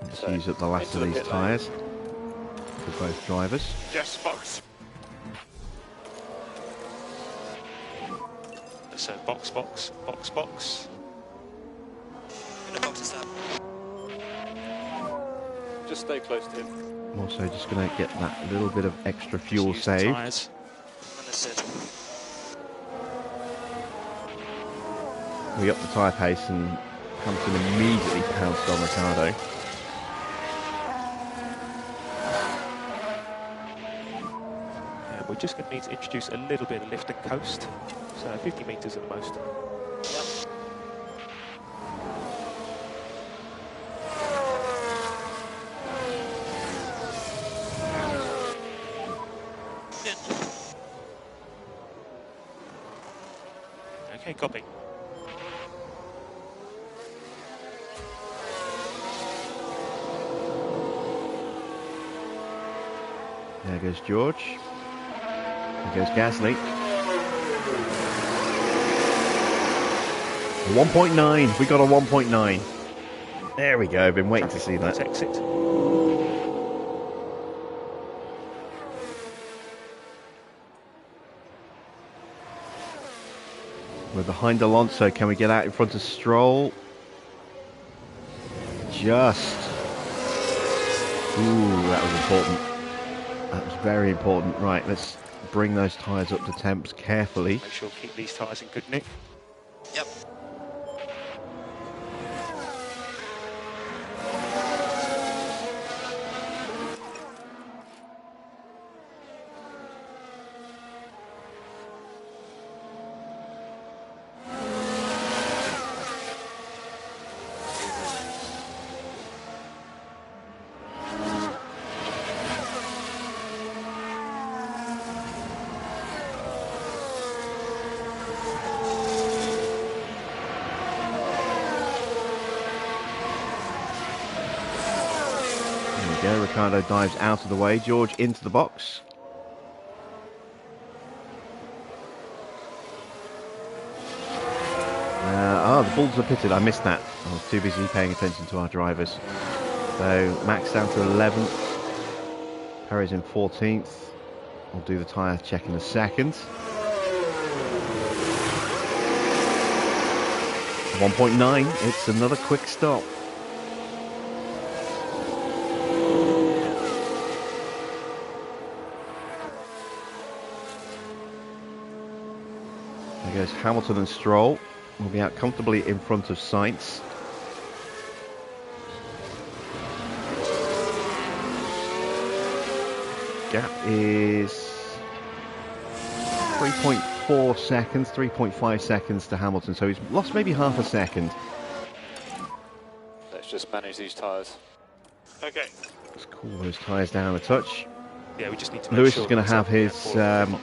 Let's use up the last of these tyres for both drivers. Yes, box. So box, box, box, box. In the box is that. Just stay close to him. I'm also just going to get that little bit of extra fuel saved. Tyres. Understood. We upped the tyre pace and Hamilton immediately pounced on Ricciardo. And we're just going to need to introduce a little bit of lift and coast. So 50 metres at the most. Okay, copy. There goes George. There goes Gasly. 1.9. We got a 1.9. There we go. I've been waiting to see that. Exit. We're behind Alonso. Can we get out in front of Stroll? Just. Ooh, that was important. That was very important. Right, let's bring those tyres up to temps carefully. Make sure to keep these tyres in good nick. Yep. Ricciardo dives out of the way. George into the box. The Bulls are pitted. I missed that. I was too busy paying attention to our drivers. So Max down to 11th. Perez in 14th. I'll do the tyre check in a second. 1.9. It's another quick stop. There goes Hamilton and Stroll. Will be out comfortably in front of Sainz. Gap is 3.4 seconds, 3.5 seconds to Hamilton, so he's lost maybe half a second. Let's just manage these tyres. Okay. Let's cool those tyres down a touch. Yeah, we just need to make Lewis sure is going to have his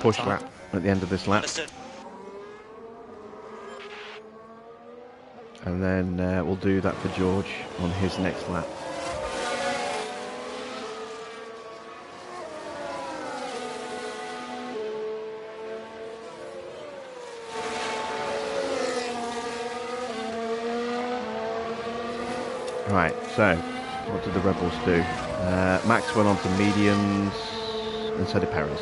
push lap. lap at the end of this lap. Understood. And then we'll do that for George on his next lap. Right, so what did the Red Bulls do? Max went on to mediums and so did Perez.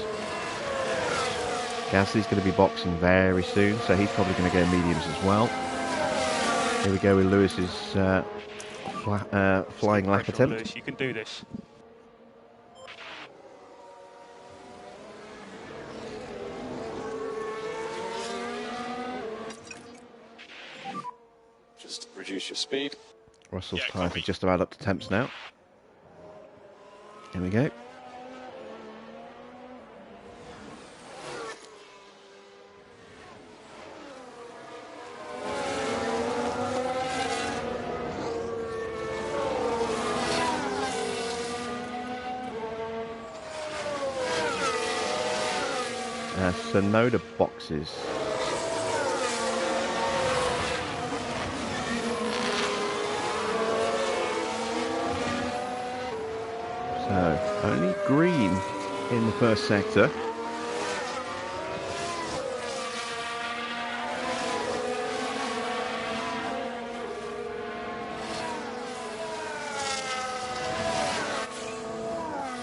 Gasly's going to be boxing very soon, so he's probably going to go mediums as well. Here we go with Lewis's flying lap attempt. Lewis, you can do this. Just reduce your speed. Russell's tyres are just about up to temps now. Here we go. Sonoda boxes. So, only green in the first sector.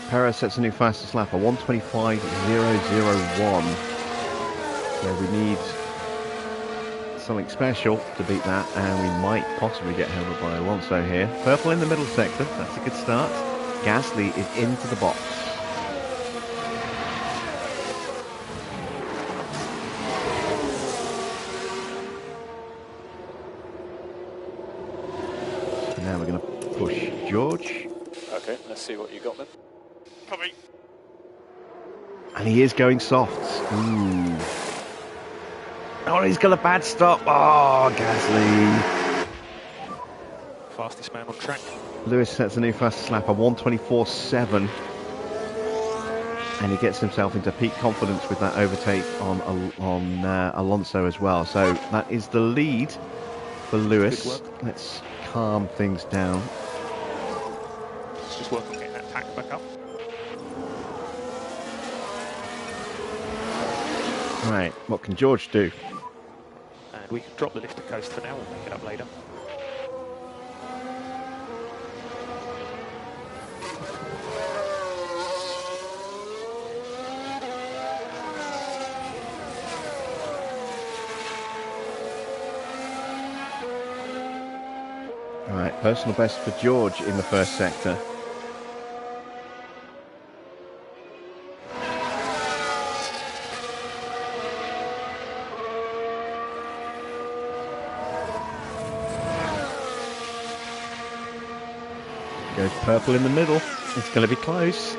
Perez sets a new fastest lap, a 1:25.001. So we need something special to beat that, and we might possibly get held up by Alonso here. Purple in the middle sector, that's a good start. Gasly is into the box. George. Okay, let's see what you got then. Copy. And he is going softs. Ooh. Oh, he's got a bad stop. Oh, Gasly. Fastest man on track. Lewis sets a new fastest lap, a 1:24.7. And he gets himself into peak confidence with that overtake on Alonso as well. So that is the lead for Lewis. Let's calm things down. Let's just work on getting that pack back up. Right, what can George do? And we can drop the lift and coast for now, we'll make it up later. Right, personal best for George in the first sector. Goes purple in the middle. It's going to be close.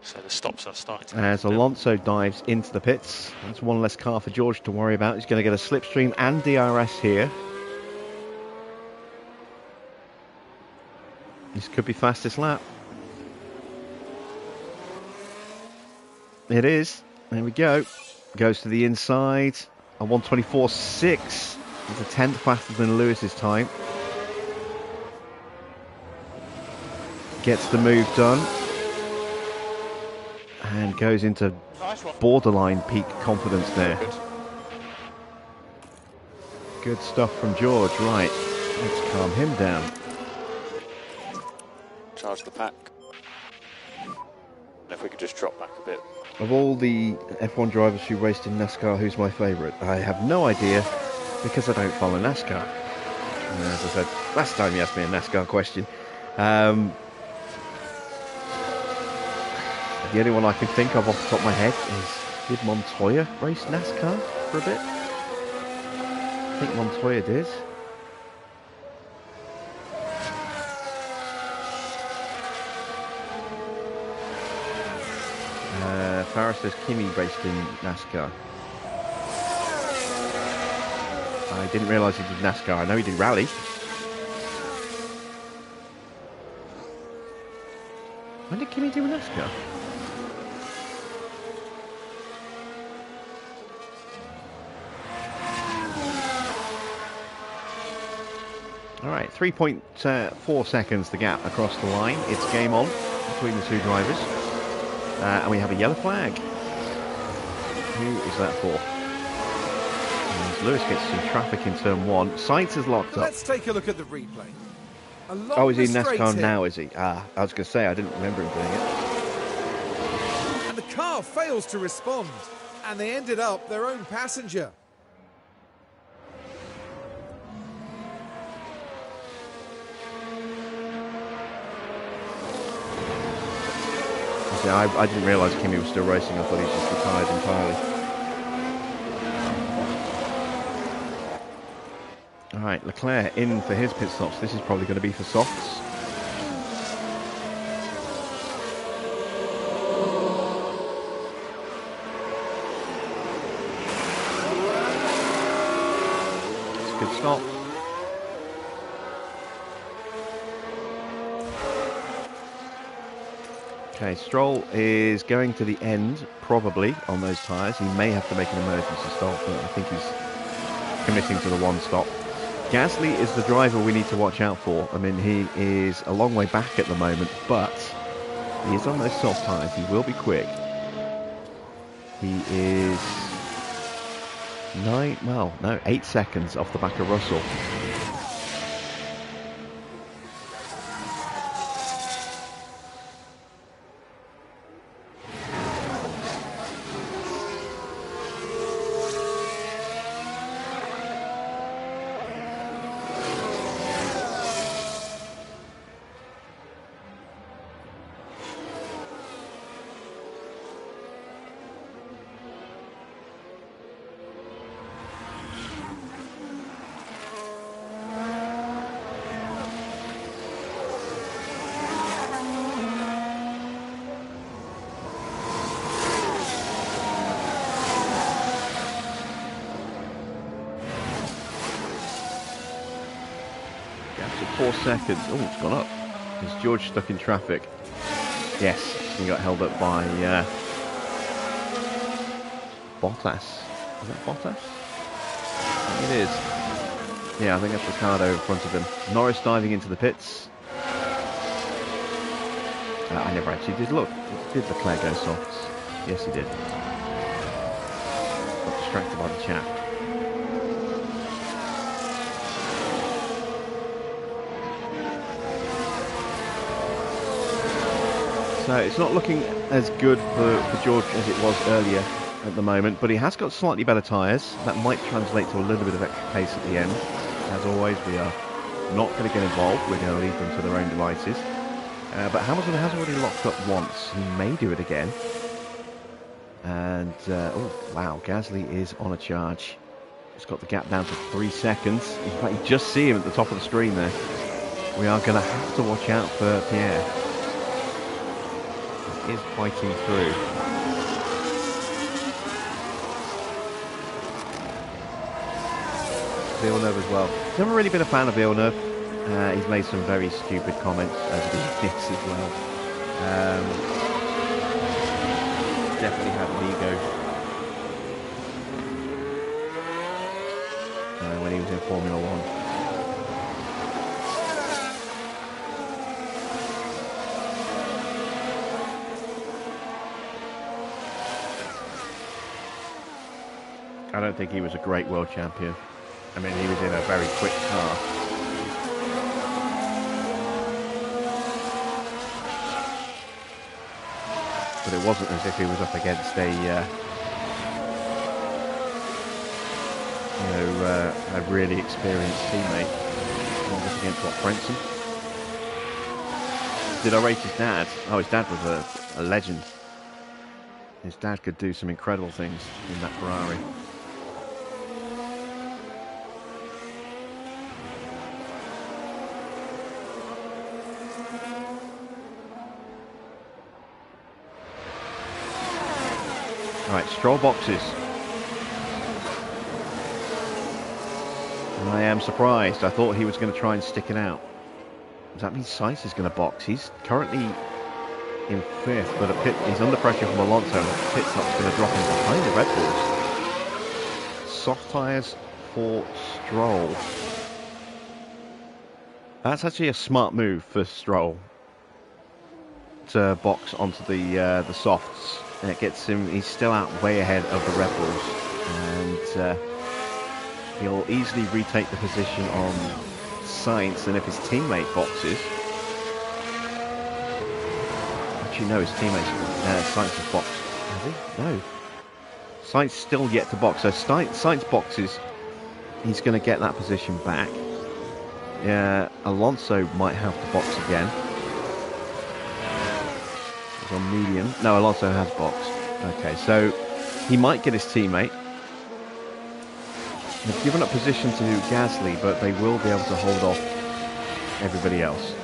So the stops are starting to... As Alonso dives into the pits. That's one less car for George to worry about. He's going to get a slipstream and DRS here. This could be fastest lap. It is. There we go. Goes to the inside. A 1:24.6. It's a tenth faster than Lewis's time. Gets the move done. And goes into borderline peak confidence there. Good stuff from George. Right. Let's calm him down. Charge the pack. And if we could just drop back a bit. Of all the F1 drivers who raced in NASCAR, who's my favourite? I have no idea because I don't follow NASCAR. And as I said last time you asked me a NASCAR question, the only one I can think of off the top of my head is, did Montoya race NASCAR for a bit? I think Montoya did. Farah says Kimi raced in NASCAR. I didn't realise he did NASCAR. I know he did rally. When did Kimi do NASCAR? Alright, 3.4 seconds the gap across the line. It's game on between the two drivers. And we have a yellow flag. Who is that for? As Lewis gets some traffic in turn one. Sainz is locked up. Let's take a look at the replay. Oh, is he in NASCAR now, is he? Ah, I was going to say, I didn't remember him doing it. And the car fails to respond. And they ended up their own passenger. Yeah, I didn't realise Kimi was still racing. I thought he just retired entirely. Alright, Leclerc in for his pit stops. This is probably going to be for softs. It's a good stop. Okay, Stroll is going to the end, probably, on those tyres. He may have to make an emergency stop, but I think he's committing to the one stop. Gasly is the driver we need to watch out for. I mean, he is a long way back at the moment, but he is on those soft tyres. He will be quick. He is 8 seconds off the back of Russell. So 4 seconds. Oh, it's gone up. Is George stuck in traffic? Yes, he got held up by Bottas. Is that Bottas? I think it is. Yeah, I think that's Ricciardo in front of him. Norris diving into the pits. I never actually did look. Did Leclerc go softs? Yes, he did. Got distracted by the chat. So it's not looking as good for George as it was earlier at the moment, but he has got slightly better tyres. That might translate to a little bit of extra pace at the end. As always, we are not going to get involved. We're going to leave them to their own devices. But Hamilton has already locked up once. He may do it again. And, oh, wow, Gasly is on a charge. He's got the gap down to 3 seconds. In fact, you just see him at the top of the screen there. We are going to have to watch out for Pierre. He is fighting through. Villeneuve as well. Never really been a fan of Villeneuve. He's made some very stupid comments over the years as well. Definitely had an ego when he was in Formula One. I don't think he was a great world champion. I mean, he was in a very quick car. But it wasn't as if he was up against a really experienced teammate. He was against Frentzen. Did I rate his dad? Oh, his dad was a legend. His dad could do some incredible things in that Ferrari. Right, Stroll boxes. And I am surprised. I thought he was going to try and stick it out. Does that mean Sainz is going to box? He's currently in 5th, but he's under pressure from Alonso, and the pit stop's going to drop him behind the Red Bulls. Soft tyres for Stroll. That's actually a smart move for Stroll to box onto the softs. And it gets him, he's still out way ahead of the Red Bulls, and he'll easily retake the position on Sainz. And if his teammate boxes, actually no, his teammate Sainz has boxed, has he? No, Sainz still yet to box. So Sainz boxes, he's going to get that position back. Alonso might have to box again. On medium. No, Alonso has boxed. Okay, so he might get his teammate. They've given up position to Gasly, but they will be able to hold off everybody else.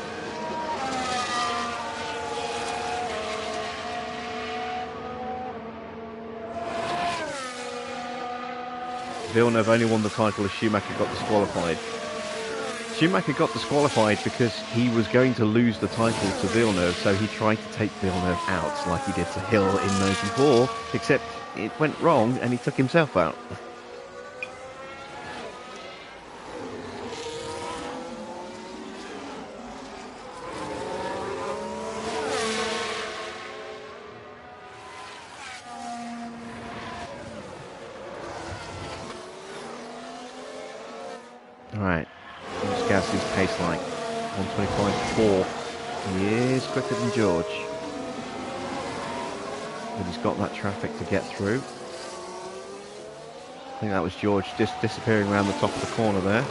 Villeneuve only won the title as Schumacher got disqualified. Schumacher got disqualified because he was going to lose the title to Villeneuve, so he tried to take Villeneuve out like he did to Hill in 94, except it went wrong and he took himself out. Alright. Gasly's pace like 125.4. He is quicker than George, but he's got that traffic to get through. I think that was George just disappearing around the top of the corner there.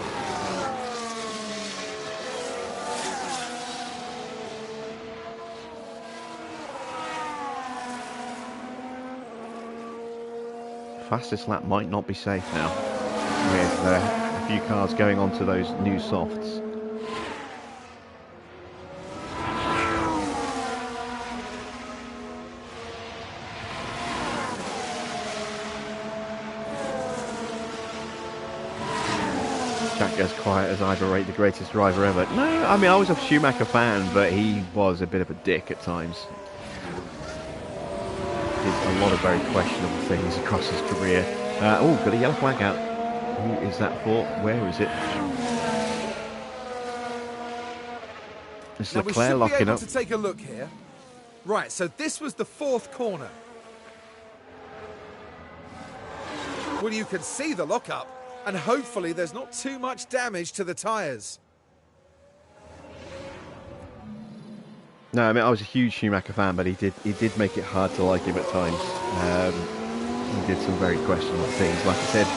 Fastest lap might not be safe now, with a few cars going onto those new softs. Jack as quiet as I've rate the greatest driver ever. No, I mean, I was a Schumacher fan, but he was a bit of a dick at times. Did a lot of very questionable things across his career. Oh, got a yellow flag out. Who is that for? Where is it? It's Now we Leclerc should be locking able up. to take a look here. Right, so this was the fourth corner. Well, you can see the lockup, and hopefully there's not too much damage to the tyres. No, I mean, I was a huge Schumacher fan, but he did make it hard to like him at times. He did some very questionable things. Like I said,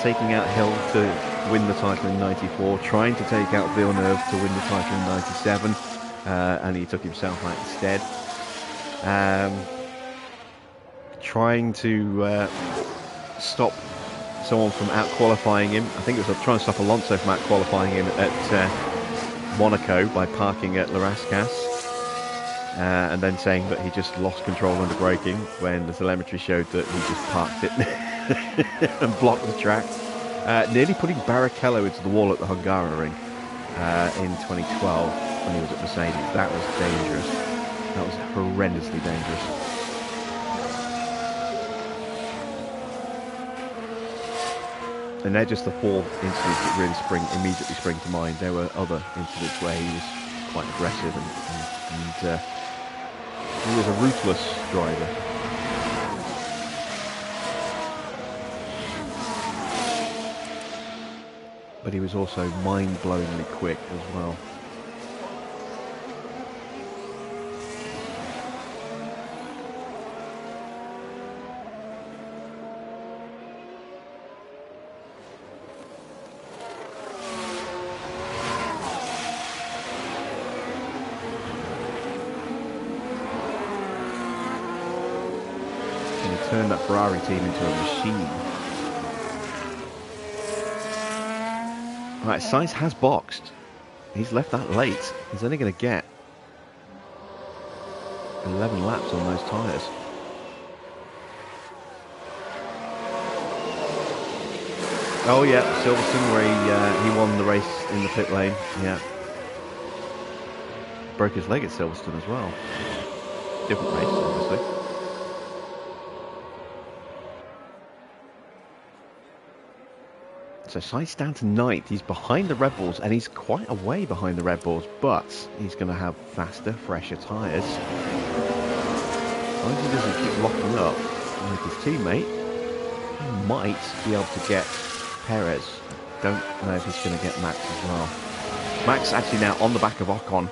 taking out Hill to win the title in '94, trying to take out Villeneuve to win the title in '97, and he took himself out instead. Trying to stop someone from out-qualifying him. I think it was trying to stop Alonso from out-qualifying him at Monaco by parking at La Rascasse, and then saying that he just lost control under braking when the telemetry showed that he just parked it and blocked the track. Nearly putting Barrichello into the wall at the Hungaroring in 2012 when he was at Mercedes. That was dangerous. That was horrendously dangerous. And they're just the four incidents that really immediately spring to mind. There were other incidents where he was quite aggressive and he was a ruthless driver. But he was also mind-blowingly quick as well. Turn that Ferrari team into a machine. Right, Sainz has boxed. He's left that late. He's only going to get 11 laps on those tyres. Oh yeah, Silverstone where he won the race in the pit lane. Yeah. Broke his leg at Silverstone as well. Different race, obviously. So Sainz down to 9th. He's behind the Red Bulls, and he's quite a way behind the Red Bulls, but he's going to have faster, fresher tyres. As long as he doesn't keep locking up with his teammate, he might be able to get Perez. Don't know if he's going to get Max as well. Max actually now on the back of Ocon.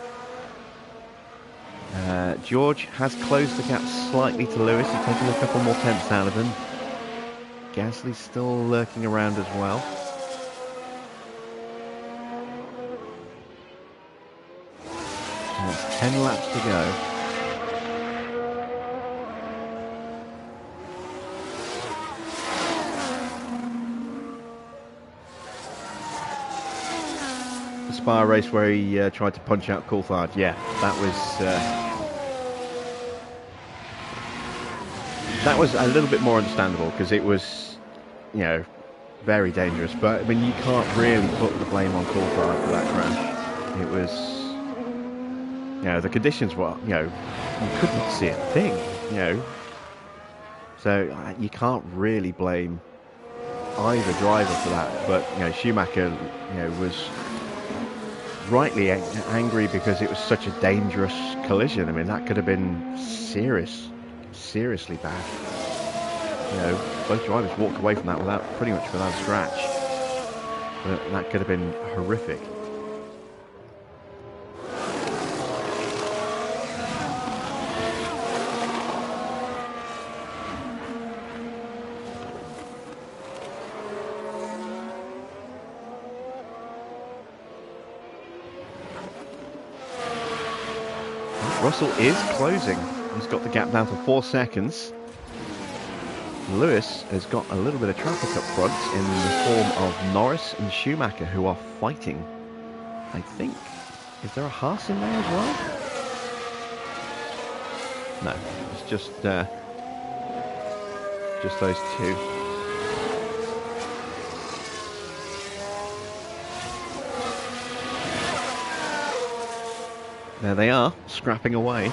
George has closed the gap slightly to Lewis. He's taken a couple more tenths out of him. Gasly's still lurking around as well. And that's 10 laps to go. The Spa race where he tried to punch out Coulthard. Yeah, that was a little bit more understandable because it was, you know, very dangerous. But I mean, you can't really put the blame on Coulthard for that crash. It was, you know, the conditions were, you know, you couldn't see a thing, you know. So you can't really blame either driver for that. But you know, Schumacher, you know, was rightly angry because it was such a dangerous collision. I mean, that could have been seriously bad. You know, both drivers walked away from that pretty much without a scratch. But that could have been horrific. Russell is closing. He's got the gap down to 4 seconds. Lewis has got a little bit of traffic up front in the form of Norris and Schumacher, who are fighting. I think. Is there a Haas in there as well? No, it's just those two. There they are, scrapping away.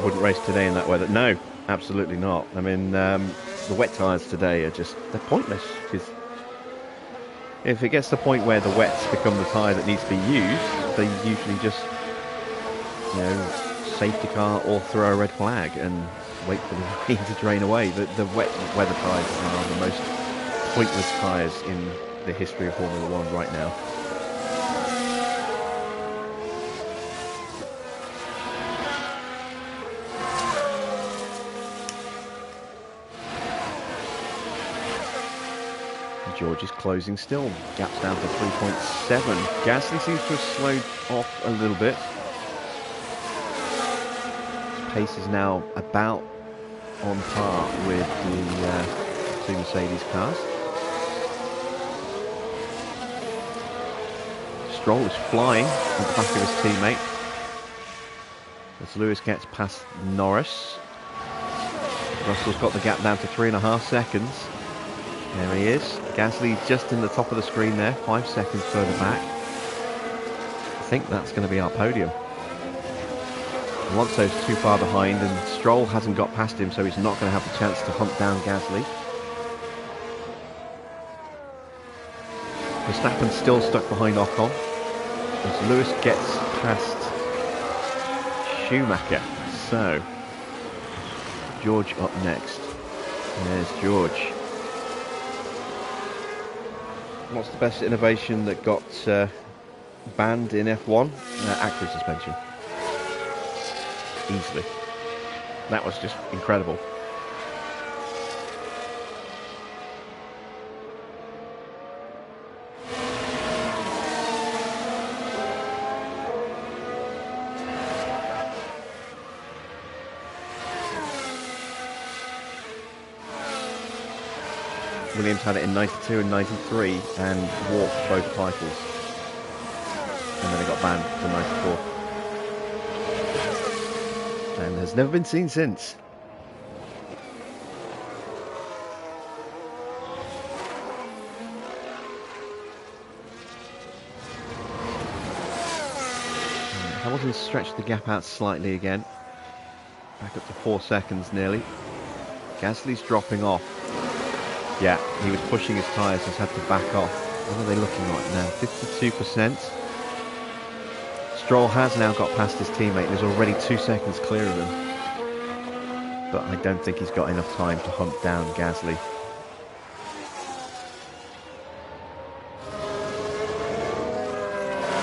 Wouldn't race today in that weather. No, absolutely not. I mean, the wet tyres today are just, they're pointless. Because if it gets to the point where the wets become the tyre that needs to be used, they usually just, you know, safety car or throw a red flag and wait for the rain to drain away. The wet weather tyres are the most pointless tyres in the history of Formula One right now. George is closing still. Gap's down to 3.7. Gasly seems to have slowed off a little bit. His pace is now about on par with the two Mercedes cars. Stroll is flying at the back of his teammate as Lewis gets past Norris. Russell's got the gap down to 3.5 seconds. There he is. Gasly just in the top of the screen there, 5 seconds further back. I think that's going to be our podium. Alonso's too far behind and Stroll hasn't got past him, so he's not going to have the chance to hunt down Gasly. Verstappen's still stuck behind Ocon as Lewis gets past Schumacher. So, George up next. There's George. What's the best innovation that got banned in F1? Active suspension. Easily. That was just incredible. Williams had it in 92 and 93 and walked both titles. And then it got banned for 94. And has never been seen since. Hamilton stretched the gap out slightly again. Back up to 4 seconds nearly. Gasly's dropping off. Yeah, he was pushing his tyres, has had to back off. What are they looking like now? 52%. Stroll has now got past his teammate and is already 2 seconds clear of him. But I don't think he's got enough time to hunt down Gasly.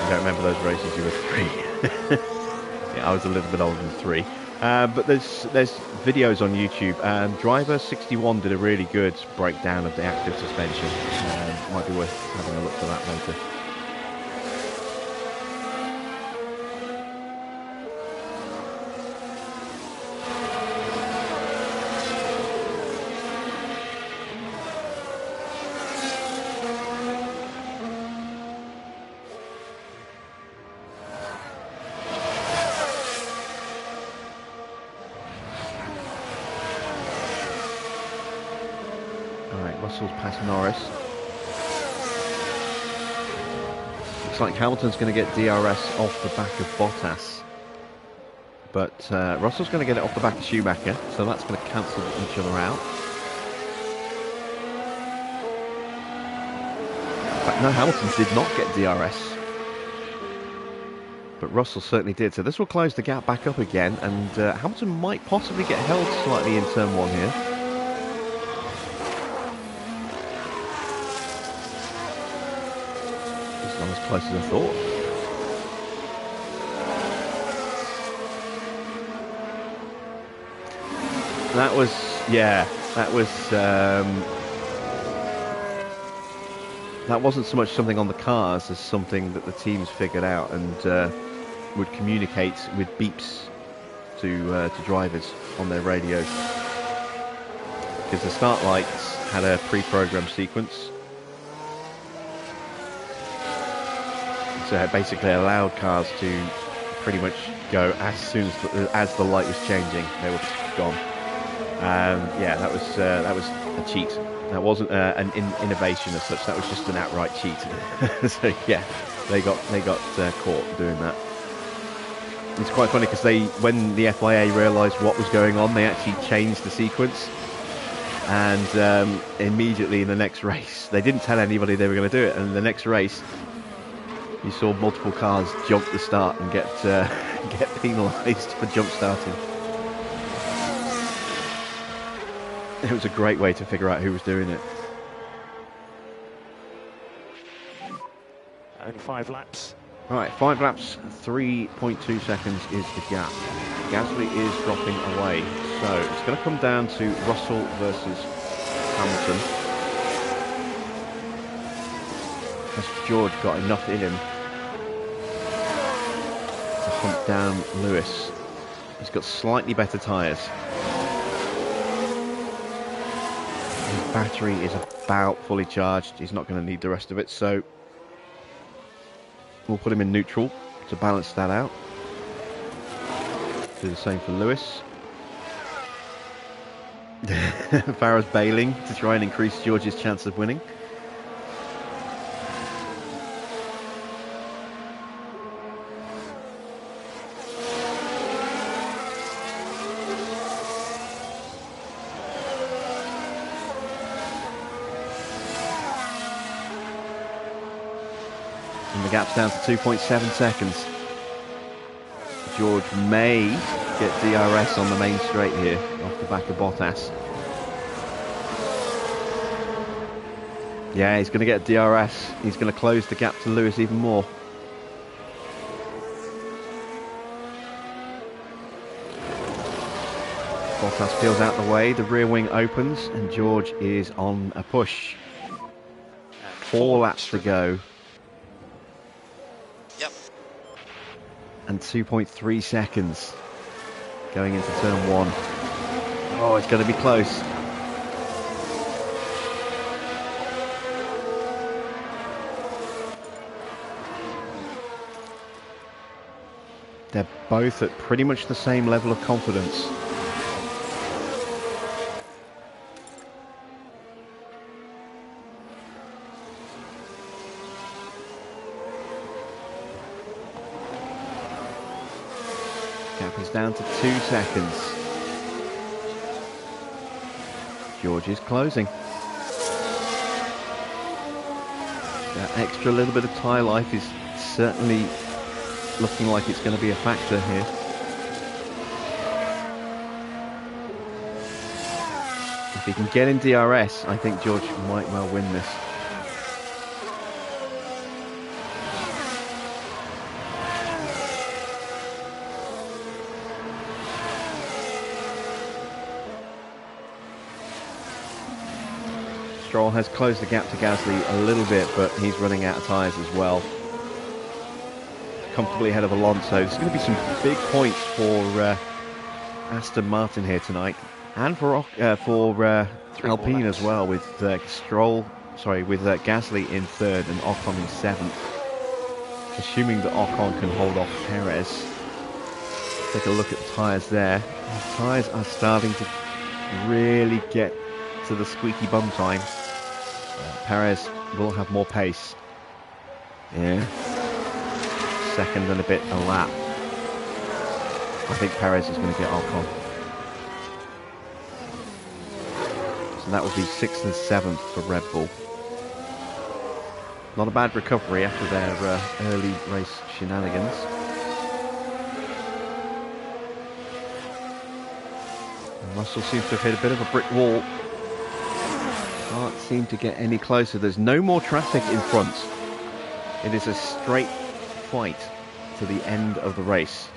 I don't remember those races, you were 3. Yeah, I was a little bit older than 3. But there's videos on YouTube. Driver 61 did a really good breakdown of the active suspension. Might be worth having a look for that later. Russell's past Norris. Looks like Hamilton's going to get DRS off the back of Bottas. But Russell's going to get it off the back of Schumacher, so that's going to cancel each other out. In fact, no, Hamilton did not get DRS. But Russell certainly did. So this will close the gap back up again, and Hamilton might possibly get held slightly in turn 1 here. As close as I thought. That was, yeah, that wasn't so much something on the cars as something that the teams figured out and would communicate with beeps to drivers on their radios. Because the start lights had a pre-programmed sequence. So it basically allowed cars to pretty much go as soon as the light was changing. They were gone. Yeah, that was a cheat. That wasn't an innovation as such. That was just an outright cheat. So yeah, they got caught doing that. It's quite funny because when the FIA realised what was going on, they actually changed the sequence. And immediately in the next race, they didn't tell anybody they were going to do it. And in the next race, you saw multiple cars jump the start and get penalised for jump starting. It was a great way to figure out who was doing it. Only 5 laps. Right, 5 laps, 3.2 seconds is the gap. Gasly is dropping away, so it's going to come down to Russell versus Hamilton. Has George got enough in him to hunt down Lewis? He's got slightly better tyres. His battery is about fully charged. He's not going to need the rest of it, so we'll put him in neutral to balance that out. Do the same for Lewis. Farah's bailing to try and increase George's chance of winning. And the gap's down to 2.7 seconds. George may get DRS on the main straight here off the back of Bottas. Yeah, he's going to get DRS. He's going to close the gap to Lewis even more. Bottas peels out the way, the rear wing opens, and George is on a push. 4 laps to go. And 2.3 seconds going into turn 1. Oh, it's going to be close. They're both at pretty much the same level of confidence. Gap is down to 2 seconds. George is closing. That extra little bit of tyre life is certainly looking like it's going to be a factor here. If he can get in DRS, I think George might well win this. Stroll has closed the gap to Gasly a little bit, but he's running out of tyres as well. Comfortably ahead of Alonso. There's going to be some big points for Aston Martin here tonight, and for Alpine as well, with Gasly in 3rd and Ocon in 7th. Assuming that Ocon can hold off Perez. Take a look at the tyres there. The tyres are starting to really get to the squeaky bum time. Perez will have more pace. Yeah. 2nd and a bit a lap. I think Perez is going to get Ocon. So that would be 6th and 7th for Red Bull. Not a bad recovery after their early race shenanigans. And Russell seems to have hit a bit of a brick wall. Can't seem to get any closer. There's no more traffic in front. It is a straight fight to the end of the race.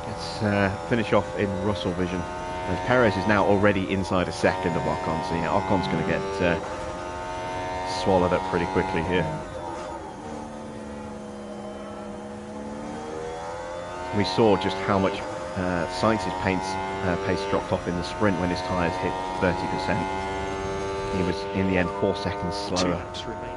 Let's finish off in Russell vision. And Perez is now already inside a 2nd of Ocon, so yeah, Ocon's going to get swallowed up pretty quickly here. We saw just how much Sainz's pace dropped off in the sprint when his tyres hit 30%. He was, in the end, 4 seconds slower. 2 laps remaining.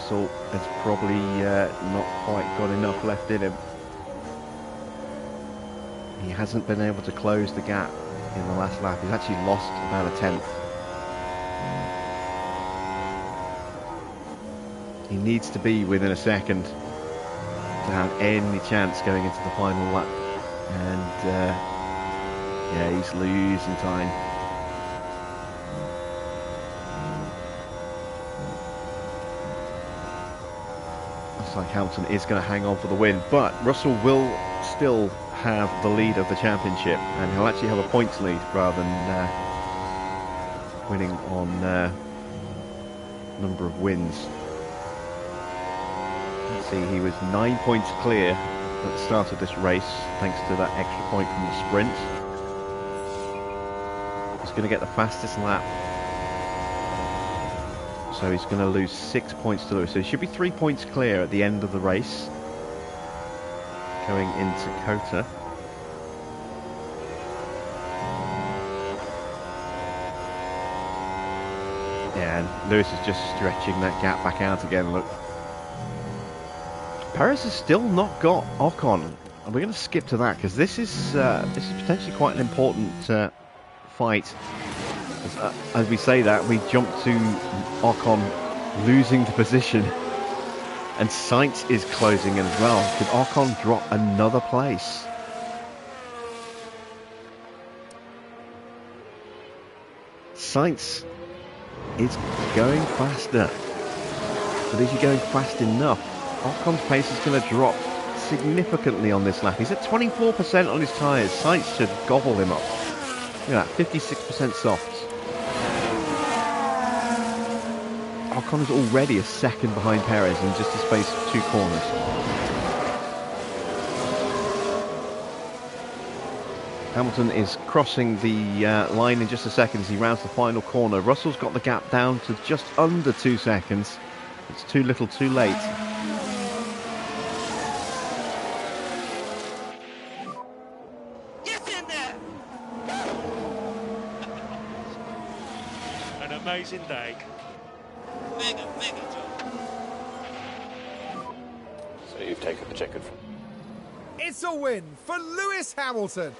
Russell has probably not quite got enough left in him. He hasn't been able to close the gap in the last lap. He's actually lost about a tenth. He needs to be within a second to have any chance going into the final lap. And yeah, he's losing time. Looks like Hamilton is going to hang on for the win, but Russell will still have the lead of the championship, and he'll actually have a points lead rather than winning on number of wins. Let's see, he was 9 points clear at the start of this race thanks to that extra point from the sprint. He's going to get the fastest lap, so he's going to lose 6 points to Lewis. So he should be 3 points clear at the end of the race going into Kota. Yeah, and Lewis is just stretching that gap back out again. Look, Perez has still not got Ocon, and we're going to skip to that because this is potentially quite an important fight. As we say that, we jump to Ocon losing the position, and Sainz is closing in as well. Could Ocon drop another place? Sainz is going faster, but is he going fast enough? Ocon's pace is going to drop significantly on this lap. He's at 24% on his tyres. Sainz should gobble him up. Look at that, 56% softs. Ocon is already a second behind Perez in just the space of 2 corners. Hamilton is crossing the line in just a second as he rounds the final corner. Russell's got the gap down to just under 2 seconds. It's too little too late. Get in there! An amazing day. Mega job. So you've taken the checkered from. It's a win for Lewis Hamilton.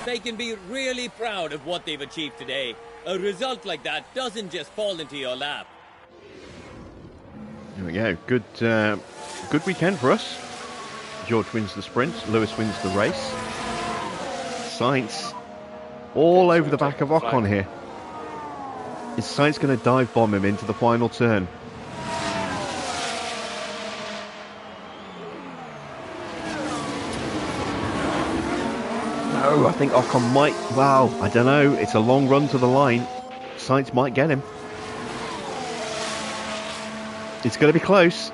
They can be really proud of what they've achieved today. A result like that doesn't just fall into your lap. There we go. Good weekend for us. George wins the sprint. Lewis wins the race. Sainz all over the back of Ocon here. Is Sainz going to dive bomb him into the final turn? No, I think Ocon might. Wow, I don't know. It's a long run to the line. Sainz might get him. It's going to be close.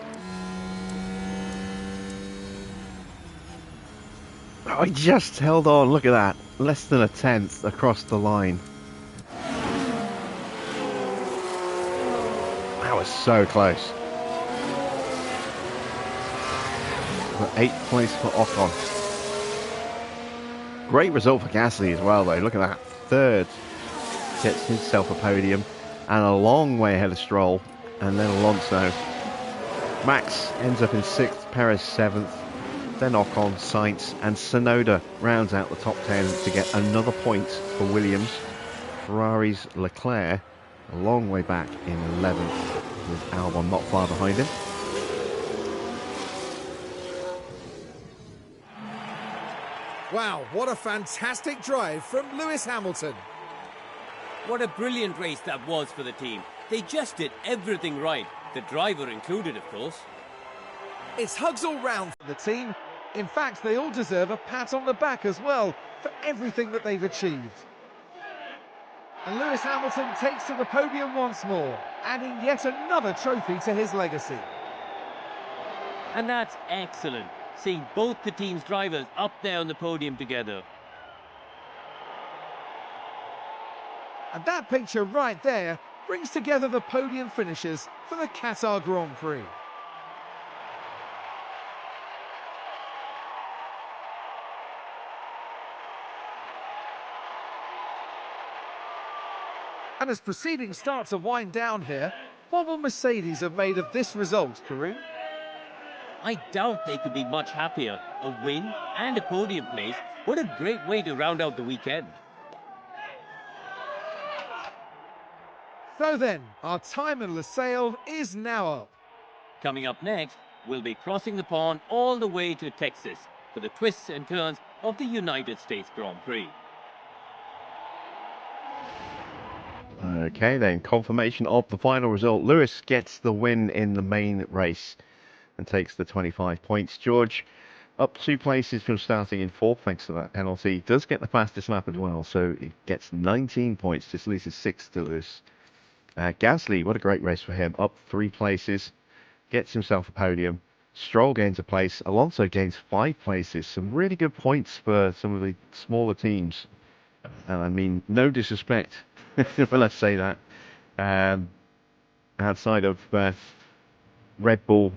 Oh, he just held on. Look at that. Less than a tenth across the line. That was so close. But 8th place for Ocon. Great result for Gasly as well, though. Look at that. 3rd. Gets himself a podium. And a long way ahead of Stroll. And then Alonso. Max ends up in 6th. Perez 7th. Then Ocon, Sainz and Tsunoda rounds out the top 10 to get another point for Williams. Ferrari's Leclerc a long way back in 11th, with Albon not far behind him. Wow, what a fantastic drive from Lewis Hamilton. What a brilliant race that was for the team. They just did everything right. The driver included, of course. It's hugs all round for the team. In fact, they all deserve a pat on the back as well for everything that they've achieved. And Lewis Hamilton takes to the podium once more, adding yet another trophy to his legacy. And that's excellent, seeing both the team's drivers up there on the podium together. And that picture right there brings together the podium finishers for the Qatar Grand Prix. And as proceedings start to wind down here, what will Mercedes have made of this result, Karun? I doubt they could be much happier. A win and a podium place. What a great way to round out the weekend. So then, our time in Lusail is now up. Coming up next, we'll be crossing the pond all the way to Texas for the twists and turns of the United States Grand Prix. Okay then, confirmation of the final result. Lewis gets the win in the main race and takes the 25 points. George up 2 places from starting in 4th thanks to that penalty. Does get the fastest lap as well, so it gets 19 points, just loses 6 to Lewis. Gasly, what a great race for him, up 3 places, gets himself a podium. Stroll gains a place, Alonso gains 5 places. Some really good points for some of the smaller teams. And I mean, no disrespect when I say that. Outside of Red Bull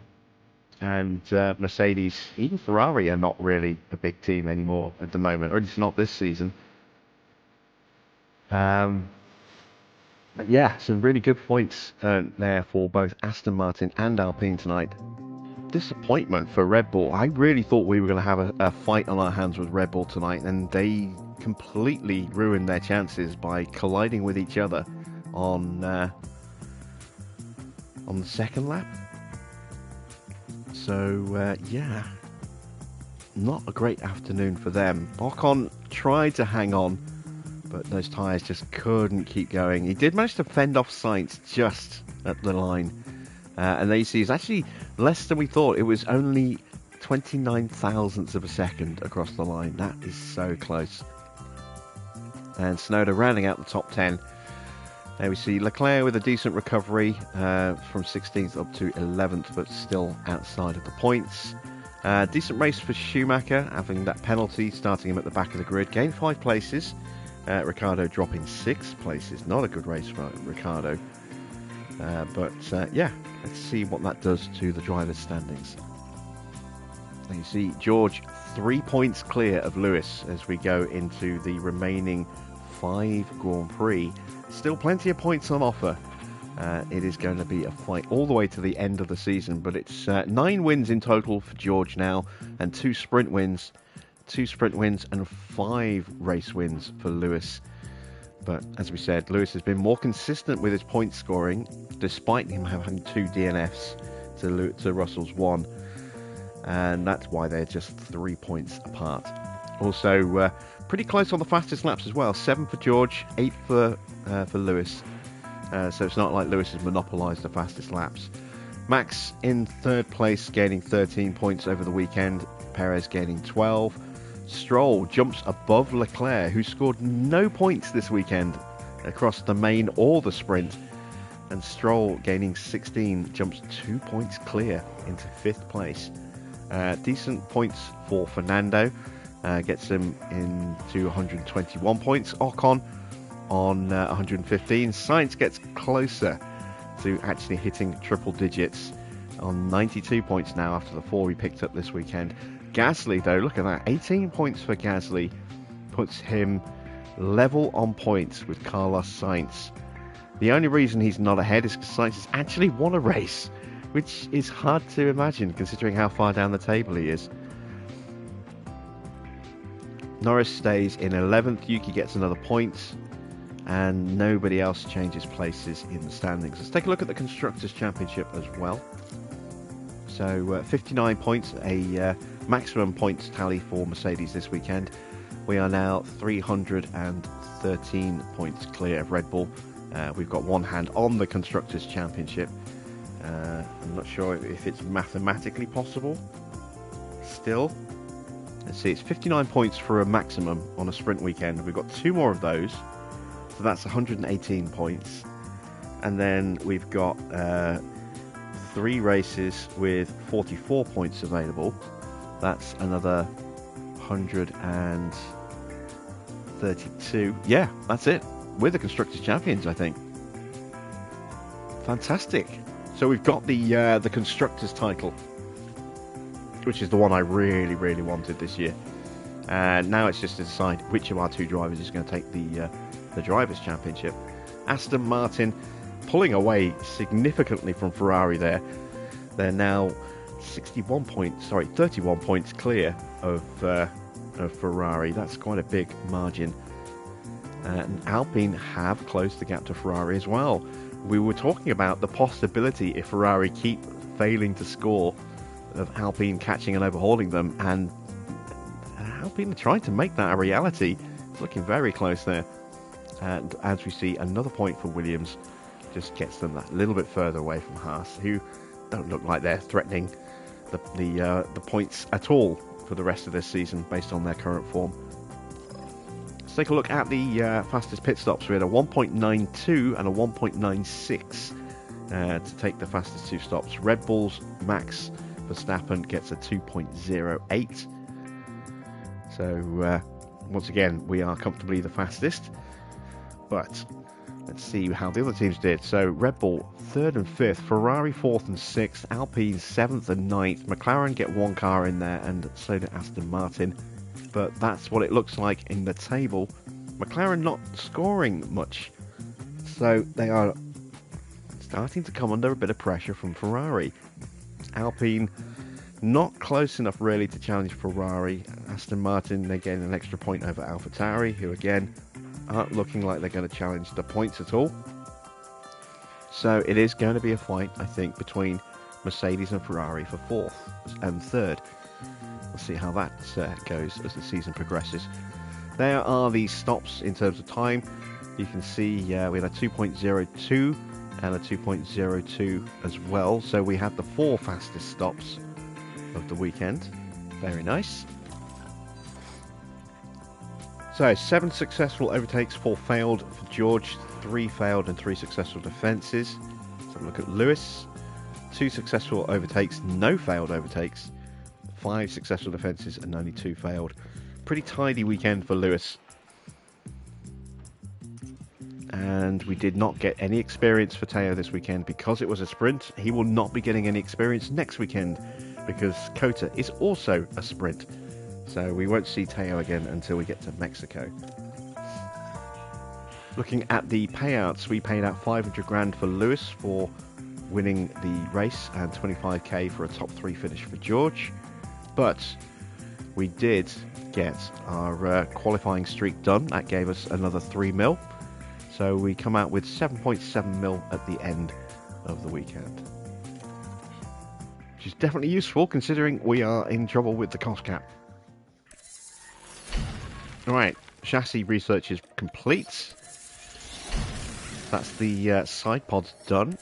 and Mercedes, even Ferrari are not really a big team anymore at the moment, or at least not this season. Yeah, some really good points there for both Aston Martin and Alpine tonight. Disappointment for Red Bull. I really thought we were going to have a fight on our hands with Red Bull tonight, and they completely ruined their chances by colliding with each other on the second lap. So yeah, not a great afternoon for them. Ocon tried to hang on, but those tyres just couldn't keep going. He did manage to fend off Sainz just at the line. And there you see, it's actually less than we thought. It was only 29 thousandths of a second across the line. That is so close. And Tsunoda rounding out the top 10. There we see Leclerc with a decent recovery from 16th up to 11th, but still outside of the points. Decent race for Schumacher, having that penalty, starting him at the back of the grid. Gained 5 places. Ricciardo dropping 6 places. Not a good race for Ricciardo. But yeah, let's see what that does to the drivers' standings. And you see George 3 points clear of Lewis as we go into the remaining 5 Grand Prix. Still plenty of points on offer. It is going to be a fight all the way to the end of the season, but it's 9 wins in total for George now, and 2 sprint wins. 2 sprint wins and 5 race wins for Lewis. But as we said, Lewis has been more consistent with his point scoring, despite him having 2 DNFs to Russell's 1. And that's why they're just 3 points apart. Also, pretty close on the fastest laps as well. 7 for George, 8 for Lewis. So it's not like Lewis has monopolised the fastest laps. Max in 3rd place, gaining 13 points over the weekend. Perez gaining 12. Stroll jumps above Leclerc, who scored no points this weekend across the main or the sprint. And Stroll, gaining 16, jumps 2 points clear into 5th place. Decent points for Fernando, gets him into 121 points. Ocon on 115. Sainz gets closer to actually hitting triple digits on 92 points now after the 4 he picked up this weekend. Gasly, though, look at that. 18 points for Gasly puts him level on points with Carlos Sainz. The only reason he's not ahead is because Sainz has actually won a race, which is hard to imagine considering how far down the table he is. Norris stays in 11th. Yuki gets another point, and nobody else changes places in the standings. Let's take a look at the Constructors' Championship as well. So 59 points, a maximum points tally for Mercedes this weekend. We are now 313 points clear of Red Bull. We've got one hand on the Constructors' Championship. I'm not sure if it's mathematically possible still. Let's see, it's 59 points for a maximum on a sprint weekend. We've got 2 more of those, so that's 118 points. And then we've got 3 races with 44 points available. That's another 132. Yeah, that's it. We're the Constructors' Champions, I think. Fantastic. So we've got the Constructors' title, which is the one I really, really wanted this year. And now it's just to decide which of our 2 drivers is going to take the Drivers' Championship. Aston Martin pulling away significantly from Ferrari there. They're now 31 points clear of Ferrari. That's quite a big margin. And Alpine have closed the gap to Ferrari as well. We were talking about the possibility, if Ferrari keep failing to score, of Alpine catching and overhauling them, and Alpine are trying to make that a reality. It's looking very close there. And as we see, another point for Williams just gets them that little bit further away from Haas, who don't look like they're threatening the points at all for the rest of this season based on their current form. Let's take a look at the fastest pit stops. We had a 1.92 and a 1.96 to take the fastest two stops. Red Bull's Max Verstappen gets a 2.08. So once again, we are comfortably the fastest. But let's see how the other teams did. So Red Bull 3rd and 5th, Ferrari 4th and 6th, Alpine 7th and 9th. McLaren get one car in there, and so did Aston Martin. But that's what it looks like in the table. McLaren not scoring much, so they are starting to come under a bit of pressure from Ferrari. Alpine not close enough really to challenge Ferrari. Aston Martin, they gain an extra point over AlphaTauri, who again aren't looking like they're going to challenge the points at all. So it is going to be a fight, I think, between Mercedes and Ferrari for 4th and 3rd. We'll see how that goes as the season progresses. There are the stops in terms of time. You can see we had a 2.02 and a 2.02 as well. So we had the 4 fastest stops of the weekend. Very nice. So 7 successful overtakes, 4 failed for George, 3 failed and 3 successful defences. Let's have a look at Lewis. 2 successful overtakes, no failed overtakes. 5 successful defences and only 2 failed. Pretty tidy weekend for Lewis. And we did not get any experience for Teo this weekend because it was a sprint. He will not be getting any experience next weekend because COTA is also a sprint. So we won't see Teo again until we get to Mexico. Looking at the payouts, we paid out 500 grand for Lewis for winning the race and 25k for a top 3 finish for George. But we did get our qualifying streak done. That gave us another 3 mil. So we come out with 7.7 mil at the end of the weekend. Which is definitely useful considering we are in trouble with the cost cap. Alright, chassis research is complete. That's the side pods done.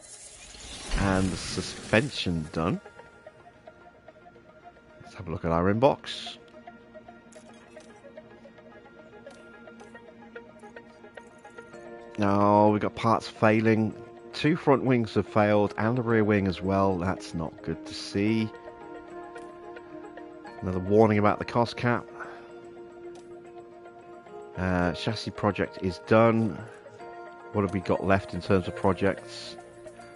And the suspension done. Let's have a look at our inbox. Oh, we've got parts failing. 2 front wings have failed and the rear wing as well. That's not good to see. Another warning about the cost cap. Chassis project is done. What have we got left in terms of projects?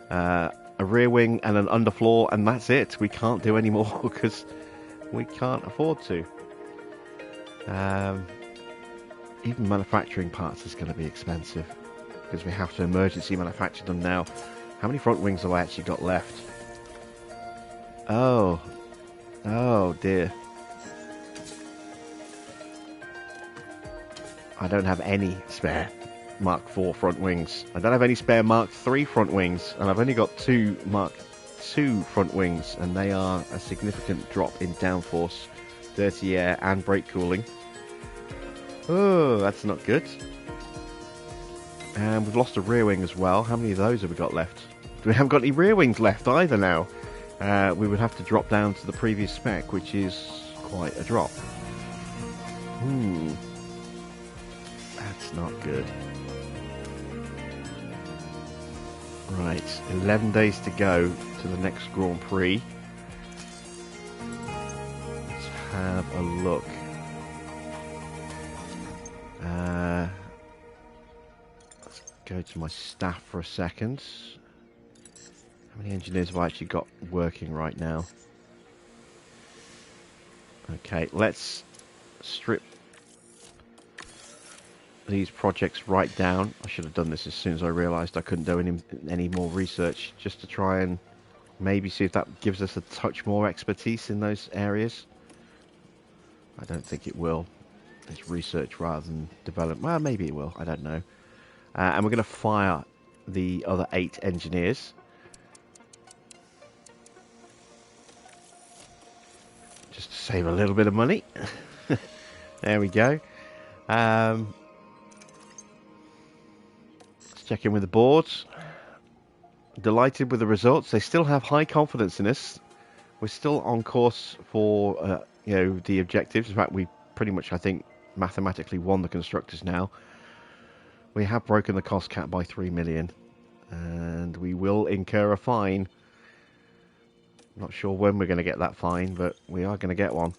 A rear wing and an underfloor, and that's it. We can't do any more because we can't afford to. Even manufacturing parts is going to be expensive because we have to emergency manufacture them now. How many front wings have I actually got left? Oh dear. I don't have any spare Mark IV front wings. I don't have any spare Mark III front wings, and I've only got 2 Mark II front wings, and they are a significant drop in downforce, dirty air, and brake cooling. Oh, that's not good. And we've lost a rear wing as well. How many of those have we got left? We haven't got any rear wings left either now. We would have to drop down to the previous spec, which is quite a drop. That's not good. Right, 11 days to go to the next Grand Prix. Let's have a look. Let's go to my staff for a second. How many engineers have I actually got working right now? Okay, let's strip these projects right down. I should have done this as soon as I realised I couldn't do any more research, just to try and maybe see if that gives us a touch more expertise in those areas. I don't think it will. It's research rather than development. Well, maybe it will. I don't know. And we're going to fire the other 8 engineers. Just to save a little bit of money. There we go. Let's check in with the boards. Delighted with the results. They still have high confidence in us. We're still on course for the objectives. In fact, we pretty much, I think, mathematically won the constructors now. We have broken the cost cap by 3 million, and we will incur a fine. Not sure when we're going to get that fine, but we are going to get one.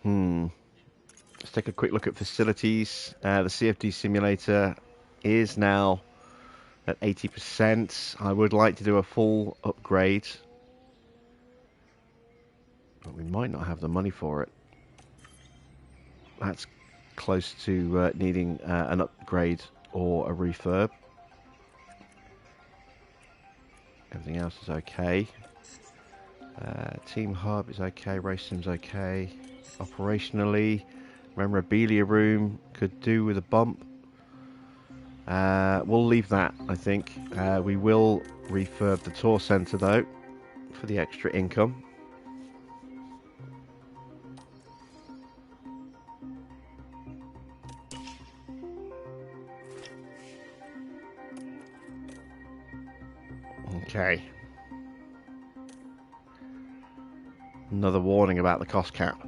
Let's take a quick look at facilities. The CFD simulator is now at 80%. I would like to do a full upgrade, but we might not have the money for it. That's close to needing an upgrade or a refurb. Everything else is okay. Team hub is okay. Race sim's okay. Operationally, memorabilia room could do with a bump. We'll leave that, I think. We will refurb the tour centre though, for the extra income. Okay. Another warning about the cost cap.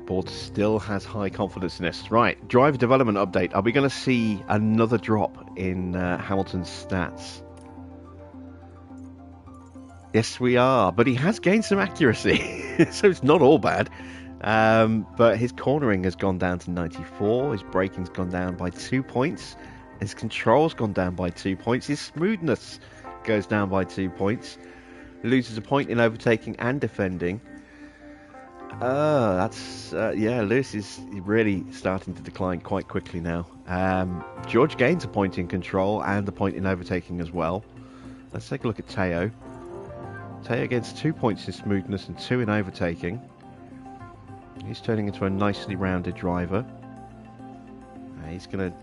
Board still has high confidence in this. Right, driver development update. Are we going to see another drop in Hamilton's stats? Yes, we are. But he has gained some accuracy, so it's not all bad. But his cornering has gone down to 94. His braking's gone down by 2 points. His control's gone down by 2 points. His smoothness goes down by 2 points. He loses a point in overtaking and defending. Lewis is really starting to decline quite quickly now. George gains a point in control and a point in overtaking as well. Let's take a look at Teo. Teo gets 2 points in smoothness and 2 in overtaking. He's turning into a nicely rounded driver. He's going to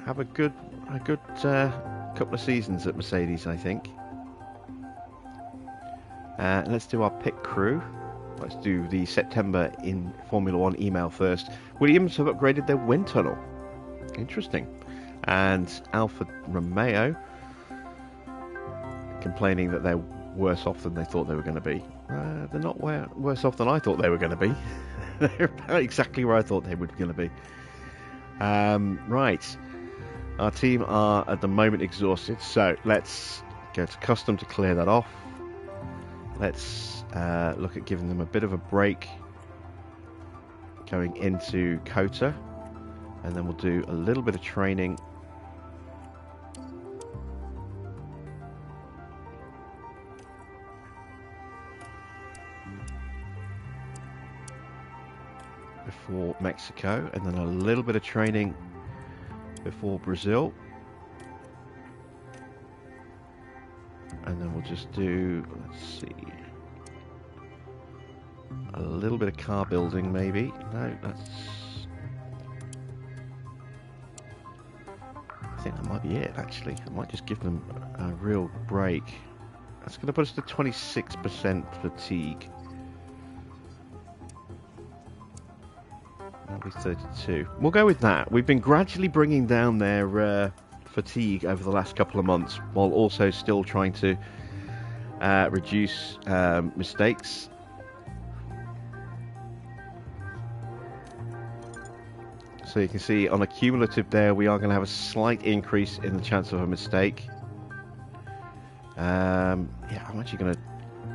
have a good couple of seasons at Mercedes, I think. Let's do our pit crew. Let's do the September in Formula 1 email first. Williams have upgraded their wind tunnel. Interesting. And Alfa Romeo complaining that they're worse off than they thought they were going to be. They're not worse off than I thought they were going to be. They're about exactly where I thought they were going to be. Right. Our team are at the moment exhausted, so let's go to custom to clear that off. Let's look at giving them a bit of a break going into Kota, and then we'll do a little bit of training. Before Mexico, and then a little bit of training before Brazil, and then we'll just do, let's see, a little bit of car building maybe. No, I think that might be it actually. I might just give them a real break. That's going to put us to 26% fatigue. That'll be 32. We'll go with that. We've been gradually bringing down their fatigue over the last couple of months, while also still trying to reduce mistakes. So you can see on a cumulative there, we are going to have a slight increase in the chance of a mistake. I'm actually going to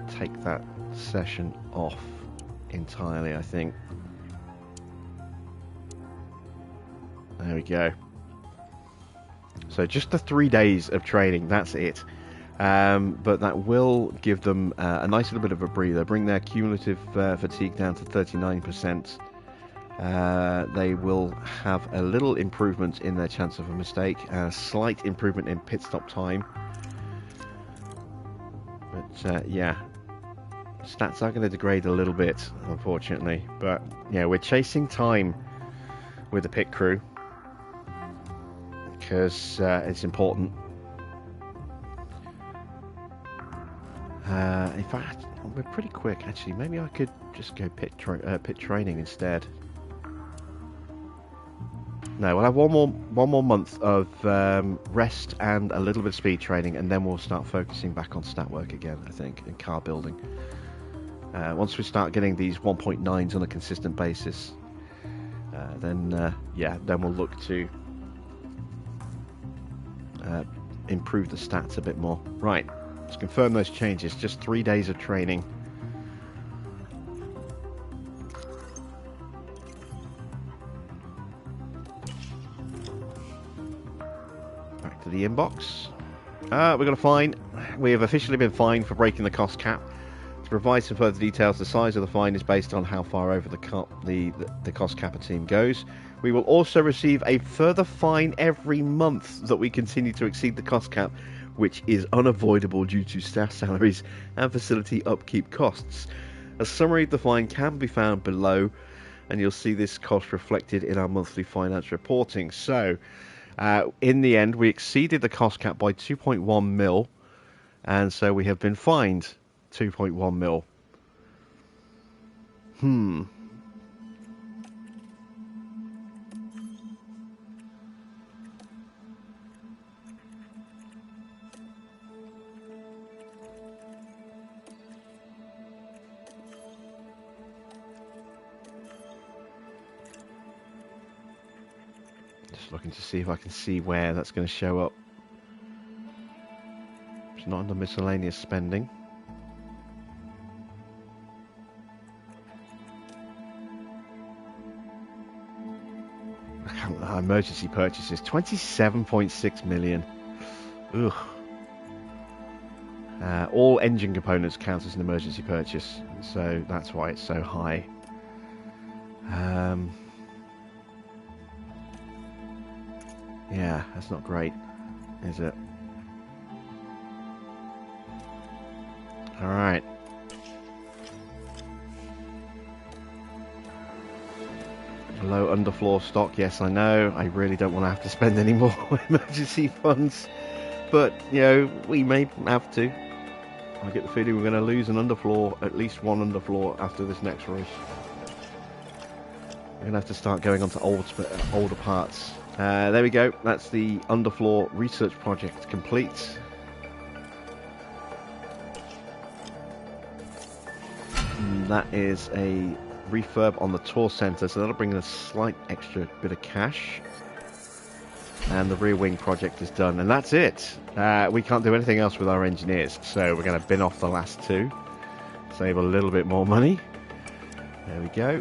take that session off entirely, I think. There we go. So just the 3 days of training, that's it. But that will give them a nice little bit of a breather, bring their cumulative fatigue down to 39%. They will have a little improvement in their chance of a mistake, a slight improvement in pit stop time. But yeah, stats are going to degrade a little bit, unfortunately. But yeah, we're chasing time with the pit crew because it's important. In fact, we're pretty quick actually. Maybe I could just go pit training instead. No, we'll have one more month of rest and a little bit of speed training, and then we'll start focusing back on stat work again, I think, and car building. Once we start getting these 1.9s on a consistent basis, then we'll look to improve the stats a bit more. Right, let's confirm those changes. Just 3 days of training. Back to the inbox. We got a fine. We have officially been fined for breaking the cost cap. To provide some further details, the size of the fine is based on how far over the cost cap a team goes. We will also receive a further fine every month that we continue to exceed the cost cap, which is unavoidable due to staff salaries and facility upkeep costs. A summary of the fine can be found below, and you'll see this cost reflected in our monthly finance reporting. So, in the end, we exceeded the cost cap by 2.1 mil, and so we have been fined 2.1 mil. Just looking to see if I can see where that's going to show up. It's not under miscellaneous spending. Emergency purchases, 27.6 million. Ugh. All engine components count as an emergency purchase, so that's why it's so high. Yeah, that's not great, is it? Alright. Low underfloor stock, yes, I know. I really don't want to have to spend any more emergency funds. But, you know, we may have to. I get the feeling we're going to lose an underfloor, at least one underfloor after this next race. We're going to have to start going on to older parts. There we go. That's the underfloor research project complete. And that is a refurb on the tour center, so that'll bring in a slight extra bit of cash. And the rear wing project is done, and that's it. We can't do anything else with our engineers, so we're going to bin off the last two, save a little bit more money. There we go.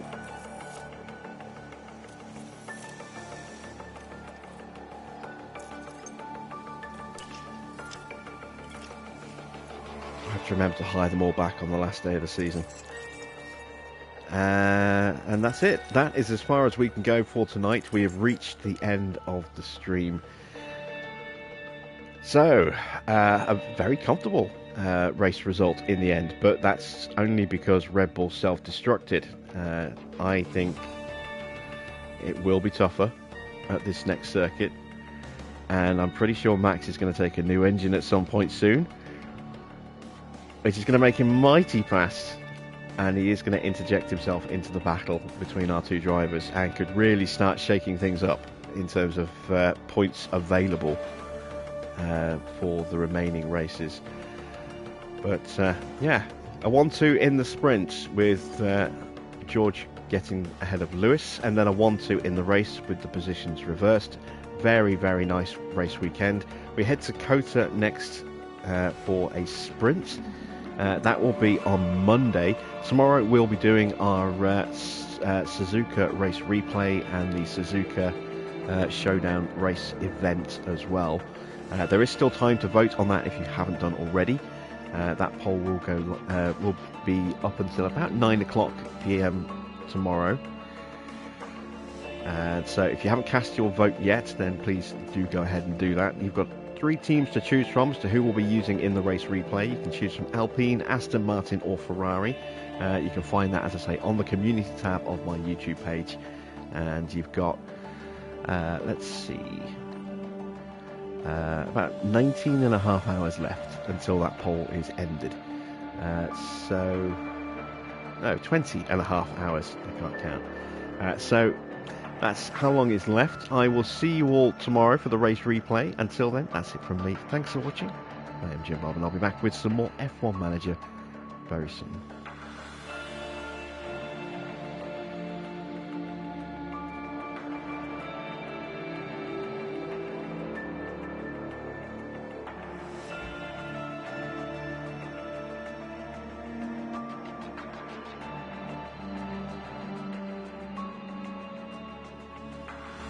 I have to remember to hire them all back on the last day of the season. And that's it. That is as far as we can go for tonight. We have reached the end of the stream. So, a very comfortable race result in the end, but that's only because Red Bull self-destructed. I think it will be tougher at this next circuit, and I'm pretty sure Max is going to take a new engine at some point soon, which is going to make him mighty fast. And he is going to interject himself into the battle between our two drivers and could really start shaking things up in terms of points available for the remaining races. But yeah, a 1-2 in the sprint with George getting ahead of Lewis, and then a 1-2 in the race with the positions reversed. Very, very nice race weekend. We head to Kota next for a sprint. That will be on Monday. Tomorrow we'll be doing our Suzuka race replay and the Suzuka Showdown race event as well. There is still time to vote on that if you haven't done already. That poll will be up until about 9 o'clock p.m. tomorrow. So if you haven't cast your vote yet, then please do go ahead and do that. You've got 3 teams to choose from as to who we'll be using in the race replay. You can choose from Alpine, Aston Martin or Ferrari. You can find that, as I say, on the community tab of my YouTube page. And you've got, let's see, about 19 and a half hours left until that poll is ended. No, 20 and a half hours. I can't count. So that's how long is left. I will see you all tomorrow for the race replay. Until then, that's it from me. Thanks for watching. I am Jim Bob, and I'll be back with some more F1 Manager very soon.